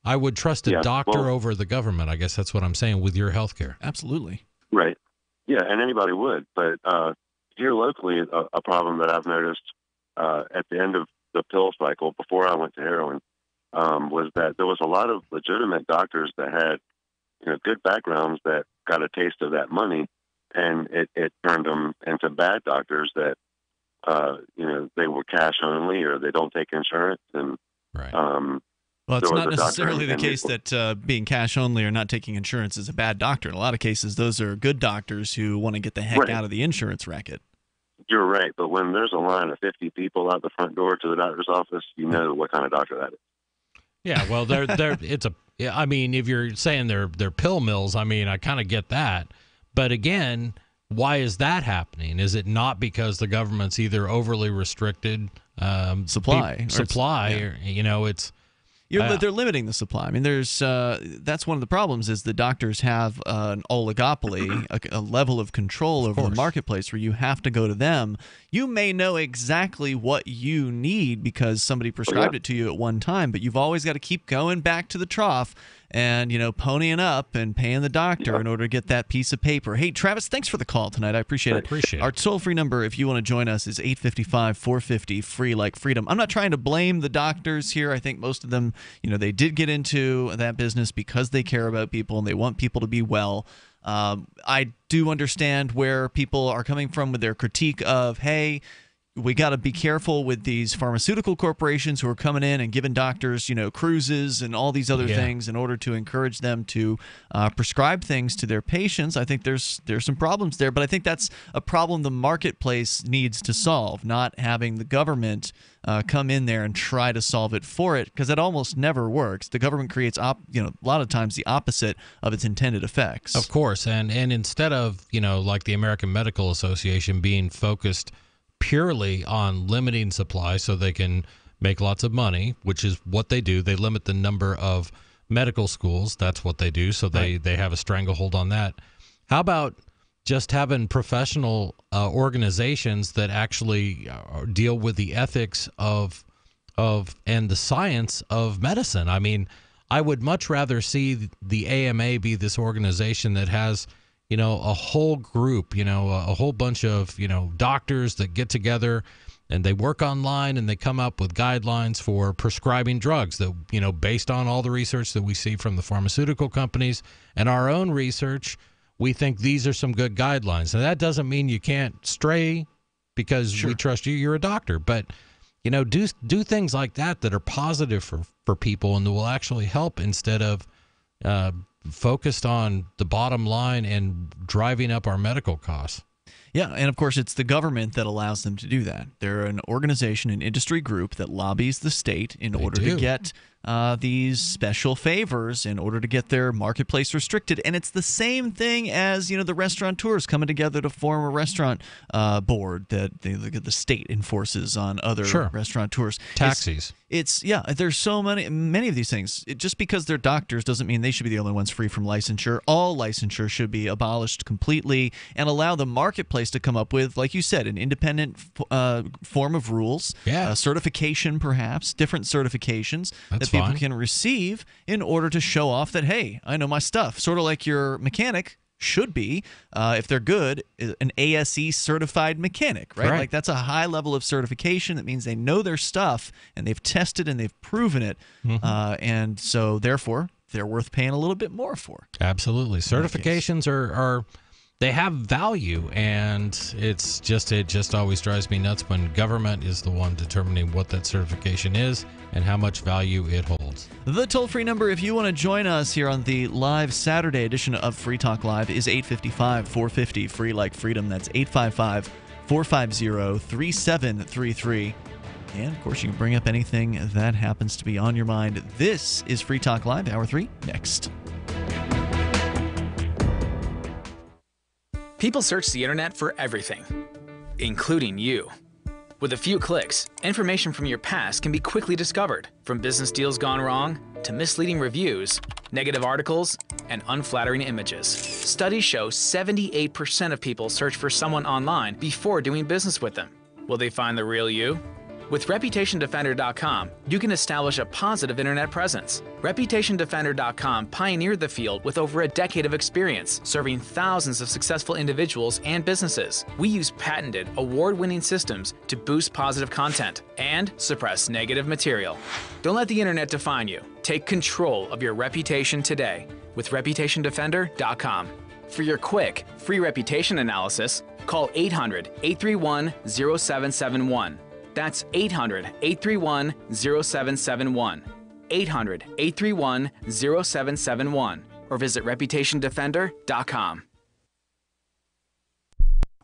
I would trust a doctor over the government. I guess that's what I'm saying with your health care. Absolutely. Right. Yeah, and anybody would. But here locally, a problem that I've noticed at the end of the pill cycle, before I went to heroin, was that there was a lot of legitimate doctors that had good backgrounds that got a taste of that money, and it turned them into bad doctors that they were cash only or they don't take insurance. And well, it's not necessarily the case that being cash only or not taking insurance is a bad doctor. In a lot of cases, those are good doctors who want to get the heck out of the insurance racket. You're right, but when there's a line of 50 people out the front door to the doctor's office, you know what kind of doctor that is. Yeah, well, I mean, if you're saying they're pill mills, I mean, I kind of get that. But again, why is that happening? Is it not because the government's either overly restricted supply, or it's they're limiting the supply. I mean, there's that's one of the problems is the doctors have an oligopoly, a level of control over the marketplace where you have to go to them. You may know exactly what you need because somebody prescribed it to you at one time, but you've always got to keep going back to the trough and, ponying up and paying the doctor in order to get that piece of paper. Hey, Travis, thanks for the call tonight. I appreciate it. Our toll-free number, if you want to join us, is 855-450, free like freedom. I'm not trying to blame the doctors here. I think most of them, they did get into that business because they care about people and they want people to be well. I do understand where people are coming from with their critique of, hey, we got to be careful with these pharmaceutical corporations who are coming in and giving doctors, cruises and all these other things in order to encourage them to prescribe things to their patients. I think there's some problems there, but I think that's a problem the marketplace needs to solve, not having the government come in there and try to solve it for it, because it almost never works. The government creates a lot of times the opposite of its intended effects. Of course, and instead of like the American Medical Association being focused purely on limiting supply so they can make lots of money, which is what they do. They limit the number of medical schools. That's what they do. So they have a stranglehold on that. How about just having professional organizations that actually deal with the ethics of and the science of medicine? I mean, I would much rather see the AMA be this organization that has a whole group, a whole bunch of, doctors that get together and they work online and they come up with guidelines for prescribing drugs that, based on all the research that we see from the pharmaceutical companies and our own research, we think these are some good guidelines. And that doesn't mean you can't stray because we trust you. You're a doctor. But, do things like that are positive for people and that will actually help instead of focused on the bottom line and driving up our medical costs. Yeah, and of course, it's the government that allows them to do that. They're an organization, an industry group that lobbies the state in order to get these special favors in order to get their marketplace restricted. And it's the same thing as, the restaurateurs coming together to form a restaurant board that the state enforces on other restaurateurs. Taxis. There's so many of these things. Just because they're doctors doesn't mean they should be the only ones free from licensure. All licensure should be abolished completely and allow the marketplace to come up with, like you said, an independent form of rules, certification perhaps, different certifications that people can receive in order to show off that, hey, I know my stuff. Sort of like your mechanic should be, if they're good, an ASE certified mechanic, right? Like that's a high level of certification. That means they know their stuff and they've tested and they've proven it. And so therefore, they're worth paying a little bit more for. Absolutely. Certifications are they have value, and it just always drives me nuts when government is the one determining what that certification is and how much value it holds. The toll-free number, if you want to join us here on the live Saturday edition of Free Talk Live, is 855-450, free like freedom. That's 855-450-3733. And, of course, you can bring up anything that happens to be on your mind. This is Free Talk Live, Hour 3, next. People search the internet for everything, including you. With a few clicks, information from your past can be quickly discovered, from business deals gone wrong to misleading reviews, negative articles, and unflattering images. Studies show 78% of people search for someone online before doing business with them. Will they find the real you? With ReputationDefender.com, you can establish a positive internet presence. ReputationDefender.com pioneered the field with over a decade of experience, serving thousands of successful individuals and businesses. We use patented, award-winning systems to boost positive content and suppress negative material. Don't let the internet define you. Take control of your reputation today with ReputationDefender.com. For your quick, free reputation analysis, call 800-831-0771. That's 800-831-0771. 800-831-0771. Or visit ReputationDefender.com.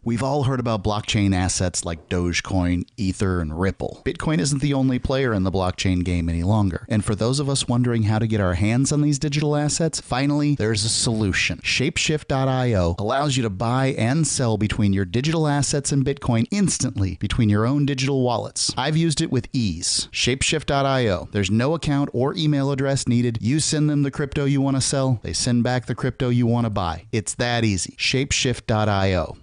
We've all heard about blockchain assets like Dogecoin, Ether, and Ripple. Bitcoin isn't the only player in the blockchain game any longer. And for those of us wondering how to get our hands on these digital assets, finally, there's a solution. Shapeshift.io allows you to buy and sell between your digital assets and Bitcoin instantly between your own digital wallets. I've used it with ease. Shapeshift.io. There's no account or email address needed. You send them the crypto you want to sell. They send back the crypto you want to buy. It's that easy. Shapeshift.io.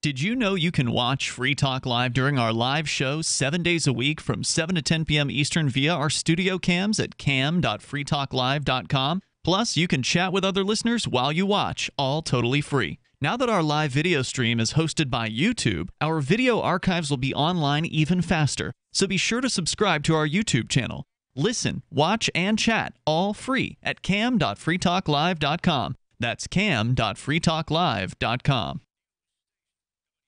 Did you know you can watch Free Talk Live during our live show 7 days a week from 7 to 10 p.m. Eastern via our studio cams at cam.freetalklive.com? Plus, you can chat with other listeners while you watch, all totally free. Now that our live video stream is hosted by YouTube, our video archives will be online even faster. So be sure to subscribe to our YouTube channel. Listen, watch, and chat all free at cam.freetalklive.com. That's cam.freetalklive.com.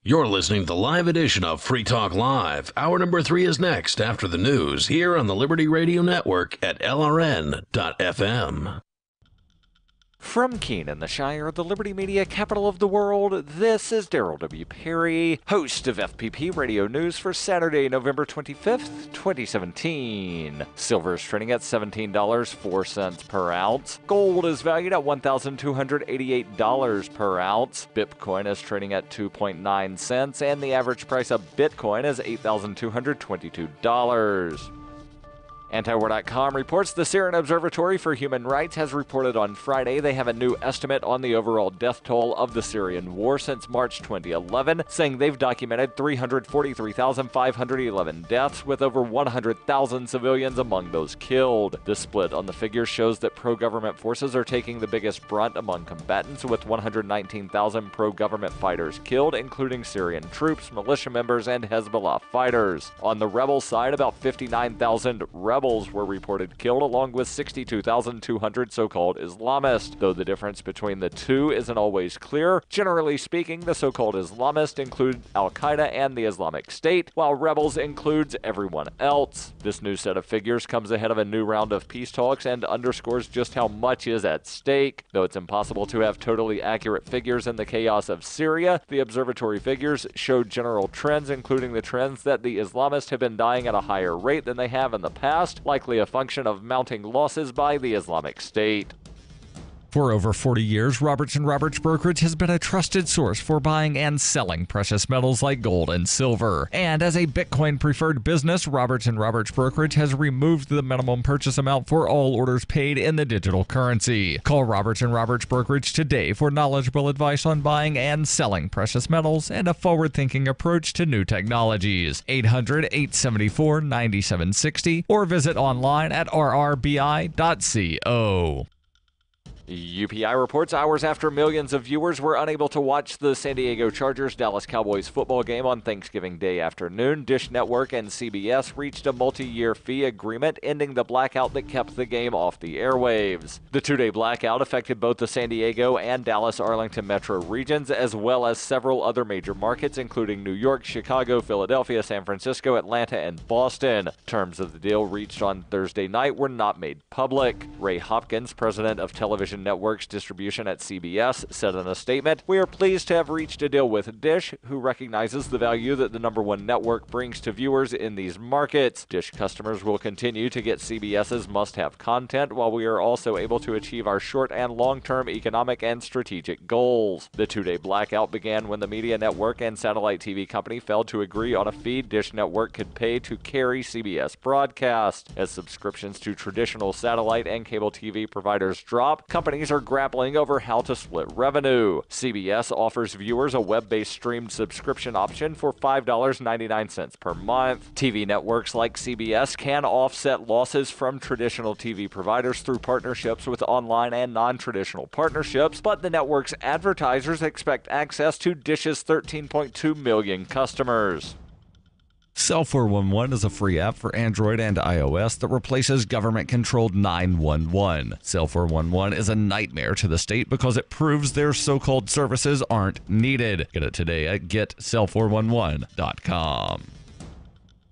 You're listening to the live edition of Free Talk Live. Hour number 3 is next after the news here on the Liberty Radio Network at LRN.FM. From Keene, the Shire, the Liberty Media capital of the world, this is Daryl W. Perry, host of FPP Radio News for Saturday, November 25th, 2017. Silver is trading at $17.04 per ounce. Gold is valued at $1,288 per ounce. Bitcoin is trading at 2.9 cents, and the average price of Bitcoin is $8,222. Antiwar.com reports the Syrian Observatory for Human Rights has reported on Friday they have a new estimate on the overall death toll of the Syrian war since March 2011, saying they've documented 343,511 deaths, with over 100,000 civilians among those killed. The split on the figures shows that pro-government forces are taking the biggest brunt among combatants, with 119,000 pro-government fighters killed, including Syrian troops, militia members, and Hezbollah fighters. On the rebel side, about 59,000 rebels rebels were reported killed, along with 62,200 so-called Islamists. Though the difference between the two isn't always clear, generally speaking, the so-called Islamists include Al-Qaeda and the Islamic State, while rebels includes everyone else. This new set of figures comes ahead of a new round of peace talks and underscores just how much is at stake. Though it's impossible to have totally accurate figures in the chaos of Syria, the observatory figures showed general trends, including the trends that the Islamists have been dying at a higher rate than they have in the past, likely a function of mounting losses by the Islamic State. For over 40 years, Roberts & Roberts Brokerage has been a trusted source for buying and selling precious metals like gold and silver. And as a Bitcoin-preferred business, Roberts & Roberts Brokerage has removed the minimum purchase amount for all orders paid in the digital currency. Call Roberts & Roberts Brokerage today for knowledgeable advice on buying and selling precious metals and a forward-thinking approach to new technologies. 800-874-9760 or visit online at rrbi.co. UPI reports hours after millions of viewers were unable to watch the San Diego Chargers-Dallas Cowboys football game on Thanksgiving Day afternoon, Dish Network and CBS reached a multi-year fee agreement, ending the blackout that kept the game off the airwaves. The two-day blackout affected both the San Diego and Dallas-Arlington metro regions, as well as several other major markets, including New York, Chicago, Philadelphia, San Francisco, Atlanta, and Boston. Terms of the deal reached on Thursday night were not made public. Ray Hopkins, president of Television Networks Distribution at CBS, said in a statement, "We are pleased to have reached a deal with Dish, who recognizes the value that the #1 network brings to viewers in these markets. Dish customers will continue to get CBS's must-have content, while we are also able to achieve our short and long-term economic and strategic goals." The two-day blackout began when the media network and satellite TV company failed to agree on a fee Dish Network could pay to carry CBS broadcast. As subscriptions to traditional satellite and cable TV providers drop, companies are grappling over how to split revenue. CBS offers viewers a web-based streamed subscription option for $5.99 per month. TV networks like CBS can offset losses from traditional TV providers through partnerships with online and non-traditional partnerships, but the network's advertisers expect access to Dish's 13.2 million customers. Cell 411 is a free app for Android and iOS that replaces government-controlled 911. Cell 411 is a nightmare to the state because it proves their so-called services aren't needed. Get it today at getcell411.com.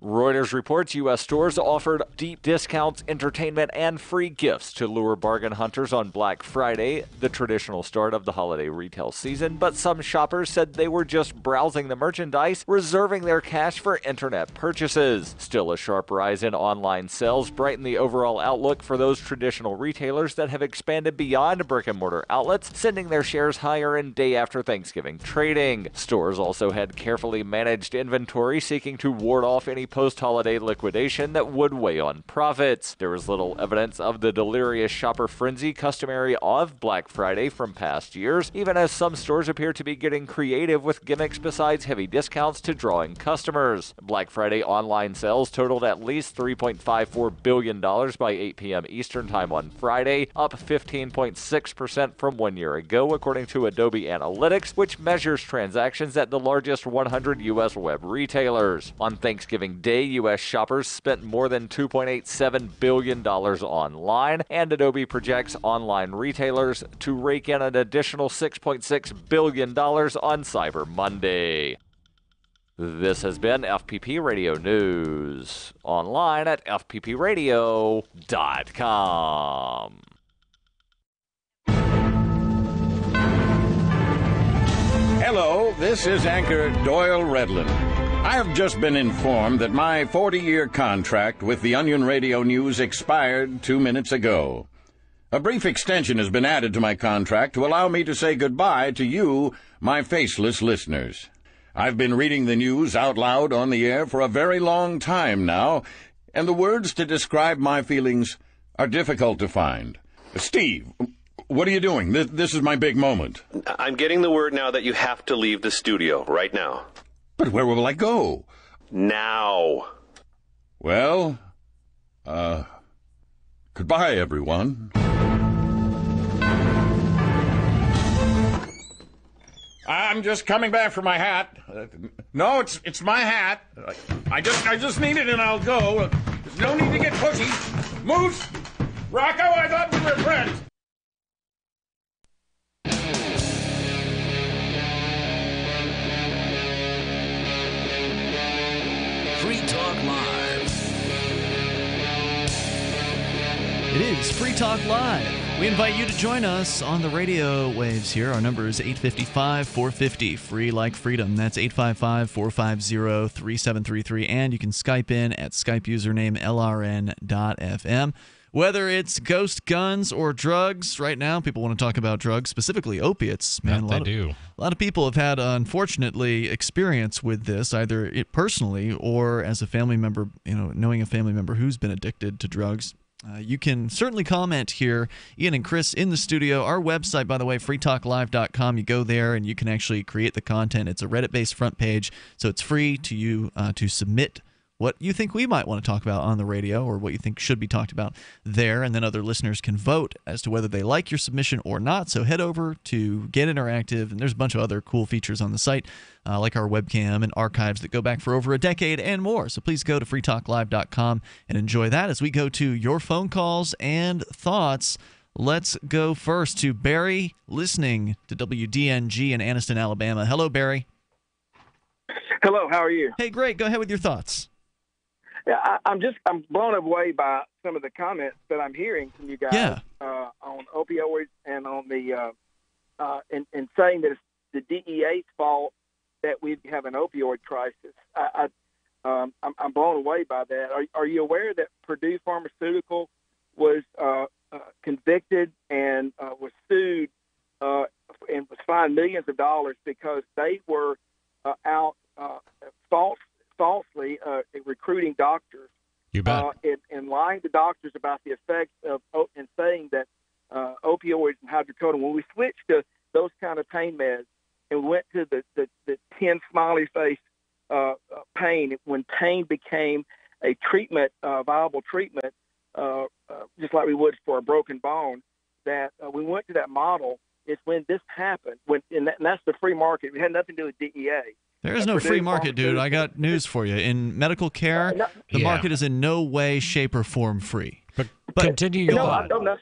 Reuters reports U.S. stores offered deep discounts, entertainment, and free gifts to lure bargain hunters on Black Friday, the traditional start of the holiday retail season, but some shoppers said they were just browsing the merchandise, reserving their cash for internet purchases. Still, a sharp rise in online sales brightened the overall outlook for those traditional retailers that have expanded beyond brick-and-mortar outlets, sending their shares higher in day after Thanksgiving trading. Stores also had carefully managed inventory, seeking to ward off any post-holiday liquidation that would weigh on profits. There was little evidence of the delirious shopper frenzy customary of Black Friday from past years, even as some stores appear to be getting creative with gimmicks besides heavy discounts to draw in customers. Black Friday online sales totaled at least $3.54 billion by 8 p.m. Eastern Time on Friday, up 15.6% from 1 year ago, according to Adobe Analytics, which measures transactions at the largest 100 U.S. web retailers. On Thanksgiving Day, U.S. shoppers spent more than $2.87 billion online, and Adobe projects online retailers to rake in an additional $6.6 billion on Cyber Monday. This has been FPP Radio News, online at fppradio.com. Hello, this is anchor Doyle Redland. I have just been informed that my 40-year contract with the Onion Radio News expired 2 minutes ago. A brief extension has been added to my contract to allow me to say goodbye to you, my faceless listeners. I've been reading the news out loud on the air for a very long time now, and the words to describe my feelings are difficult to find. Steve, what are you doing? This is my big moment. I'm getting the word now that you have to leave the studio right now. But where will I go? Now. Well, goodbye, everyone. I'm just coming back for my hat. No, it's my hat. I just need it and I'll go. There's no need to get pushy. Moose! Rocco, I thought we were friends. Free Talk Live. It is Free Talk Live. We invite you to join us on the radio waves here. Our number is 855-450, free like freedom. That's 855-450-3733. And you can Skype in at Skype username LRN.FM. Whether it's ghost guns or drugs, right now people want to talk about drugs, specifically opiates. Man, They do. A lot of people have had, unfortunately, experience with this, either personally or as a family member, knowing a family member who's been addicted to drugs. You can certainly comment here. Ian and Chris in the studio. Our website, by the way, freetalklive.com. You go there and you can actually create the content. It's a Reddit-based front page, so it's free to you to submit what you think we might want to talk about on the radio or what you think should be talked about there, and then other listeners can vote as to whether they like your submission or not. So head over to Get Interactive, and there's a bunch of other cool features on the site, like our webcam and archives that go back for over a decade and more. So please go to freetalklive.com and enjoy that as we go to your phone calls and thoughts. Let's go first to Barry, listening to WDNG in Anniston, Alabama. Hello, Barry. Hello, how are you? Hey, great. Go ahead with your thoughts. Yeah, I'm blown away by some of the comments that I'm hearing from you guys on opioids and on the and saying that it's the DEA's fault that we have an opioid crisis. I'm blown away by that. Are you aware that Purdue Pharmaceutical was convicted and was sued and was fined millions of dollars because they were out falsely recruiting doctors. You bet. And lying to doctors about the effects of and saying that opioids and hydrocodone. When we switched to those kind of pain meds and went to the 10 smiley face pain, when pain became a treatment, viable treatment, just like we would for a broken bone, that we went to that model. It's when this happened. And that's the free market. It had nothing to do with DEA. There is no free market, dude. I got news for you. In medical care, the market is in no way, shape, or form free. But continue your thought. No, you're not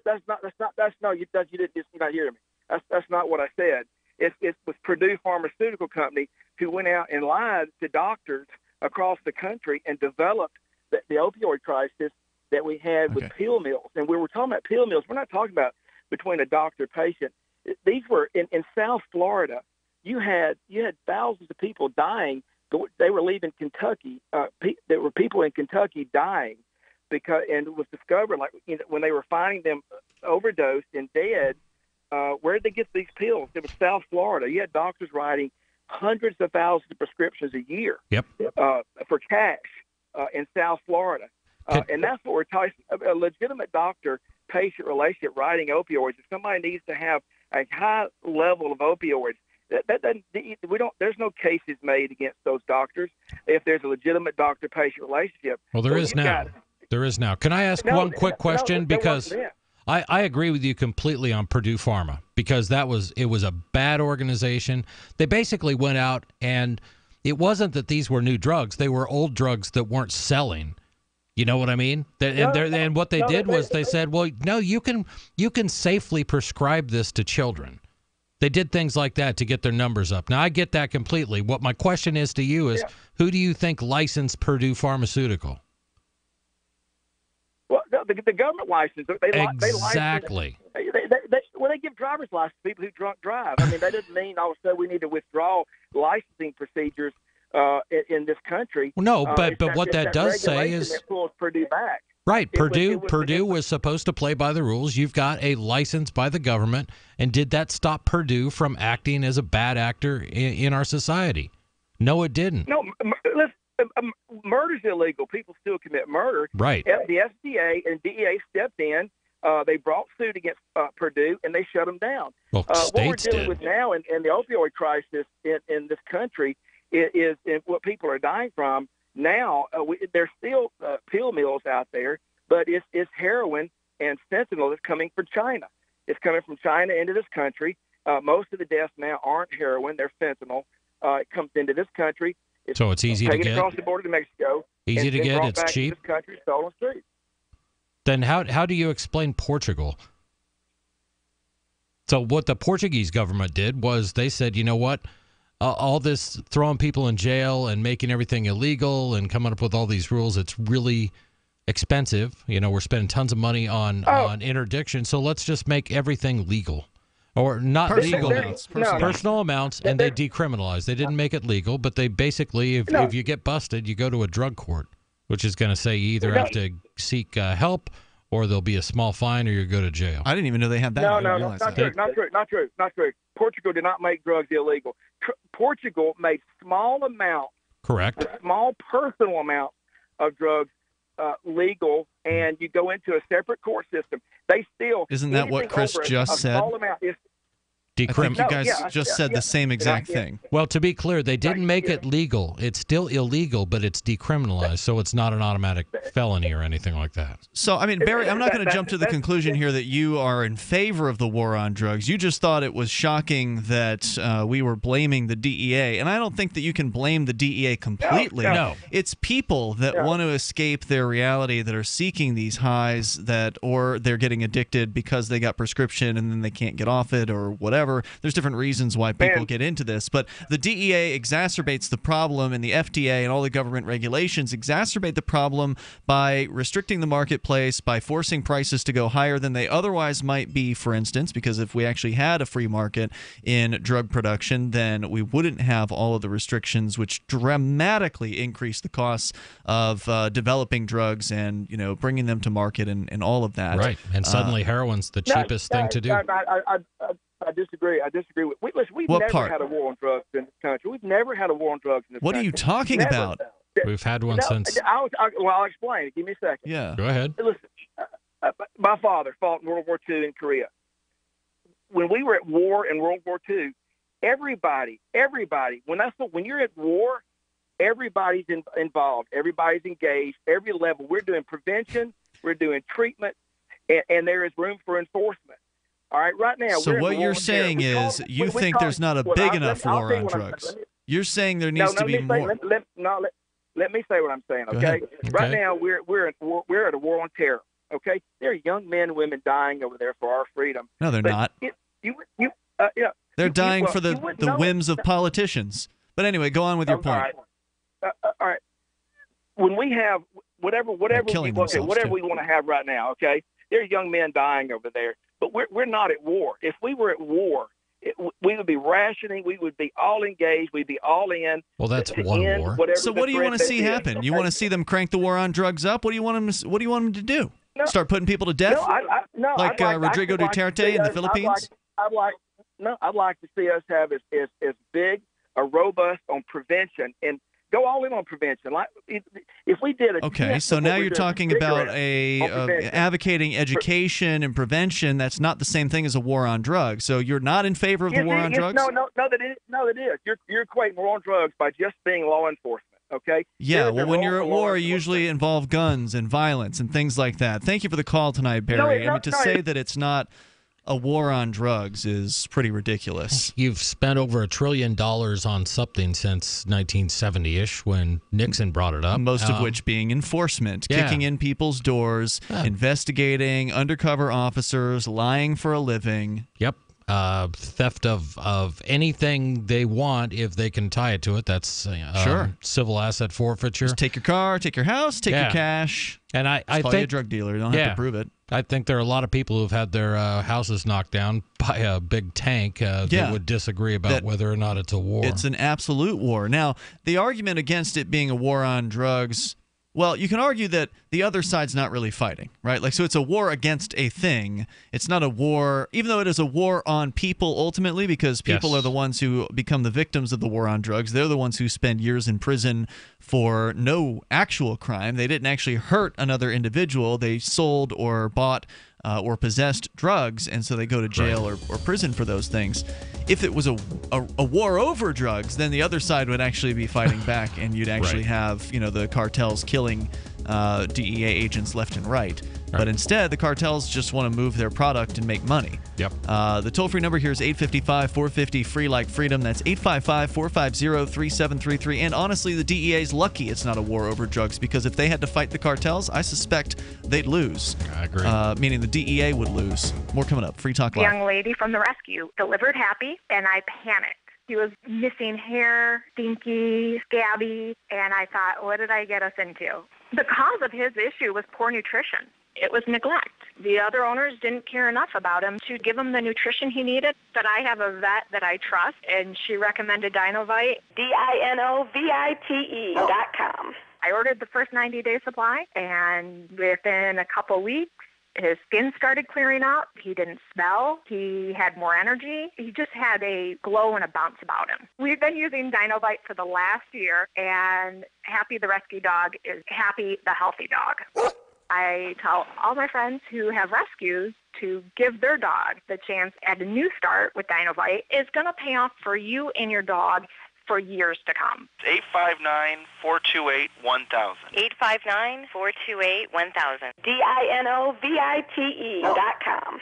hearing me. That's not what I said. It was Purdue Pharmaceutical Company who went out and lied to doctors across the country and developed the opioid crisis that we had with pill mills. And we were talking about pill mills. We're not talking about between a doctor and patient. These were in South Florida. You had thousands of people dying. They were leaving Kentucky. There were people in Kentucky dying and it was discovered when they were finding them overdosed and dead. Where did they get these pills? It was South Florida. You had doctors writing hundreds of thousands of prescriptions a year for cash in South Florida. And that's what we're talking about. A legitimate doctor-patient relationship writing opioids. If somebody needs to have a high level of opioids, there's no cases made against those doctors if there's a legitimate doctor-patient relationship. Well, there is now. There is now. Can I ask one quick question? Because I agree with you completely on Purdue Pharma, because it was a bad organization. They basically went out, and it wasn't that these were new drugs. They were old drugs that weren't selling. You know what I mean? And what they did was they said, well, no, you can safely prescribe this to children. They did things like that to get their numbers up. Now, I get that completely. What my question is to you is, who do you think licensed Purdue Pharmaceutical? Well, the government license. Exactly. They give driver's license to people who drunk drive. I mean, that doesn't mean all of a sudden we need to withdraw licensing procedures in this country. No, but what that does say is that pulls Purdue back. Right, Purdue was supposed to play by the rules. You've got a license by the government, and did that stop Purdue from acting as a bad actor in our society? No, it didn't. No, listen, murder's illegal. People still commit murder. Right. The FDA and DEA stepped in. They brought suit against Purdue, and they shut them down. Well, what we're dealing with now in the opioid crisis in this country is what people are dying from. Now, there's still pill mills out there, but it's heroin and fentanyl that's coming from China. It's coming from China into this country. Most of the deaths now aren't heroin. They're fentanyl. It comes into this country. So it's easy to taken get? across the border to Mexico. Easy and to then get, brought it's back cheap? To this country, sold on the street. Then how do you explain Portugal? So what the Portuguese government did was they said, you know what? All this throwing people in jail and making everything illegal and coming up with all these rules, it's really expensive. We're spending tons of money on interdiction, so let's just make everything legal. Or not legal, personal amounts, and they decriminalized. They didn't make it legal, but they basically, if you get busted, you go to a drug court, which is going to say you either have to seek help, or there'll be a small fine, or you go to jail. I didn't even know they had that. No, not true. Portugal did not make drugs illegal. Portugal made small amounts, correct, small personal amounts of drugs legal, and you go into a separate court system. They still isn't that what Chris just said? Small amount is, I think you guys just said the same exact thing. Well, to be clear, they didn't make it legal. It's still illegal, but it's decriminalized, so it's not an automatic felony or anything like that. So, I mean, Barry, I'm not going to jump to the conclusion here that you are in favor of the war on drugs. You just thought it was shocking that we were blaming the DEA, and I don't think that you can blame the DEA completely. No. It's people that want to escape their reality that are seeking these highs or they're getting addicted because they got prescription and then they can't get off it or whatever. There's different reasons why people get into this, but the DEA exacerbates the problem, and the FDA and all the government regulations exacerbate the problem by restricting the marketplace, by forcing prices to go higher than they otherwise might be, for instance, because if we actually had a free market in drug production, then we wouldn't have all of the restrictions, which dramatically increase the costs of developing drugs and bringing them to market and all of that. Right, and suddenly heroin's the cheapest thing to do. I disagree. Listen, we've never had a war on drugs in this country. We've never had a war on drugs in this country. What are you talking about? We've had one since. I'll explain. Give me a second. Yeah. Go ahead. Listen, my father fought in World War II in Korea. When we were at war in World War II, everybody, when you're at war, everybody's involved. Everybody's engaged. Every level. We're doing prevention. We're doing treatment, and there is room for enforcement. All right, right now. So what you're saying is you think there's not a big enough war on drugs. You're saying there needs to be more. Let me say what I'm saying, okay? Right now we're at a war on terror, okay? There are young men and women dying over there for our freedom. No, they're not. They're dying for the whims of politicians. But anyway, go on with your point. All right. When we have whatever we want to have right now, okay? There are young men dying over there. But we're not at war. If we were at war, we would be rationing. We would be all engaged. We'd be all in. Well, that's one war. So what do you want to see happen? Okay? You want to see them crank the war on drugs up? What do you want them to do? No, start putting people to death? Like Rodrigo Duterte in the Philippines? I'd like to see us have as big a robust on prevention and go all in on prevention. Like if we did it. Okay, so now you're talking about advocating education and prevention. That's not the same thing as a war on drugs. So you're not in favor of the war on drugs? No, that is. You're equating war on drugs by just being law enforcement. Okay. Yeah. Well, when you're at war, you usually involve guns and violence and things like that. Thank you for the call tonight, Barry. To say that it's not a war on drugs is pretty ridiculous. You've spent over $1 trillion on something since 1970-ish when Nixon brought it up. Most of which being enforcement, kicking in people's doors, investigating, undercover officers, lying for a living. Yep. Theft of anything they want if they can tie it to it. That's civil asset forfeiture. Just take your car, take your house, take your cash. And I call you a drug dealer. You don't have to prove it. I think there are a lot of people who've had their houses knocked down by a big tank that would disagree about whether or not it's a war. It's an absolute war. Now, the argument against it being a war on drugs, well, you can argue that the other side's not really fighting, right? Like, so it's a war against a thing. It's not a war, even though it is a war on people ultimately, because people are the ones who become the victims of the war on drugs. They're the ones who spend years in prison for no actual crime. They didn't actually hurt another individual. They sold or bought or possessed drugs, and so they go to jail or prison for those things. If it was a war over drugs, then the other side would actually be fighting back, and you'd actually have the cartels killing DEA agents left and right. But instead, the cartels just want to move their product and make money. Yep. The toll-free number here is 855-450-FREE like freedom. That's 855-450-3733. And honestly, the DEA is lucky it's not a war over drugs, because if they had to fight the cartels, I suspect they'd lose. I agree. Meaning the DEA would lose. More coming up. Free Talk The Live. young lady from the rescue delivered happy, and I panicked. He was missing hair, stinky, scabby, and I thought, what did I get us into? The cause of his issue was poor nutrition. It was neglect. The other owners didn't care enough about him to give him the nutrition he needed. But I have a vet that I trust, and she recommended Dinovite, DINOVITE.com. I ordered the first 90-day supply, and within a couple weeks, his skin started clearing up. He didn't smell. He had more energy. He just had a glow and a bounce about him. We've been using Dinovite for the last year, and Happy the rescue dog is Happy the healthy dog. I tell all my friends who have rescues to give their dog the chance at a new start with Dinovite. It's going to pay off for you and your dog for years to come. 859-428-1000. 859-428-1000. DINOVITE.com.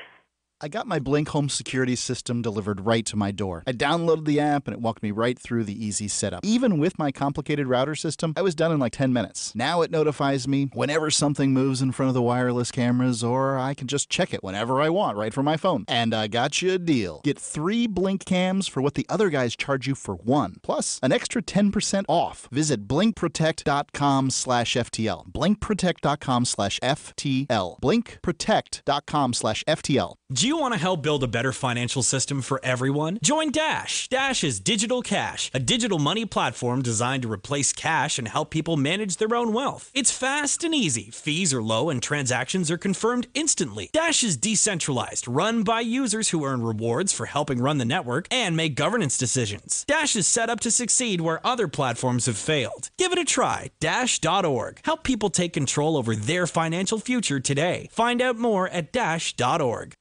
I got my Blink home security system delivered right to my door. I downloaded the app and it walked me right through the easy setup. Even with my complicated router system, I was done in like 10 minutes. Now it notifies me whenever something moves in front of the wireless cameras, or I can just check it whenever I want right from my phone. And I got you a deal. Get 3 Blink cams for what the other guys charge you for 1, plus an extra 10% off. Visit blinkprotect.com/FTL. blinkprotect.com/FTL. blinkprotect.com/FTL. Do you want to help build a better financial system for everyone? Join Dash. Dash is Digital Cash, a digital money platform designed to replace cash and help people manage their own wealth. It's fast and easy. Fees are low and transactions are confirmed instantly. Dash is decentralized, run by users who earn rewards for helping run the network and make governance decisions. Dash is set up to succeed where other platforms have failed. Give it a try. Dash.org. Help people take control over their financial future today. Find out more at Dash.org.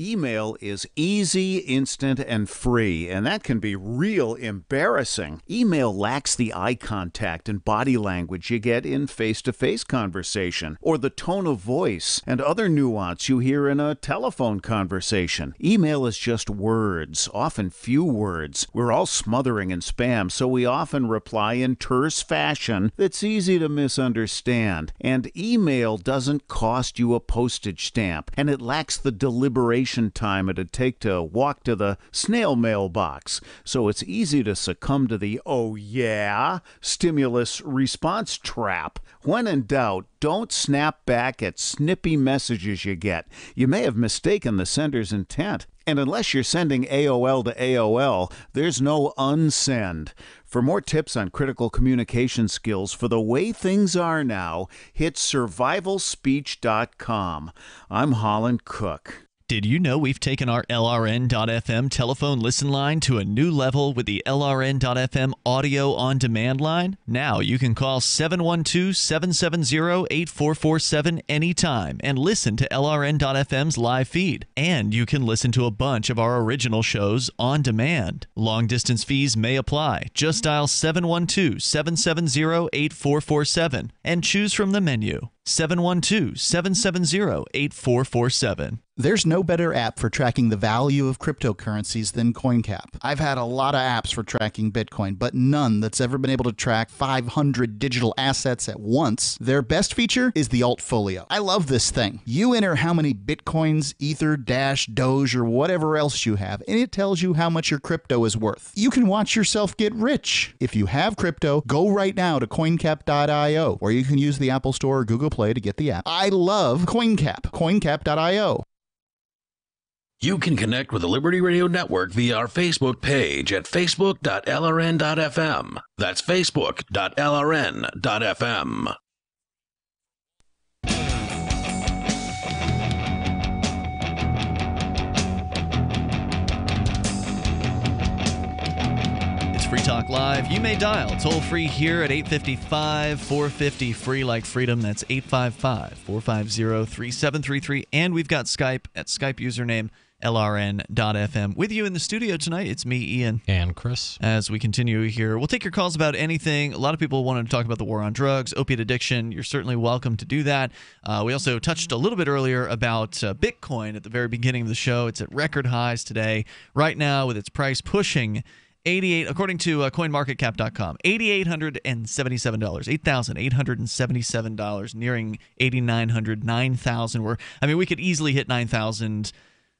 Email is easy, instant, and free, and that can be real embarrassing. Email lacks the eye contact and body language you get in face-to-face conversation, or the tone of voice and other nuance you hear in a telephone conversation. Email is just words, often few words. We're all smothering in spam, so we often reply in terse fashion that's easy to misunderstand. And email doesn't cost you a postage stamp, and it lacks the deliberation time it'd take to walk to the snail mail box. So it's easy to succumb to the "oh yeah" stimulus response trap. When in doubt, don't snap back at snippy messages you get. You may have mistaken the sender's intent. And unless you're sending AOL to AOL, there's no unsend. For more tips on critical communication skills for the way things are now, hit survivalspeech.com. I'm Holland Cook. Did you know we've taken our LRN.FM telephone listen line to a new level with the LRN.FM audio on demand line? Now you can call 712-770-8447 anytime and listen to LRN.FM's live feed. And you can listen to a bunch of our original shows on demand. Long distance fees may apply. Just dial 712-770-8447 and choose from the menu. 712-770-8447. There's no better app for tracking the value of cryptocurrencies than CoinCap. I've had a lot of apps for tracking Bitcoin, but none that's ever been able to track 500 digital assets at once. Their best feature is the Altfolio. I love this thing. You enter how many Bitcoins, Ether, Dash, Doge, or whatever else you have, and it tells you how much your crypto is worth. You can watch yourself get rich. If you have crypto, go right now to coincap.io, or you can use the Apple Store or Google Play to get the app. I love CoinCap. coincap.io. You can connect with the Liberty Radio Network via our Facebook page at facebook.lrn.fm. That's facebook.lrn.fm. It's Free Talk Live. You may dial toll free here at 855-450-FREE like freedom. That's 855-450-3733. And we've got Skype at Skype username LRN.FM. With you in the studio tonight, it's me, Ian. And Chris. As we continue here, we'll take your calls about anything. A lot of people wanted to talk about the war on drugs, opiate addiction. You're certainly welcome to do that. We also touched a little bit earlier about Bitcoin at the very beginning of the show. It's at record highs today. Right now, with its price pushing 88, according to CoinMarketCap.com, $8,877, $8,877, nearing $8,900, $9,000. We could easily hit 9,000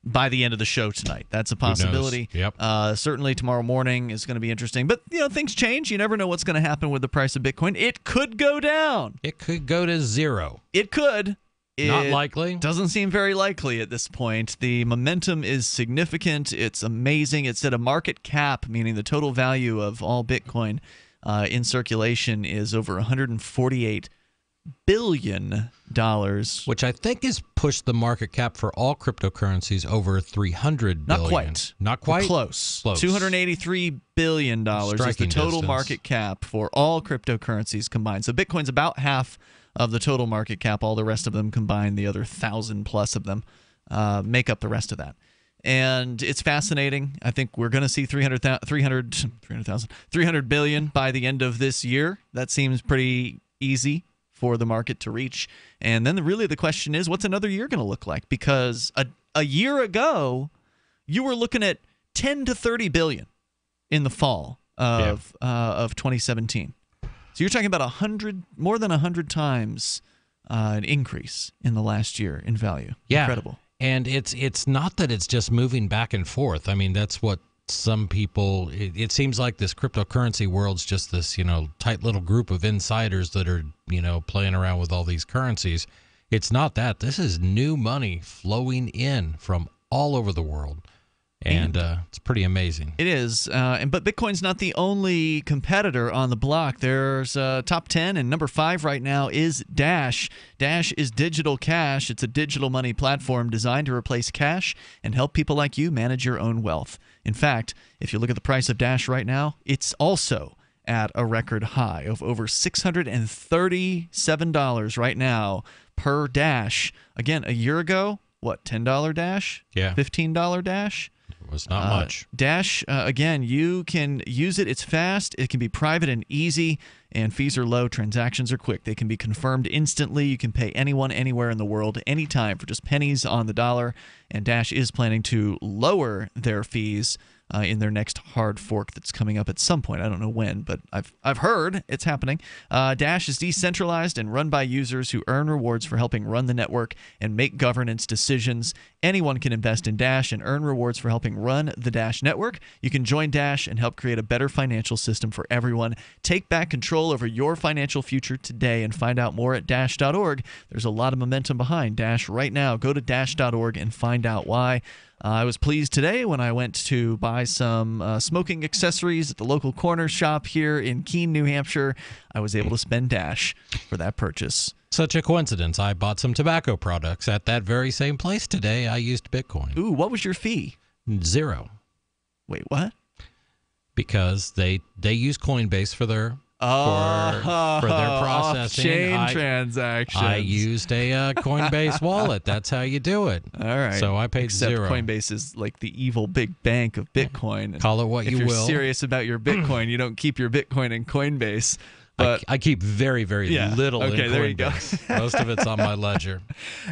by the end of the show tonight. That's a possibility. Yep. Certainly tomorrow morning is going to be interesting. But, things change. You never know what's going to happen with the price of Bitcoin. It could go down. It could go to zero. It could. Not likely. Doesn't seem very likely at this point. The momentum is significant. It's amazing. It's at a market cap, meaning the total value of all Bitcoin in circulation is over $148 billion. Which I think has pushed the market cap for all cryptocurrencies over $300 billion. Not quite? Close. $283 billion is the total market cap for all cryptocurrencies combined. So Bitcoin's about half of the total market cap. All the rest of them combined, the other 1,000 plus of them, make up the rest of that. And it's fascinating. I think we're going to see 300 billion by the end of this year. That seems pretty easy for the market to reach. And then really the question is, what's another year going to look like? Because a year ago, you were looking at 10 to 30 billion in the fall of 2017. So you're talking about more than 100 times an increase in the last year in value. Yeah. Incredible. And it's not that it's just moving back and forth. That's what some people, it seems like this cryptocurrency world's just this, tight little group of insiders that are, playing around with all these currencies. It's not that. This is new money flowing in from all over the world. And it's pretty amazing. It is. But Bitcoin's not the only competitor on the block. There's top 10, and number 5 right now is Dash. Dash is digital cash. It's a digital money platform designed to replace cash and help people like you manage your own wealth. In fact, if you look at the price of Dash right now, it's also at a record high of over $637 right now per Dash. Again, a year ago, what, $10 Dash? Yeah. $15 Dash? It was not much. Dash, again, you can use it. It's fast. It can be private and easy, and fees are low. Transactions are quick. They can be confirmed instantly. You can pay anyone, anywhere in the world, anytime for just pennies on the dollar. And Dash is planning to lower their fees in their next hard fork that's coming up at some point. I don't know when, but I've heard it's happening. Dash is decentralized and run by users who earn rewards for helping run the network and make governance decisions. Anyone can invest in Dash and earn rewards for helping run the Dash network. You can join Dash and help create a better financial system for everyone. Take back control over your financial future today and find out more at Dash.org. There's a lot of momentum behind Dash right now. Go to Dash.org and find out why. I was pleased today when I went to buy some smoking accessories at the local corner shop here in Keene, New Hampshire. I was able to spend Dash for that purchase. Such a coincidence. I bought some tobacco products at that very same place today. I used Bitcoin. Ooh, what was your fee? 0. Wait, what? Because they use Coinbase for their for their processing. Chain transactions. I used a Coinbase wallet. That's how you do it. All right. So I paid Except 0. Coinbase is like the evil big bank of Bitcoin. And call it what you will. If you're serious about your Bitcoin, you don't keep your Bitcoin in Coinbase. But I keep very, very little in Coinbase. There you go. Most of it's on my ledger.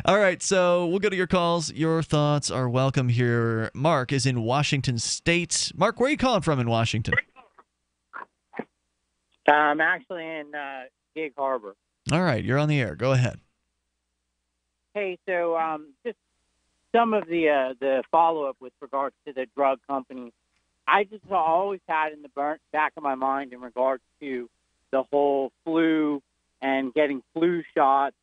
All right, so we'll go to your calls. Your thoughts are welcome here. Mark is in Washington State. Mark, where are you calling from in Washington? I'm actually in Gig Harbor. All right, you're on the air. Go ahead. Hey, so just some of the follow-up with regards to the drug companies. I just always had in the back of my mind in regards to the whole flu and getting flu shots.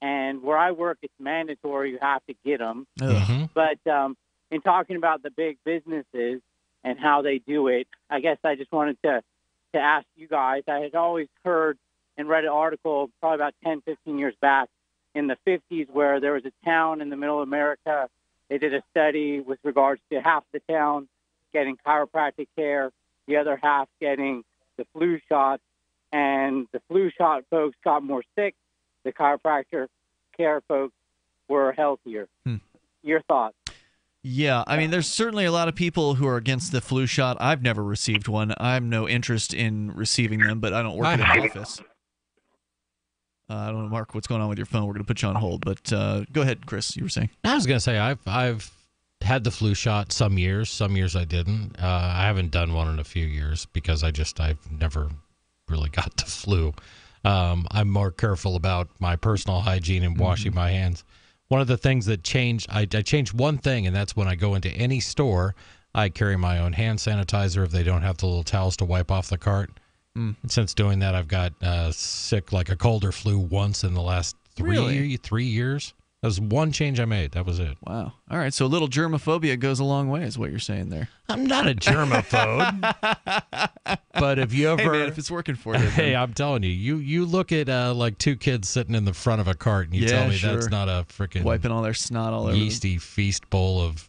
And where I work, it's mandatory. You have to get them. Mm-hmm. But in talking about the big businesses and how they do it, I guess I just wanted to ask you guys. I had always heard and read an article probably about 10, 15 years back in the 50s where there was a town in the middle of America. They did a study with regards to half the town getting chiropractic care, the other half getting the flu shot, and the flu shot folks got more sick. The chiropractor care folks were healthier. Your thoughts? Yeah, I mean, there's certainly a lot of people who are against the flu shot. I've never received one. I have no interest in receiving them, but I don't work in an office. I don't know, Mark, what's going on with your phone. We're going to put you on hold, but go ahead, Chris. You were saying. I was going to say I've had the flu shot some years I didn't. I haven't done one in a few years because I've never really got the flu. I'm more careful about my personal hygiene and washing my hands. One of the things that changed, I changed one thing, and that's when I go into any store, I carry my own hand sanitizer if they don't have the little towels to wipe off the cart. And since doing that, I've got sick like a cold or flu once in the last 3 years. That was one change I made. That was it. Wow. All right. So a little germophobia goes a long way is what you're saying there. I'm not a germaphobe. But if you ever... Hey, man, if it's working for you. Hey, I'm telling you, you look at like two kids sitting in the front of a cart and you tell me that's not a freaking... Wiping all their snot all over yeasty feast bowl of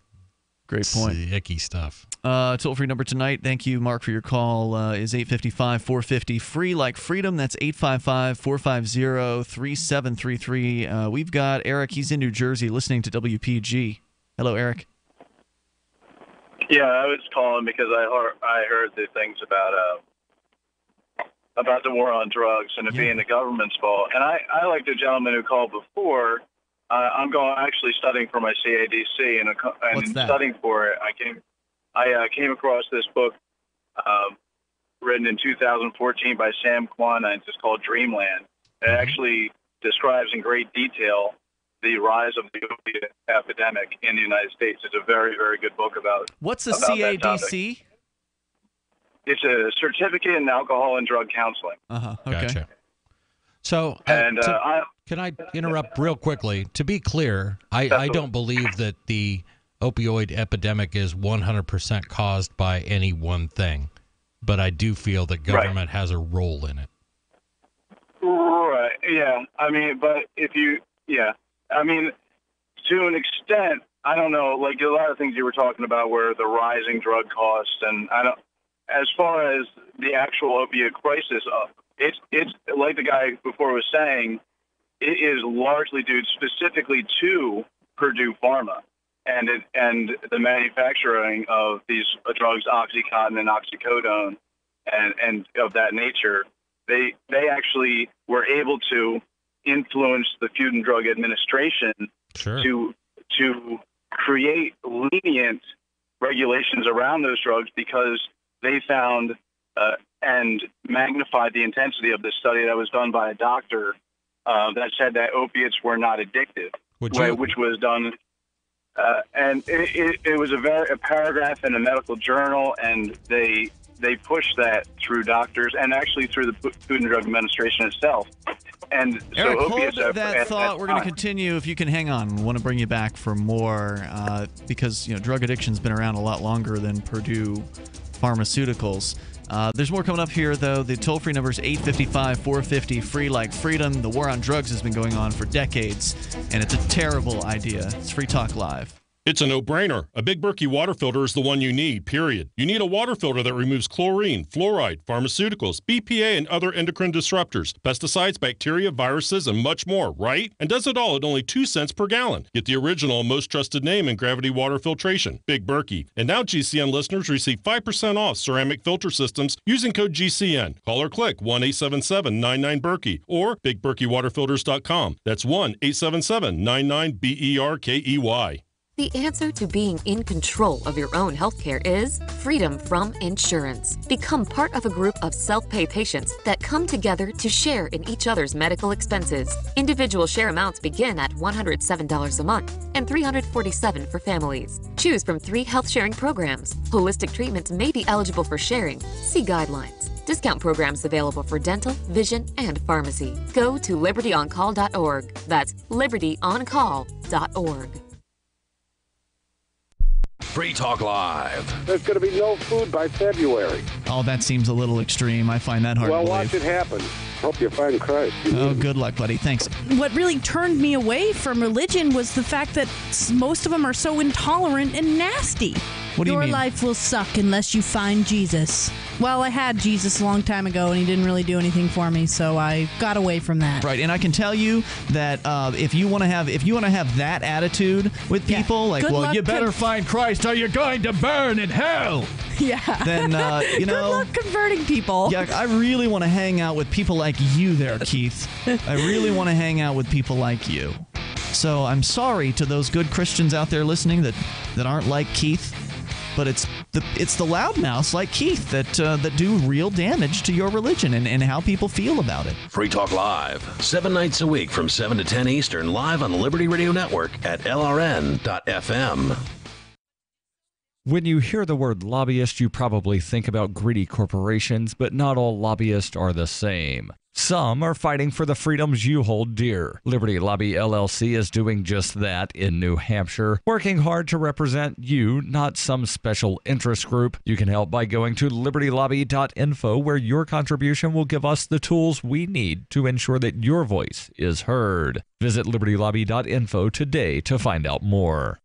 great point. Icky stuff. Toll-free number tonight, thank you, Mark, for your call, is 855-450. Free like freedom. That's 855-450-3733. We've got Eric. He's in New Jersey listening to WPG. Hello, Eric. Yeah, I was calling because I heard the things about the war on drugs and it being the government's fault. And I like the gentleman who called before. I'm actually studying for my CADC and studying for it. I came across this book written in 2014 by Sam Quanine. It's called Dreamland. It actually describes in great detail the rise of the opiate epidemic in the United States. It's a very, very good book about what's a CADC? It's a certificate in alcohol and drug counseling. Okay. Gotcha. So, can I interrupt real quickly? To be clear, I don't believe that the opioid epidemic is 100% caused by any one thing, but I do feel that government has a role in it. Right. Yeah. I mean, but I mean, to an extent, I don't know, like a lot of things you were talking about were the rising drug costs, and as far as the actual opiate crisis, it's like the guy before was saying, it is largely due specifically to Purdue Pharma and the manufacturing of these drugs, OxyContin and oxycodone, and of that nature. They actually were able to influence the Food and Drug Administration to create lenient regulations around those drugs because they found and magnified the intensity of this study that was done by a doctor that said that opiates were not addictive, which was done. And it was a paragraph in a medical journal, and they pushed that through doctors and actually through the Food and Drug Administration itself. And Eric, so hold that thought. We're going to continue. If you can hang on, I want to bring you back for more because drug addiction's been around a lot longer than Purdue Pharmaceuticals. There's more coming up here, though. The toll-free number is 855-450, free like freedom. The war on drugs has been going on for decades, and it's a terrible idea. It's Free Talk Live. It's a no-brainer. A Big Berkey water filter is the one you need, period. You need a water filter that removes chlorine, fluoride, pharmaceuticals, BPA, and other endocrine disruptors, pesticides, bacteria, viruses, and much more, right? And does it all at only 2 cents per gallon. Get the original and most trusted name in gravity water filtration, Big Berkey. And now GCN listeners receive 5% off ceramic filter systems using code GCN. Call or click 1-877-99-BERKEY or BigBerkeyWaterFilters.com. That's 1-877-99-BERKEY. The answer to being in control of your own healthcare is freedom from insurance. Become part of a group of self-pay patients that come together to share in each other's medical expenses. Individual share amounts begin at $107 a month and $347 for families. Choose from 3 health-sharing programs. Holistic treatments may be eligible for sharing. See guidelines. Discount programs available for dental, vision, and pharmacy. Go to libertyoncall.org. That's libertyoncall.org. Free Talk Live. There's going to be no food by February. Oh, that seems a little extreme. I find that hard to believe. Well, watch it happen. Hope you find Christ. Oh, good luck, buddy. Thanks. What really turned me away from religion was the fact that most of them are so intolerant and nasty. What do you Your mean? life will suck unless you find Jesus. Well, I had Jesus a long time ago, and he didn't really do anything for me, so I got away from that. Right, and I can tell you that if you want to have that attitude with people, like, Good well, luck you better find Christ, or you're going to burn in hell. Yeah. Then you know. Good luck converting people. Yeah, I really want to hang out with people like you, there, Keith. I really want to hang out with people like you. So I'm sorry to those good Christians out there listening that aren't like Keith. But it's the loudmouths like Keith that do real damage to your religion and how people feel about it. Free Talk Live, 7 nights a week from 7 to 10 Eastern, live on the Liberty Radio Network at LRN.FM. When you hear the word lobbyist, you probably think about greedy corporations, but not all lobbyists are the same. Some are fighting for the freedoms you hold dear. Liberty Lobby LLC is doing just that in New Hampshire, working hard to represent you, not some special interest group. You can help by going to libertylobby.info, where your contribution will give us the tools we need to ensure that your voice is heard. Visit libertylobby.info today to find out more.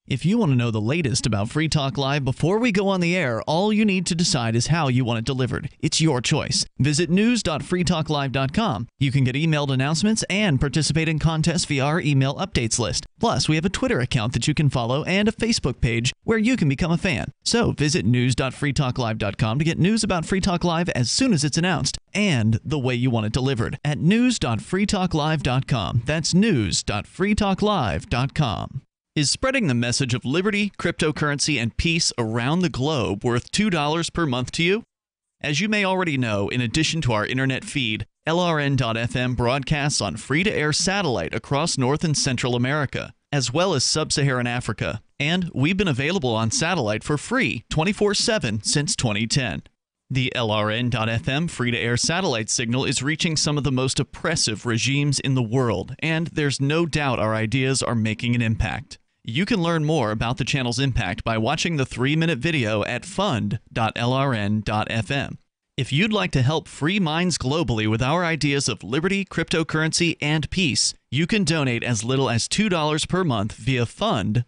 If you want to know the latest about Free Talk Live before we go on the air, all you need to decide is how you want it delivered. It's your choice. Visit news.freetalklive.com. You can get emailed announcements and participate in contests via our email updates list. Plus, we have a Twitter account that you can follow and a Facebook page where you can become a fan. So visit news.freetalklive.com to get news about Free Talk Live as soon as it's announced and the way you want it delivered at news.freetalklive.com. That's news.freetalklive.com. Is spreading the message of liberty, cryptocurrency, and peace around the globe worth $2 per month to you? As you may already know, in addition to our internet feed, LRN.FM broadcasts on free-to-air satellite across North and Central America, as well as sub-Saharan Africa. And we've been available on satellite for free 24/7 since 2010. The LRN.FM free-to-air satellite signal is reaching some of the most oppressive regimes in the world, and there's no doubt our ideas are making an impact. You can learn more about the channel's impact by watching the 3-minute video at fund.lrn.fm. If you'd like to help free minds globally with our ideas of liberty, cryptocurrency, and peace, you can donate as little as $2 per month via fund.lrn.fm.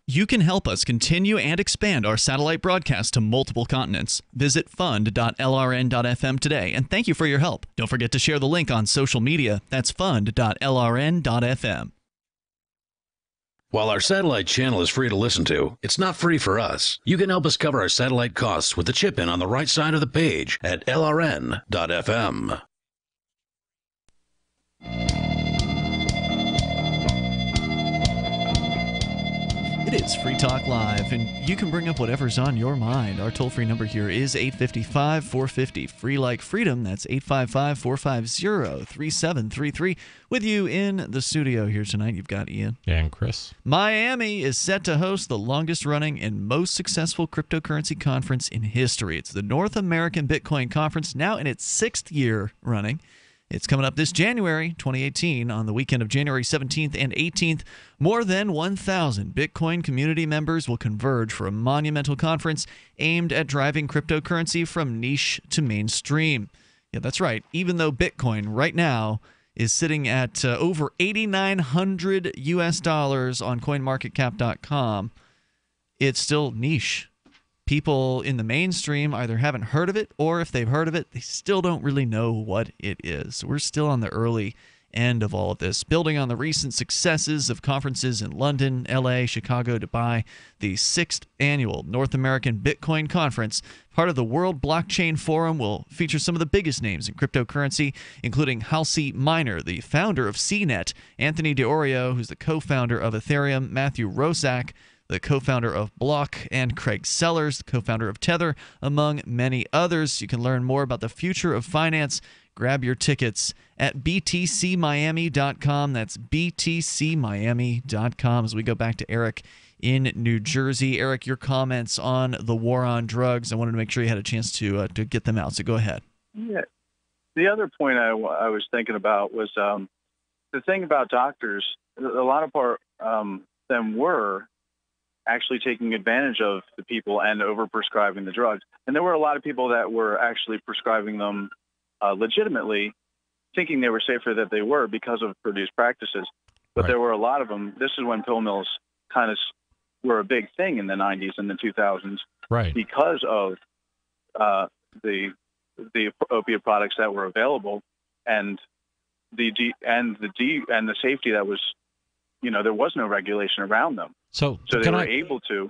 You can help us continue and expand our satellite broadcast to multiple continents. Visit fund.lrn.fm today, and thank you for your help. Don't forget to share the link on social media. That's fund.lrn.fm. While our satellite channel is free to listen to, it's not free for us. You can help us cover our satellite costs with the chip-in on the right side of the page at lrn.fm. It is Free Talk Live, and you can bring up whatever's on your mind. Our toll-free number here is 855-450. Free like freedom. That's 855-450-3733. With you in the studio here tonight, you've got Ian. And Chris. Miami is set to host the longest-running and most successful cryptocurrency conference in history. It's the North American Bitcoin Conference, now in its 6th year running. It's coming up this January 2018 on the weekend of January 17th and 18th. More than 1,000 Bitcoin community members will converge for a monumental conference aimed at driving cryptocurrency from niche to mainstream. Yeah, that's right. Even though Bitcoin right now is sitting at over $8,900 on CoinMarketCap.com, it's still niche. People in the mainstream either haven't heard of it, or if they've heard of it, they still don't really know what it is. We're still on the early end of all of this. Building on the recent successes of conferences in London, LA, Chicago, Dubai, the 6th annual North American Bitcoin Conference, part of the World Blockchain Forum, will feature some of the biggest names in cryptocurrency, including Halsey Miner, the founder of CNET, Anthony DiOrio, who's the co-founder of Ethereum, Matthew Roszak, the co-founder of Block, and Craig Sellers, the co-founder of Tether, among many others. You can learn more about the future of finance. Grab your tickets at btcmiami.com. That's btcmiami.com. As we go back to Eric in New Jersey. Eric, your comments on the war on drugs. I wanted to make sure you had a chance to get them out, so go ahead. Yeah. The other point I was thinking about was the thing about doctors. A lot of them were actually taking advantage of the people and overprescribing the drugs. And there were a lot of people that were actually prescribing them legitimately, thinking they were safer than they were because of produced practices. But There were a lot of them. This is when pill mills kind of were a big thing in the 90s and the 2000s, right? Because of the opiate products that were available, and the safety that was, there was no regulation around them. So they were able to.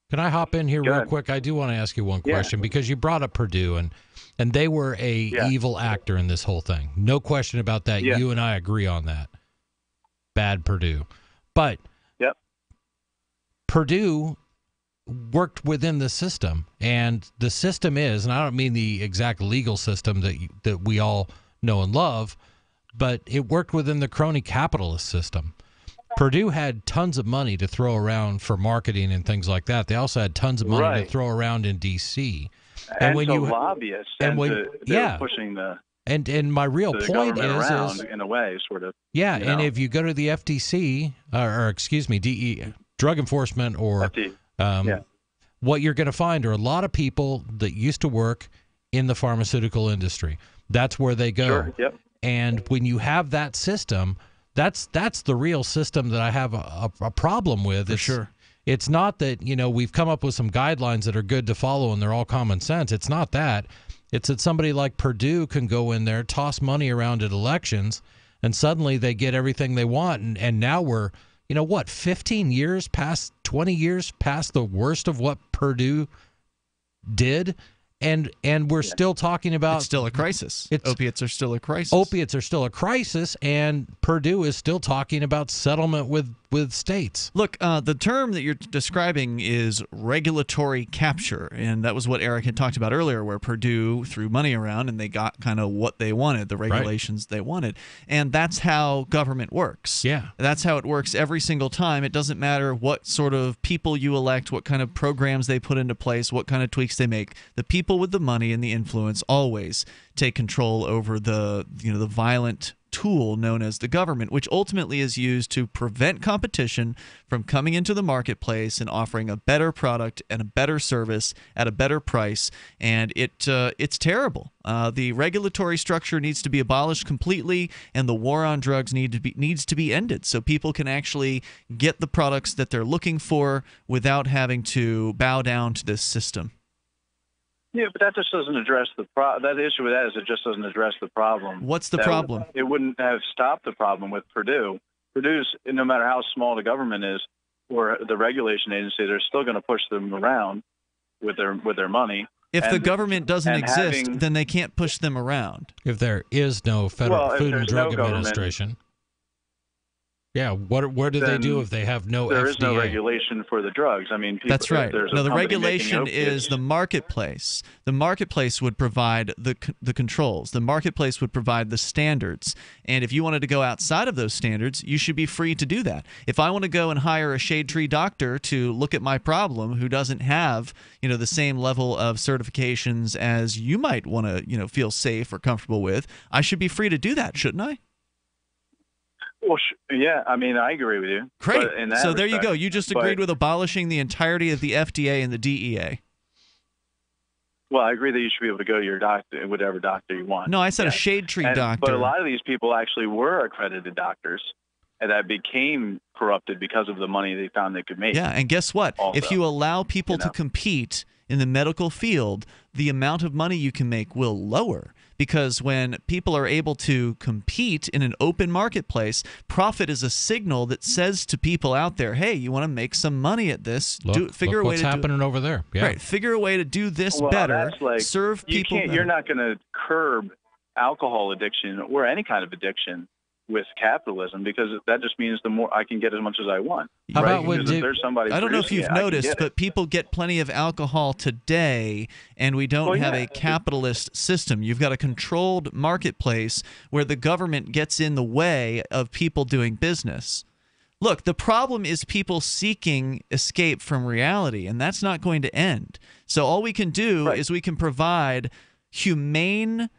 Can I hop in here real quick? I do want to ask you one question because you brought up Purdue and they were a evil actor in this whole thing. No question about that. You and I agree on that. Bad Purdue. But Purdue worked within the system, and the system is, and I don't mean the exact legal system that we all know and love, but it worked within the crony capitalist system. Purdue had tons of money to throw around for marketing and things like that. They also had tons of money to throw around in D.C. And when lobbyists, they're pushing the and my real point is in a way, sort of. Yeah, and if you go to the FTC or excuse me, DE, Drug Enforcement or what you're going to find are a lot of people that used to work in the pharmaceutical industry. That's where they go. Sure. Yep. And when you have that system, that's the real system that I have a problem with. For sure. It's not that, we've come up with some guidelines that are good to follow and they're all common sense. It's not that. It's that somebody like Purdue can go in there, toss money around at elections, and suddenly they get everything they want. And now we're, 15 years past, 20 years past the worst of what Purdue did. And we're still talking about... It's still a crisis. Opiates are still a crisis. Opiates are still a crisis, and Purdue is still talking about settlement with states. Look, the term that you're describing is regulatory capture, and that was what Eric had talked about earlier, where Purdue threw money around and they got kind of what they wanted, the regulations they wanted. And that's how government works. Yeah. That's how it works every single time. It doesn't matter what sort of people you elect, what kind of programs they put into place, what kind of tweaks they make. The people with the money and the influence always take control over the violent tool known as the government, which ultimately is used to prevent competition from coming into the marketplace and offering a better product and a better service at a better price. And it's terrible. The regulatory structure needs to be abolished completely, and the war on drugs needs to be ended so people can actually get the products that they're looking for without having to bow down to this system. Yeah, but that just doesn't address the that issue with that is it just doesn't address the problem. What's the problem? It wouldn't have stopped the problem with Purdue. Purdue's, no matter how small the government is or the regulation agency, they're still going to push them around with their money. If the government doesn't exist, then they can't push them around. If there is no Federal Food and Drug Administration. Yeah, what do they do if they have no FDA? There is no regulation for the drugs. I mean, that's right. No, the regulation is the marketplace. The marketplace would provide the controls. The marketplace would provide the standards. And if you wanted to go outside of those standards, you should be free to do that. If I want to go and hire a shade tree doctor to look at my problem who doesn't have, the same level of certifications as you might want to, feel safe or comfortable with, I should be free to do that, shouldn't I? Well, yeah, I mean, I agree with you. Great. So there you go. You just agreed with abolishing the entirety of the FDA and the DEA. Well, I agree that you should be able to go to your doctor, whatever doctor you want. No, I said a shade tree doctor. But a lot of these people actually were accredited doctors, and that became corrupted because of the money they found they could make. Yeah, and guess what? Also, if you allow people to compete in the medical field, the amount of money you can make will lower. Because when people are able to compete in an open marketplace, profit is a signal that says to people out there, hey, you want to make some money at this? Figure a way to do happening over there. Yeah. Right. Figure a way to do this better, serve people better. You're not going to curb alcohol addiction or any kind of addiction with capitalism, because that just means the more I can get as much as I want. How about if there's somebody I don't know if you've noticed, but people get plenty of alcohol today, and we don't have a capitalist system. You've got a controlled marketplace where the government gets in the way of people doing business. Look, the problem is people seeking escape from reality, and that's not going to end. So all we can do is we can provide humane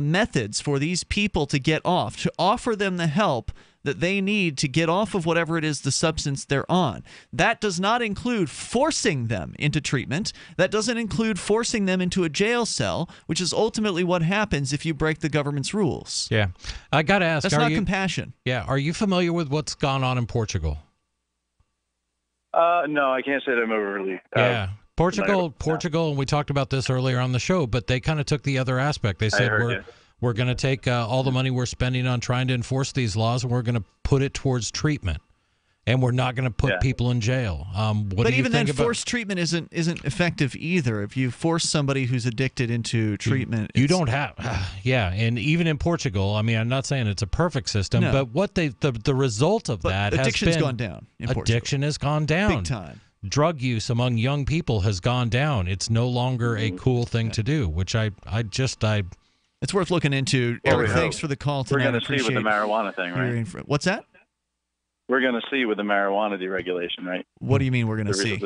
methods for these people to get off, to offer them the help that they need to get off of whatever it is the substance they're on. That does not include forcing them into treatment. That doesn't include forcing them into a jail cell, which is ultimately what happens if you break the government's rules. Yeah. I got to ask. That's not compassion. Yeah. Are you familiar with what's gone on in Portugal? No, I can't say that I'm overly. Yeah. Portugal, and we talked about this earlier on the show, but they kind of took the other aspect. They said we're going to take all the money we're spending on trying to enforce these laws, and we're going to put it towards treatment, and we're not going to put people in jail. But even then, forced treatment isn't effective either. If you force somebody who's addicted into treatment, you don't have. And even in Portugal, I mean, I'm not saying it's a perfect system, but what the result of that has been addiction's gone down. Addiction has gone down big time. Drug use among young people has gone down. It's no longer a cool thing to do, which I it's worth looking into. Eric, thanks for the call tonight. We're going to see with the marijuana thing, right? What's that? We're going to see with the marijuana deregulation, right? What do you mean we're going to see?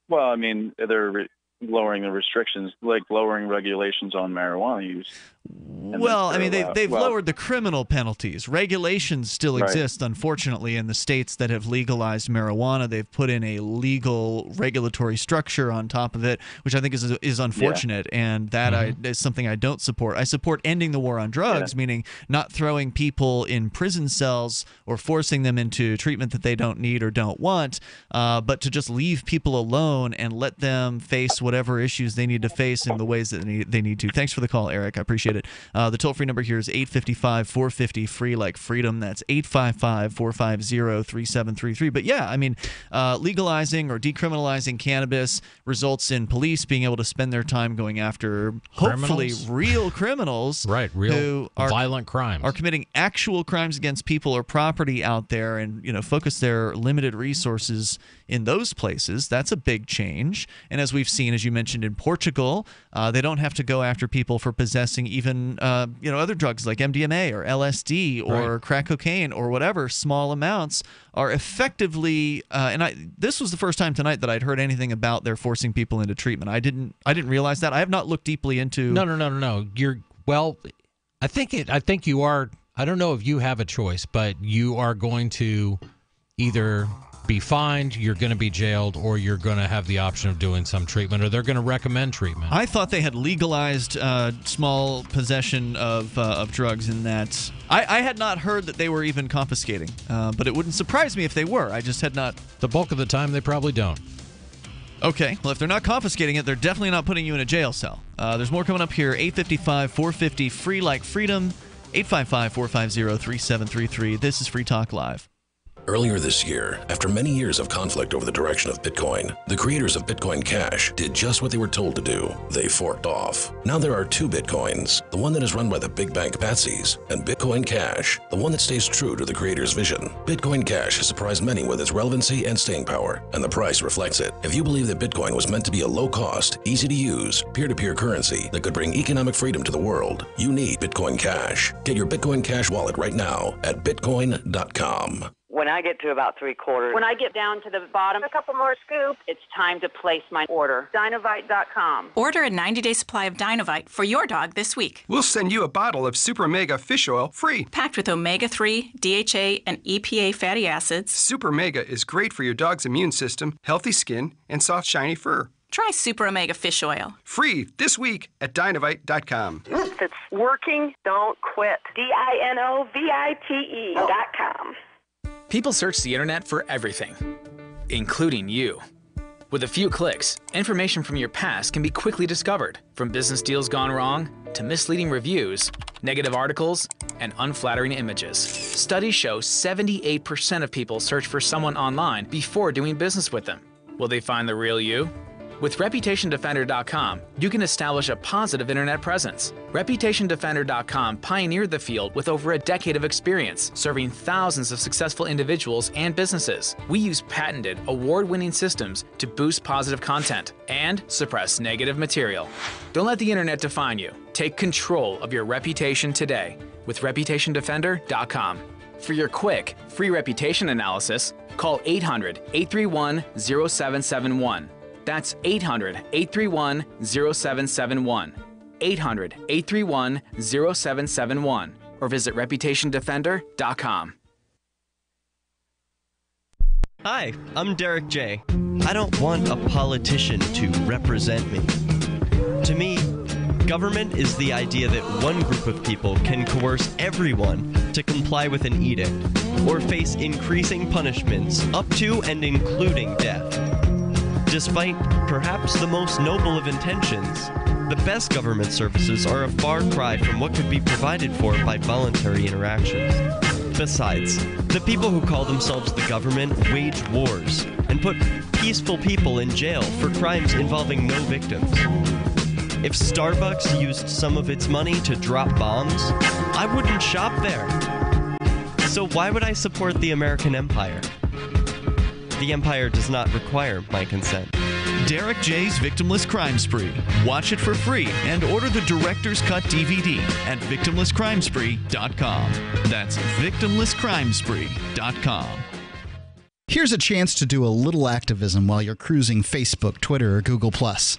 Well, I mean, they're lowering the restrictions, like lowering regulations on marijuana use. Well, I mean, they've lowered the criminal penalties. Regulations still exist, unfortunately, in the states that have legalized marijuana. They've put in a legal regulatory structure on top of it, which I think is unfortunate, and that is something I don't support. I support ending the war on drugs, meaning not throwing people in prison cells or forcing them into treatment that they don't need or don't want, but to just leave people alone and let them face whatever issues they need to face in the ways that they need to. Thanks for the call, Eric. I appreciate it. The toll-free number here is 855-450-FREE, like freedom. That's 855-450-3733. But yeah, I mean, legalizing or decriminalizing cannabis results in police being able to spend their time going after hopefully real criminals, real violent crimes, are committing actual crimes against people or property out there, and focus their limited resources in those places. That's a big change. And as we've seen, as you mentioned, in Portugal, they don't have to go after people for possessing even other drugs like MDMA or LSD or crack cocaine or whatever. Small amounts are effectively this was the first time tonight that I'd heard anything about their forcing people into treatment. I didn't realize that. I have not looked deeply into. No. I think you are. I don't know if you have a choice, but you are going to either be fined, you're going to be jailed, or you're going to have the option of doing some treatment, or they're going to recommend treatment. I thought they had legalized small possession of drugs in that. I had not heard that they were even confiscating, but it wouldn't surprise me if they were. I just had not. The bulk of the time, they probably don't. Okay, well, if they're not confiscating it, they're definitely not putting you in a jail cell. There's more coming up here. 855-450-FREE like freedom. 855-450-3733. This is Free Talk Live. Earlier this year, after many years of conflict over the direction of Bitcoin, the creators of Bitcoin Cash did just what they were told to do. They forked off. Now there are two Bitcoins, the one that is run by the big bank patsies, and Bitcoin Cash, the one that stays true to the creator's vision. Bitcoin Cash has surprised many with its relevancy and staying power, and the price reflects it. If you believe that Bitcoin was meant to be a low-cost, easy-to-use, peer-to-peer currency that could bring economic freedom to the world, you need Bitcoin Cash. Get your Bitcoin Cash wallet right now at bitcoin.com. When I get to about 3/4, when I get down to the bottom, a couple more scoops, it's time to place my order. Dinovite.com. Order a 90-day supply of Dinovite for your dog this week. We'll send you a bottle of Super Mega Fish Oil free. Packed with omega-3, DHA, and EPA fatty acids. Super Mega is great for your dog's immune system, healthy skin, and soft, shiny fur. Try Super Omega Fish Oil. Free this week at Dinovite.com. If it's working, don't quit. DINOVITE.com. People search the internet for everything, including you. With a few clicks, information from your past can be quickly discovered, from business deals gone wrong to misleading reviews, negative articles, and unflattering images. Studies show 78% of people search for someone online before doing business with them. Will they find the real you? With ReputationDefender.com, you can establish a positive internet presence. ReputationDefender.com pioneered the field with over a decade of experience, serving thousands of successful individuals and businesses. We use patented, award-winning systems to boost positive content and suppress negative material. Don't let the internet define you. Take control of your reputation today with ReputationDefender.com. For your quick, free reputation analysis, call 800-831-0771. That's 800-831-0771. 800-831-0771. Or visit ReputationDefender.com. Hi, I'm Derek J. I don't want a politician to represent me. To me, government is the idea that one group of people can coerce everyone to comply with an edict. or face increasing punishments up to and including death. Despite perhaps the most noble of intentions, the best government services are a far cry from what could be provided for by voluntary interactions. Besides, the people who call themselves the government wage wars and put peaceful people in jail for crimes involving no victims. If Starbucks used some of its money to drop bombs, I wouldn't shop there. So why would I support the American empire? The empire does not require my consent. Derek J's Victimless Crime Spree. Watch it for free and order the Director's Cut DVD at victimlesscrimespree.com. That's victimlesscrimespree.com. Here's a chance to do a little activism while you're cruising Facebook, Twitter, or Google+.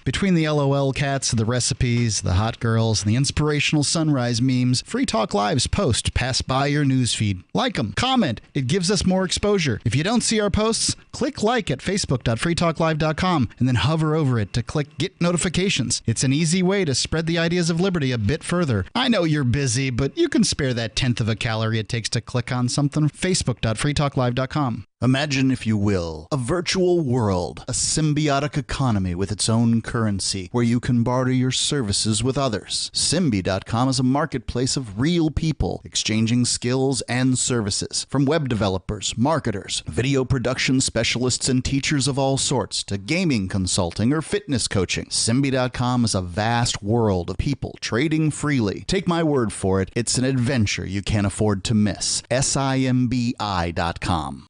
Between the LOL cats, the recipes, the hot girls, and the inspirational sunrise memes, Free Talk Live's posts pass by your newsfeed. Like them, comment. It gives us more exposure. If you don't see our posts, click like at facebook.freetalklive.com and then hover over it to click Get Notifications. It's an easy way to spread the ideas of liberty a bit further. I know you're busy, but you can spare that 1/10 of a calorie it takes to click on something. facebook.freetalklive.com. Imagine, if you will, a virtual world, a symbiotic economy with its own currency, where you can barter your services with others. Symbi.com is a marketplace of real people exchanging skills and services, from web developers, marketers, video production specialists, and teachers of all sorts, to gaming consulting or fitness coaching. Symbi.com is a vast world of people trading freely. Take my word for it, it's an adventure you can't afford to miss. Simbi.com.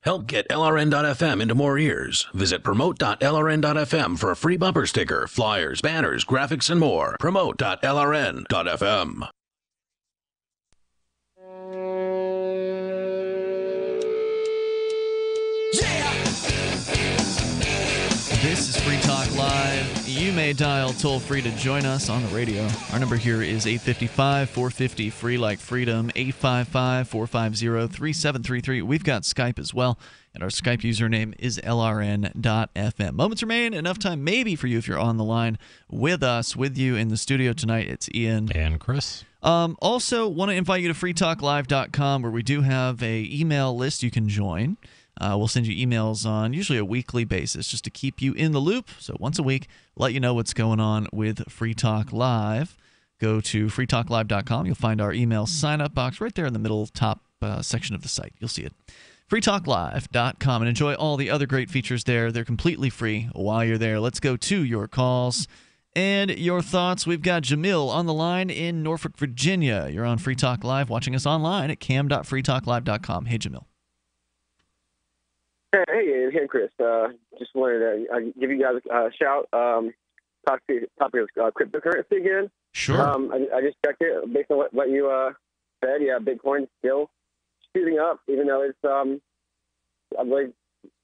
Help get LRN.FM into more ears. Visit promote.lrn.fm for a free bumper sticker, flyers, banners, graphics, and more. Promote.lrn.fm. This is Free Talk Live. You may dial toll-free to join us on the radio. Our number here is 855-450, free like freedom, 855-450-3733. We've got Skype as well, and our Skype username is LRN.FM. Moments remain, enough time maybe for you if you're on the line with us. With you in the studio tonight, it's Ian. And Chris. Also, want to invite you to freetalklive.com, where we do have a email list you can join. We'll send you emails on usually a weekly basis just to keep you in the loop. So once a week, let you know what's going on with Free Talk Live. Go to freetalklive.com. You'll find our email sign-up box right there in the middle top section of the site. You'll see it. freetalklive.com, and enjoy all the other great features there. They're completely free while you're there. Let's go to your calls and your thoughts. We've got Jamil on the line in Norfolk, Virginia. You're on Free Talk Live, watching us online at cam.freetalklive.com. Hey, Jamil. Hey, Chris. Just wanted to give you guys a shout. Talk to cryptocurrency again. Sure. I just checked it based on what you said. Yeah, Bitcoin's still shooting up, even though it's I'm really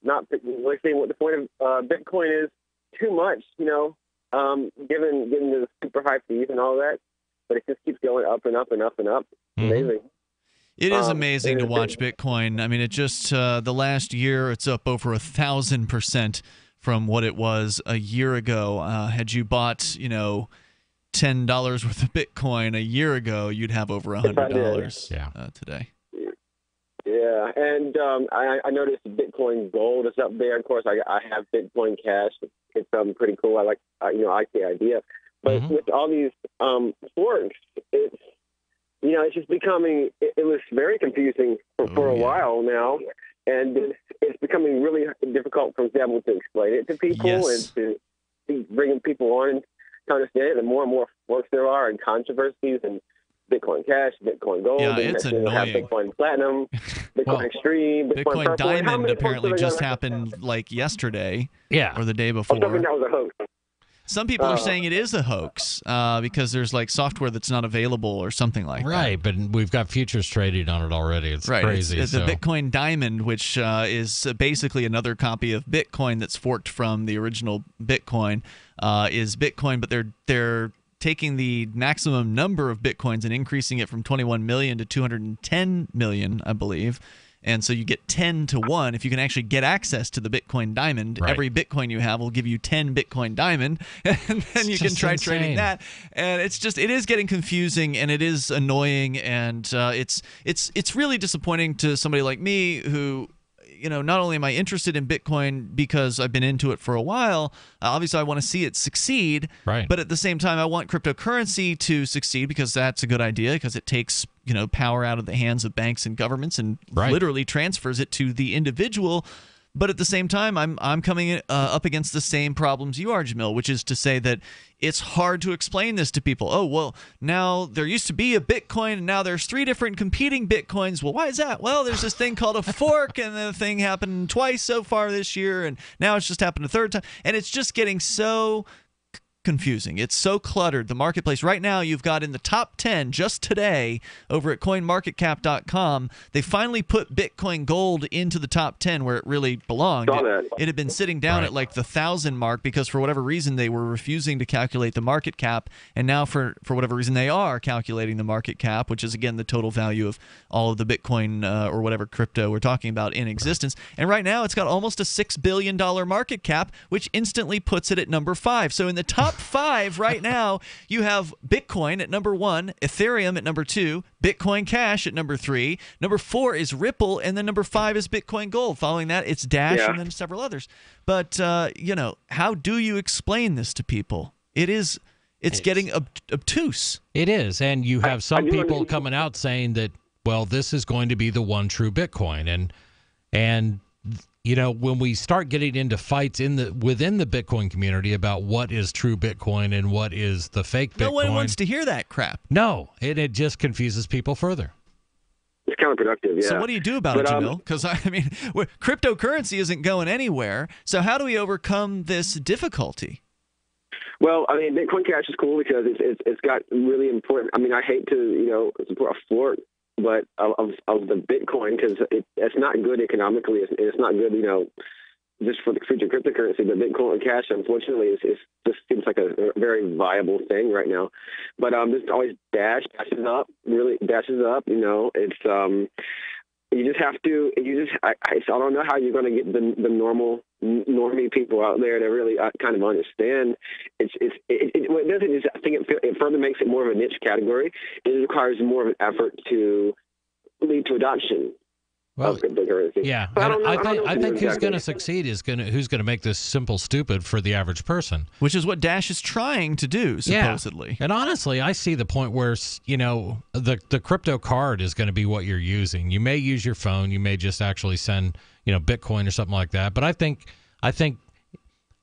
not really seeing what the point of Bitcoin is too much. Given the super high fees and all that, but it just keeps going up and up and up and up. Mm-hmm. Amazing. It is amazing to watch Bitcoin. I mean, it just the last year, it's up over 1,000% from what it was a year ago. Had you bought, $10 worth of Bitcoin a year ago, you'd have over $100 today. Yeah, and I noticed Bitcoin Gold is up there. Of course, I have Bitcoin Cash. It's pretty cool. I like I like the idea, but with all these forks, it's just becoming. It was very confusing for a while now, and it's becoming really difficult for example to explain it to people and to bringing people on to understand it. The more and more forks there are and controversies and Bitcoin Cash, Bitcoin Gold, yeah, it's annoying. Bitcoin Platinum, Bitcoin Extreme, Bitcoin Purple. Diamond apparently just happened like yesterday, or the day before. That was a hoax. Some people are saying it is a hoax because there's like software that's not available or something like that. Right, but we've got futures trading on it already. It's crazy. It's the Bitcoin Diamond, which is basically another copy of Bitcoin that's forked from the original Bitcoin, is Bitcoin, but they're taking the maximum number of Bitcoins and increasing it from 21 million to 210 million, I believe. And so you get 10 to 1 if you can actually get access to the Bitcoin Diamond. Right. Every Bitcoin you have will give you 10 Bitcoin Diamond, and then you can try trading that. And it is getting confusing, and it is annoying, and it's really disappointing to somebody like me who, not only am I interested in Bitcoin because I've been into it for a while, obviously I want to see it succeed, right. But at the same time I want cryptocurrency to succeed because that's a good idea, because it takes power out of the hands of banks and governments and literally transfers it to the individual. But at the same time, I'm coming up against the same problems you are, Jamil, which is to say that it's hard to explain this to people. Oh, well, now there used to be a Bitcoin, and now there's 3 different competing Bitcoins. Well, why is that? Well, there's this thing called a fork, and the thing happened twice so far this year, and now it's just happened a third time. And it's just getting so confusing. It's so cluttered. The marketplace right now, you've got in the top 10 just today over at coinmarketcap.com, they finally put Bitcoin Gold into the top 10 where it really belonged. It had been sitting down at like the 1,000 mark because for whatever reason they were refusing to calculate the market cap, and now for whatever reason they are calculating the market cap, which is again the total value of all of the Bitcoin or whatever crypto we're talking about in existence. And right now it's got almost a $6 billion market cap, which instantly puts it at number 5. So in the top 5 right now, you have Bitcoin at number 1, Ethereum at number 2, Bitcoin Cash at number 3, number 4 is Ripple, and then number 5 is Bitcoin Gold. Following that, it's Dash, and then several others. But how do you explain this to people? It's getting obtuse. It is, and you have some people coming out saying that, well, this is going to be the one true Bitcoin, and when we start getting into fights within the Bitcoin community about what is true Bitcoin and what is the fake Bitcoin, no one wants to hear that crap. No, it just confuses people further. It's counterproductive, yeah. So what do you do about it, Jamil? Because cryptocurrency isn't going anywhere. So how do we overcome this difficulty? Well, Bitcoin Cash is cool because it's got really important. I hate to support a fork, but of the Bitcoin, because it's not good economically. It's not good, just for the future cryptocurrency. But Bitcoin Cash, unfortunately, just seems like a very viable thing right now. But there's always dashes up. It's you just have to. I don't know how you're going to get the normie people out there to really kind of understand. What it does is I think it further makes it more of a niche category. It requires more of an effort to lead to adoption of cryptocurrency. Yeah, I think who's going to succeed is who's going to make this simple stupid for the average person, which is what Dash is trying to do, supposedly. Yeah. And honestly, I see the point where the crypto card is going to be what you're using. You may use your phone, you may just actually send Bitcoin or something like that. But I think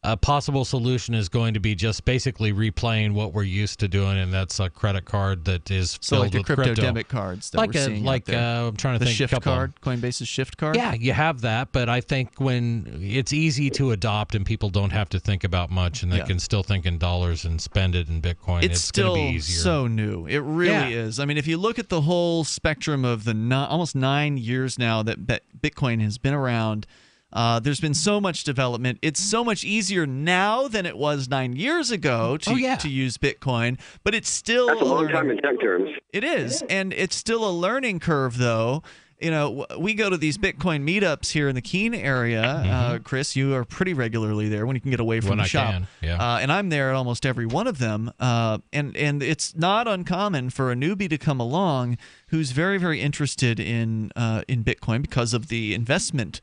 a possible solution is going to be just basically replaying what we're used to doing, and that's a credit card that is filled with crypto debit cards that we're seeing out there. I'm trying to think. The Shift card, Coinbase's Shift card? Yeah, you have that, but I think when it's easy to adopt and people don't have to think about much and they can still think in dollars and spend it in Bitcoin, it's going to be easier. So new. It really is. If you look at the whole spectrum of the almost 9 years now that Bitcoin has been around, there's been so much development. It's so much easier now than it was 9 years ago to use Bitcoin, but it's still a long time in tech terms. It is, and it's still a learning curve, though. We go to these Bitcoin meetups here in the Keene area. Chris, you are pretty regularly there when you can get away from the shop. And I'm there at almost every one of them. And it's not uncommon for a newbie to come along who's very, very interested in Bitcoin because of the investment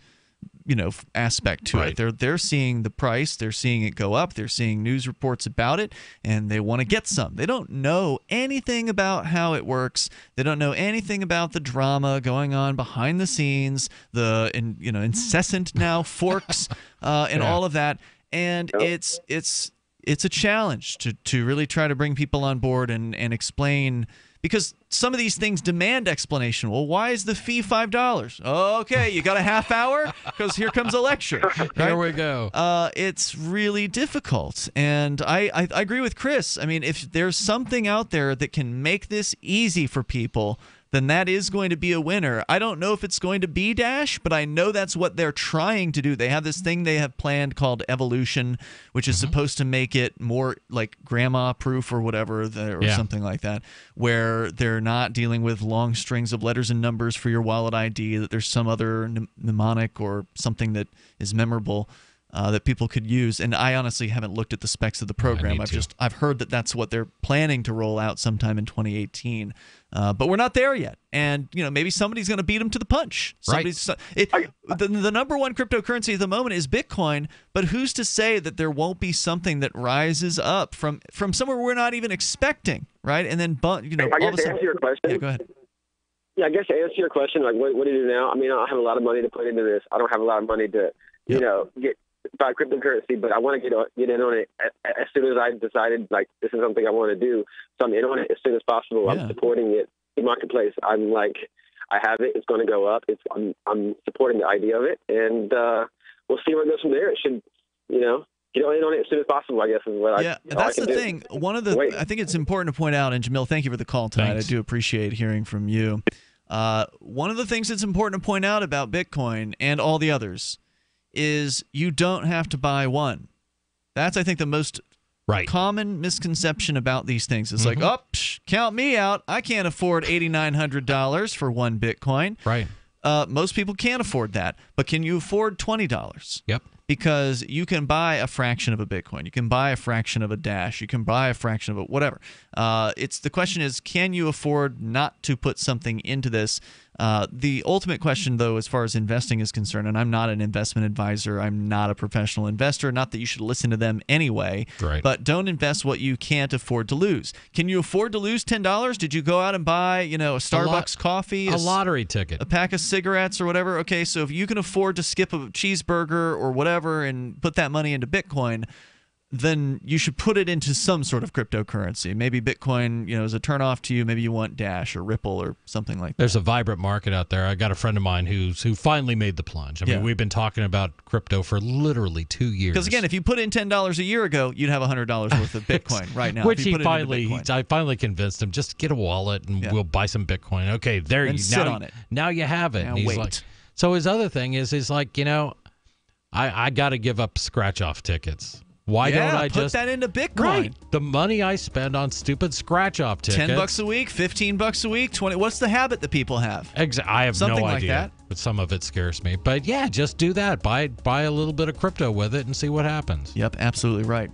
aspect to it. They're seeing the price, they're seeing it go up, they're seeing news reports about it, and they want to get some. They don't know anything about how it works. They don't know anything about the drama going on behind the scenes, the incessant now forks and all of that. And it's a challenge to really try to bring people on board and explain, because some of these things demand explanation. Well, why is the fee $5? Okay, you got a half hour? Because here comes a lecture. Right? Here we go. It's really difficult. And I agree with Chris. If there's something out there that can make this easy for people, then that is going to be a winner. I don't know if it's going to be Dash, but I know that's what they're trying to do. They have this thing they have planned called Evolution, which is supposed to make it more like grandma-proof or whatever, or something like that, where they're not dealing with long strings of letters and numbers for your wallet ID, that there's some other mnemonic or something that is memorable that people could use. And I honestly haven't looked at the specs of the program. I've heard that that's what they're planning to roll out sometime in 2018. But we're not there yet. And maybe somebody's going to beat them to the punch. The number one cryptocurrency at the moment is Bitcoin, but who's to say that there won't be something that rises up from somewhere we're not even expecting, right? And then I guess to answer your question. Yeah, go ahead. Yeah, I guess to answer your question, like what do you do now? I mean, I don't have a lot of money to put into this. I don't have a lot of money to buy cryptocurrency, but I want to get in on it as soon as I decided like this is something I want to do. So I'm in on it as soon as possible. Yeah. I'm supporting it in marketplace. I'm like, I have it. It's going to go up. I'm supporting the idea of it, and we'll see where it goes from there. It should, get in on it as soon as possible, I guess, is what that's the thing. I think it's important to point out, and Jamil, thank you for the call tonight. Thanks. I do appreciate hearing from you. One of the things that's important to point out about Bitcoin and all the others is you don't have to buy one. That's, I think, the most common misconception about these things. It's like, count me out. I can't afford $8,900 for one Bitcoin. Right. Most people can't afford that. But can you afford $20? Yep. Because you can buy a fraction of a Bitcoin. You can buy a fraction of a Dash. You can buy a fraction of a whatever. The question is, can you afford not to put something into this? The ultimate question, though, as far as investing is concerned, and I'm not an investment advisor, I'm not a professional investor, not that you should listen to them anyway, but don't invest what you can't afford to lose. Can you afford to lose $10? Did you go out and buy, a Starbucks coffee? A lottery ticket. A pack of cigarettes or whatever? Okay, so if you can afford to skip a cheeseburger or whatever and put that money into Bitcoin, then you should put it into some sort of cryptocurrency. Maybe Bitcoin, is a turnoff to you. Maybe you want Dash or Ripple or something like that. There's a vibrant market out there. I got a friend of mine who finally made the plunge. I mean, we've been talking about crypto for literally 2 years. Because again, if you put in $10 a year ago, you'd have $100 worth of Bitcoin right now. Which I finally convinced him, just get a wallet and we'll buy some Bitcoin. Okay, there you sit on it. Now you have it. Now and he's wait. Like, so his other thing is like, I got to give up scratch-off tickets. Why don't I put just that into Bitcoin? Right. The money I spend on stupid scratch-off tickets. $10 a week, $15 a week, 20. What's the habit that people have? I have Something no like idea. that. But some of it scares me. But yeah, just do that. Buy a little bit of crypto with it and see what happens. Yep, absolutely right.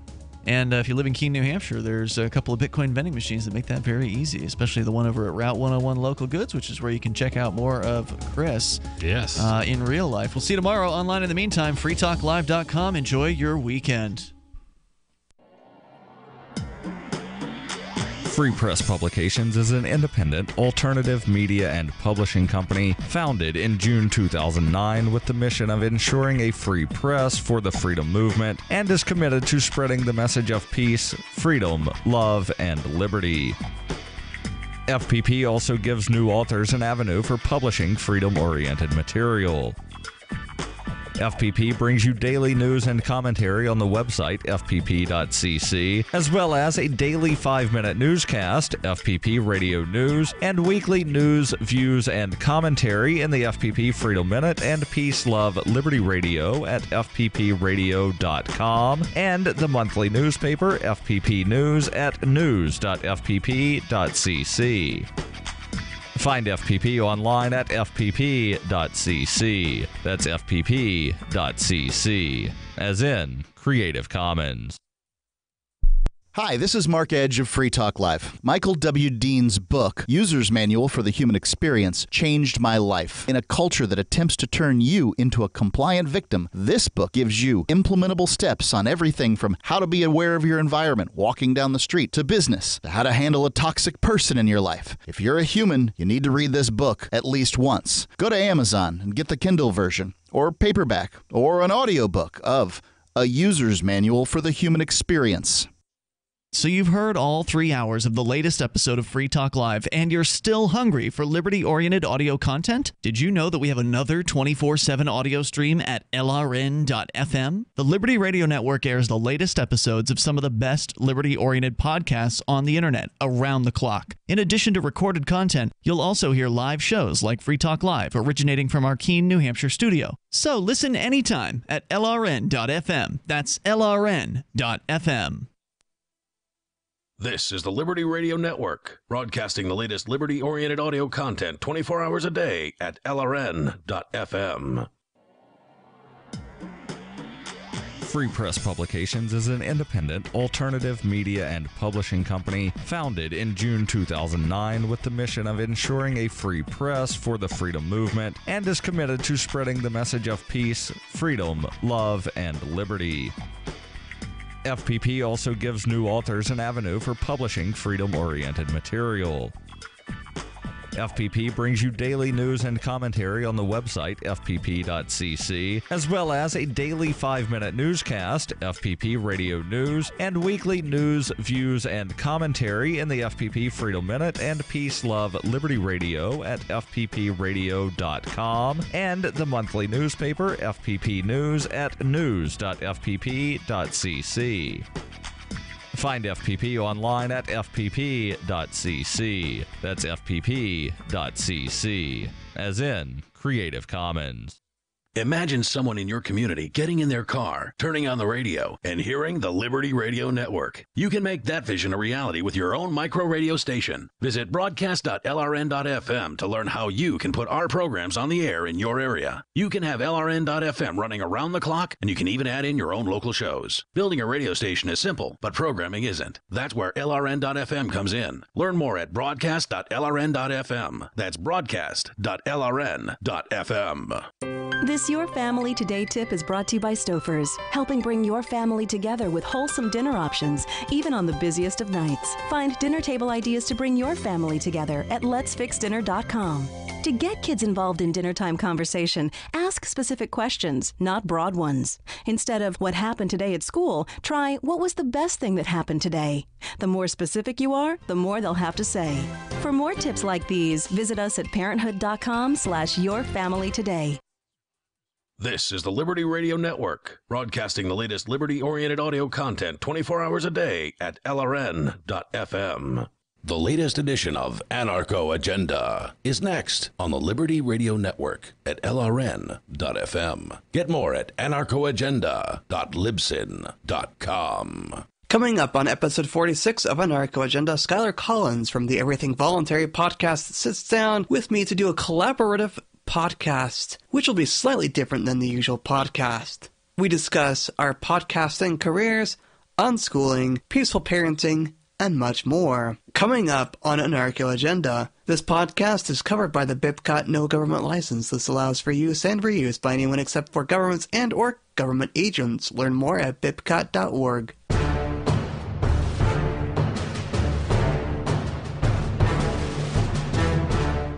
And if you live in Keene, New Hampshire, there's a couple of Bitcoin vending machines that make that very easy, especially the one over at Route 101 Local Goods, which is where you can check out more of Chris in real life. We'll see you tomorrow online. In the meantime, freetalklive.com. Enjoy your weekend. Free Press Publications is an independent, alternative media and publishing company founded in June 2009 with the mission of ensuring a free press for the freedom movement and is committed to spreading the message of peace, freedom, love, and liberty. FPP also gives new authors an avenue for publishing freedom-oriented material. FPP brings you daily news and commentary on the website fpp.cc, as well as a daily 5-minute newscast, FPP Radio News, and weekly news, views, and commentary in the FPP Freedom Minute and Peace, Love, Liberty Radio at fppradio.com, and the monthly newspaper FPP News at news.fpp.cc. Find FPP online at fpp.cc. That's fpp.cc, as in Creative Commons. Hi, this is Mark Edge of Free Talk Live. Michael W. Dean's book, User's Manual for the Human Experience, changed my life. In a culture that attempts to turn you into a compliant victim, this book gives you implementable steps on everything from how to be aware of your environment, walking down the street, to business, to how to handle a toxic person in your life. If you're a human, you need to read this book at least once. Go to Amazon and get the Kindle version, or paperback, or an audiobook of A User's Manual for the Human Experience. So you've heard all 3 hours of the latest episode of Free Talk Live, and you're still hungry for liberty-oriented audio content? Did you know that we have another 24/7 audio stream at LRN.FM? The Liberty Radio Network airs the latest episodes of some of the best liberty-oriented podcasts on the internet around the clock. In addition to recorded content, you'll also hear live shows like Free Talk Live, originating from our Keene, New Hampshire studio. So listen anytime at LRN.FM. That's LRN.FM. This is the Liberty Radio Network, broadcasting the latest liberty-oriented audio content 24 hours a day at LRN.FM. Free Press Publications is an independent, alternative media and publishing company founded in June 2009 with the mission of ensuring a free press for the freedom movement, and is committed to spreading the message of peace, freedom, love, and liberty. FPP also gives new authors an avenue for publishing freedom-oriented material. FPP brings you daily news and commentary on the website fpp.cc, as well as a daily 5-minute newscast, FPP Radio News, and weekly news, views, and commentary in the FPP Freedom Minute and Peace, Love, Liberty Radio at fppradio.com, and the monthly newspaper FPP News at news.fpp.cc. Find FPP online at fpp.cc. That's fpp.cc, as in Creative Commons. Imagine someone in your community getting in their car, turning on the radio, and hearing the Liberty Radio Network. You can make that vision a reality with your own micro radio station. Visit broadcast.lrn.fm to learn how you can put our programs on the air in your area. You can have LRN.FM running around the clock, and you can even add in your own local shows. Building a radio station is simple, but programming isn't. That's where LRN.FM comes in. Learn more at broadcast.lrn.fm. That's broadcast.lrn.fm. This Your Family Today tip is brought to you by Stouffer's, helping bring your family together with wholesome dinner options, even on the busiest of nights. Find dinner table ideas to bring your family together at letsfixdinner.com. To get kids involved in dinner time conversation, ask specific questions, not broad ones. Instead of what happened today at school, try what was the best thing that happened today. The more specific you are, the more they'll have to say. For more tips like these, visit us at parenthood.com/yourfamilytoday. This is the Liberty Radio Network, broadcasting the latest liberty-oriented audio content 24 hours a day at LRN.FM. The latest edition of Anarcho Agenda is next on the Liberty Radio Network at LRN.FM. Get more at anarchoagenda.libsyn.com. Coming up on episode 46 of Anarcho Agenda, Skylar Collins from the Everything Voluntary podcast sits down with me to do a collaborative podcast, which will be slightly different than the usual podcast. We discuss our podcasting careers, unschooling, peaceful parenting, and much more. Coming up on Anarcho Agenda, this podcast is covered by the BIPCOT No Government License. This allows for use and reuse by anyone except for governments and or government agents. Learn more at bipcot.org.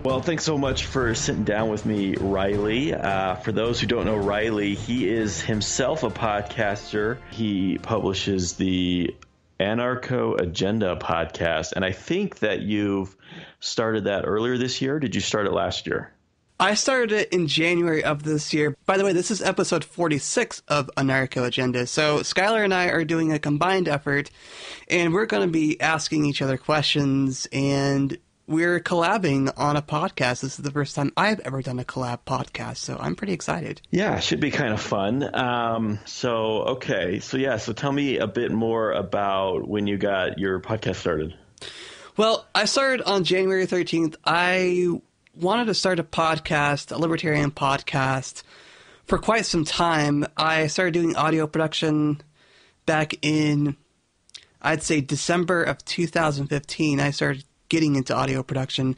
Well, thanks so much for sitting down with me, Riley. For those who don't know Riley, he is himself a podcaster. He publishes the Anarcho Agenda podcast, and I think that you've started that earlier this year. Did you start it last year? I started it in January of this year. By the way, this is episode 46 of Anarcho Agenda. So Skylar and I are doing a combined effort, and we're going to be asking each other questions, and we're collabing on a podcast. This is the first time I've ever done a collab podcast, so I'm pretty excited. Yeah, it should be kind of fun. So tell me a bit more about when you got your podcast started. Well, I started on January 13th. I wanted to start a podcast, a libertarian podcast, for quite some time. I started doing audio production back in, I'd say, December of 2015. I started getting into audio production.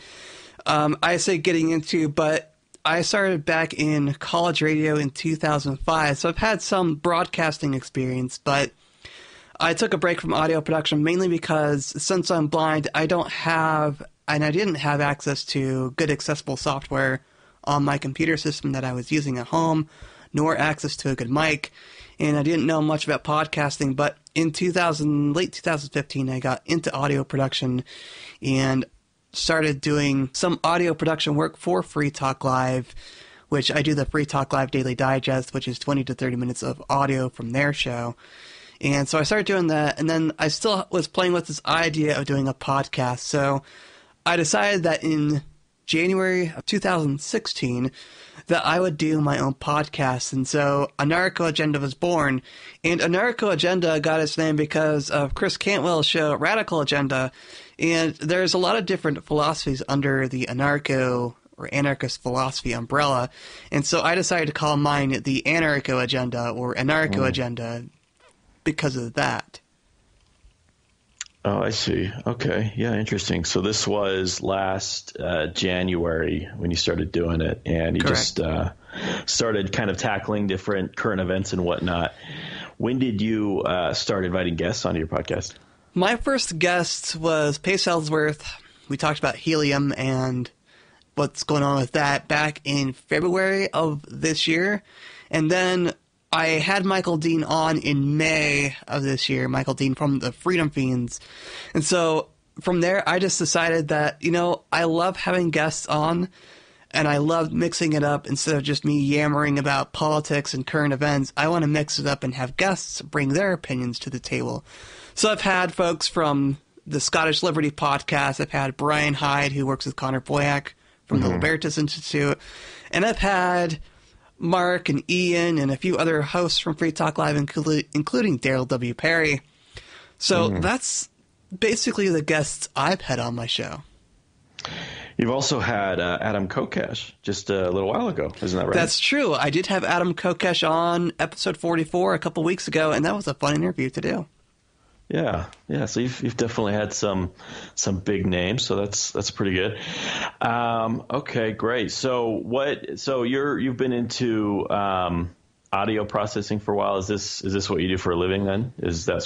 I say getting into, but I started back in college radio in 2005, so I've had some broadcasting experience, but I took a break from audio production mainly because since I'm blind, I didn't have access to good accessible software on my computer system that I was using at home, nor access to a good mic. and I didn't know much about podcasting. But in late 2015, I got into audio production and started doing some audio production work for Free Talk Live, which I do the Free Talk Live Daily Digest, which is 20 to 30 minutes of audio from their show. And so I started doing that, and then I still was playing with this idea of doing a podcast. So I decided that in January of 2016 that I would do my own podcast. And so Anarcho Agenda was born. And Anarcho Agenda got its name because of Chris Cantwell's show, Radical Agenda. And there's a lot of different philosophies under the anarcho or anarchist philosophy umbrella. And so I decided to call mine the Anarcho Agenda or Anarcho Agenda because of that. Oh, I see. Okay. Yeah, interesting. So this was last January when you started doing it, and you Correct. just started kind of tackling different current events and whatnot. When did you start inviting guests onto your podcast? My first guest was Pace Ellsworth. We talked about helium and what's going on with that back in February of this year. And then I had Michael Dean on in May of this year, Michael Dean from the Freedom Fiends. And so from there, I just decided that, I love having guests on, and I love mixing it up instead of just me yammering about politics and current events. I want to mix it up and have guests bring their opinions to the table. So I've had folks from the Scottish Liberty podcast. I've had Brian Hyde, who works with Connor Boyack from the Libertas Institute. And I've had Mark and Ian and a few other hosts from Free Talk Live, including Daryl W. Perry. So that's basically the guests I've had on my show. You've also had Adam Kokesh just a little while ago, isn't that right? That's true. I did have Adam Kokesh on episode 44 a couple weeks ago, and that was a fun interview to do. Yeah. So you've definitely had some big names, so that's pretty good. Okay, great. So you've been into audio processing for a while. Is this what you do for a living then? Is that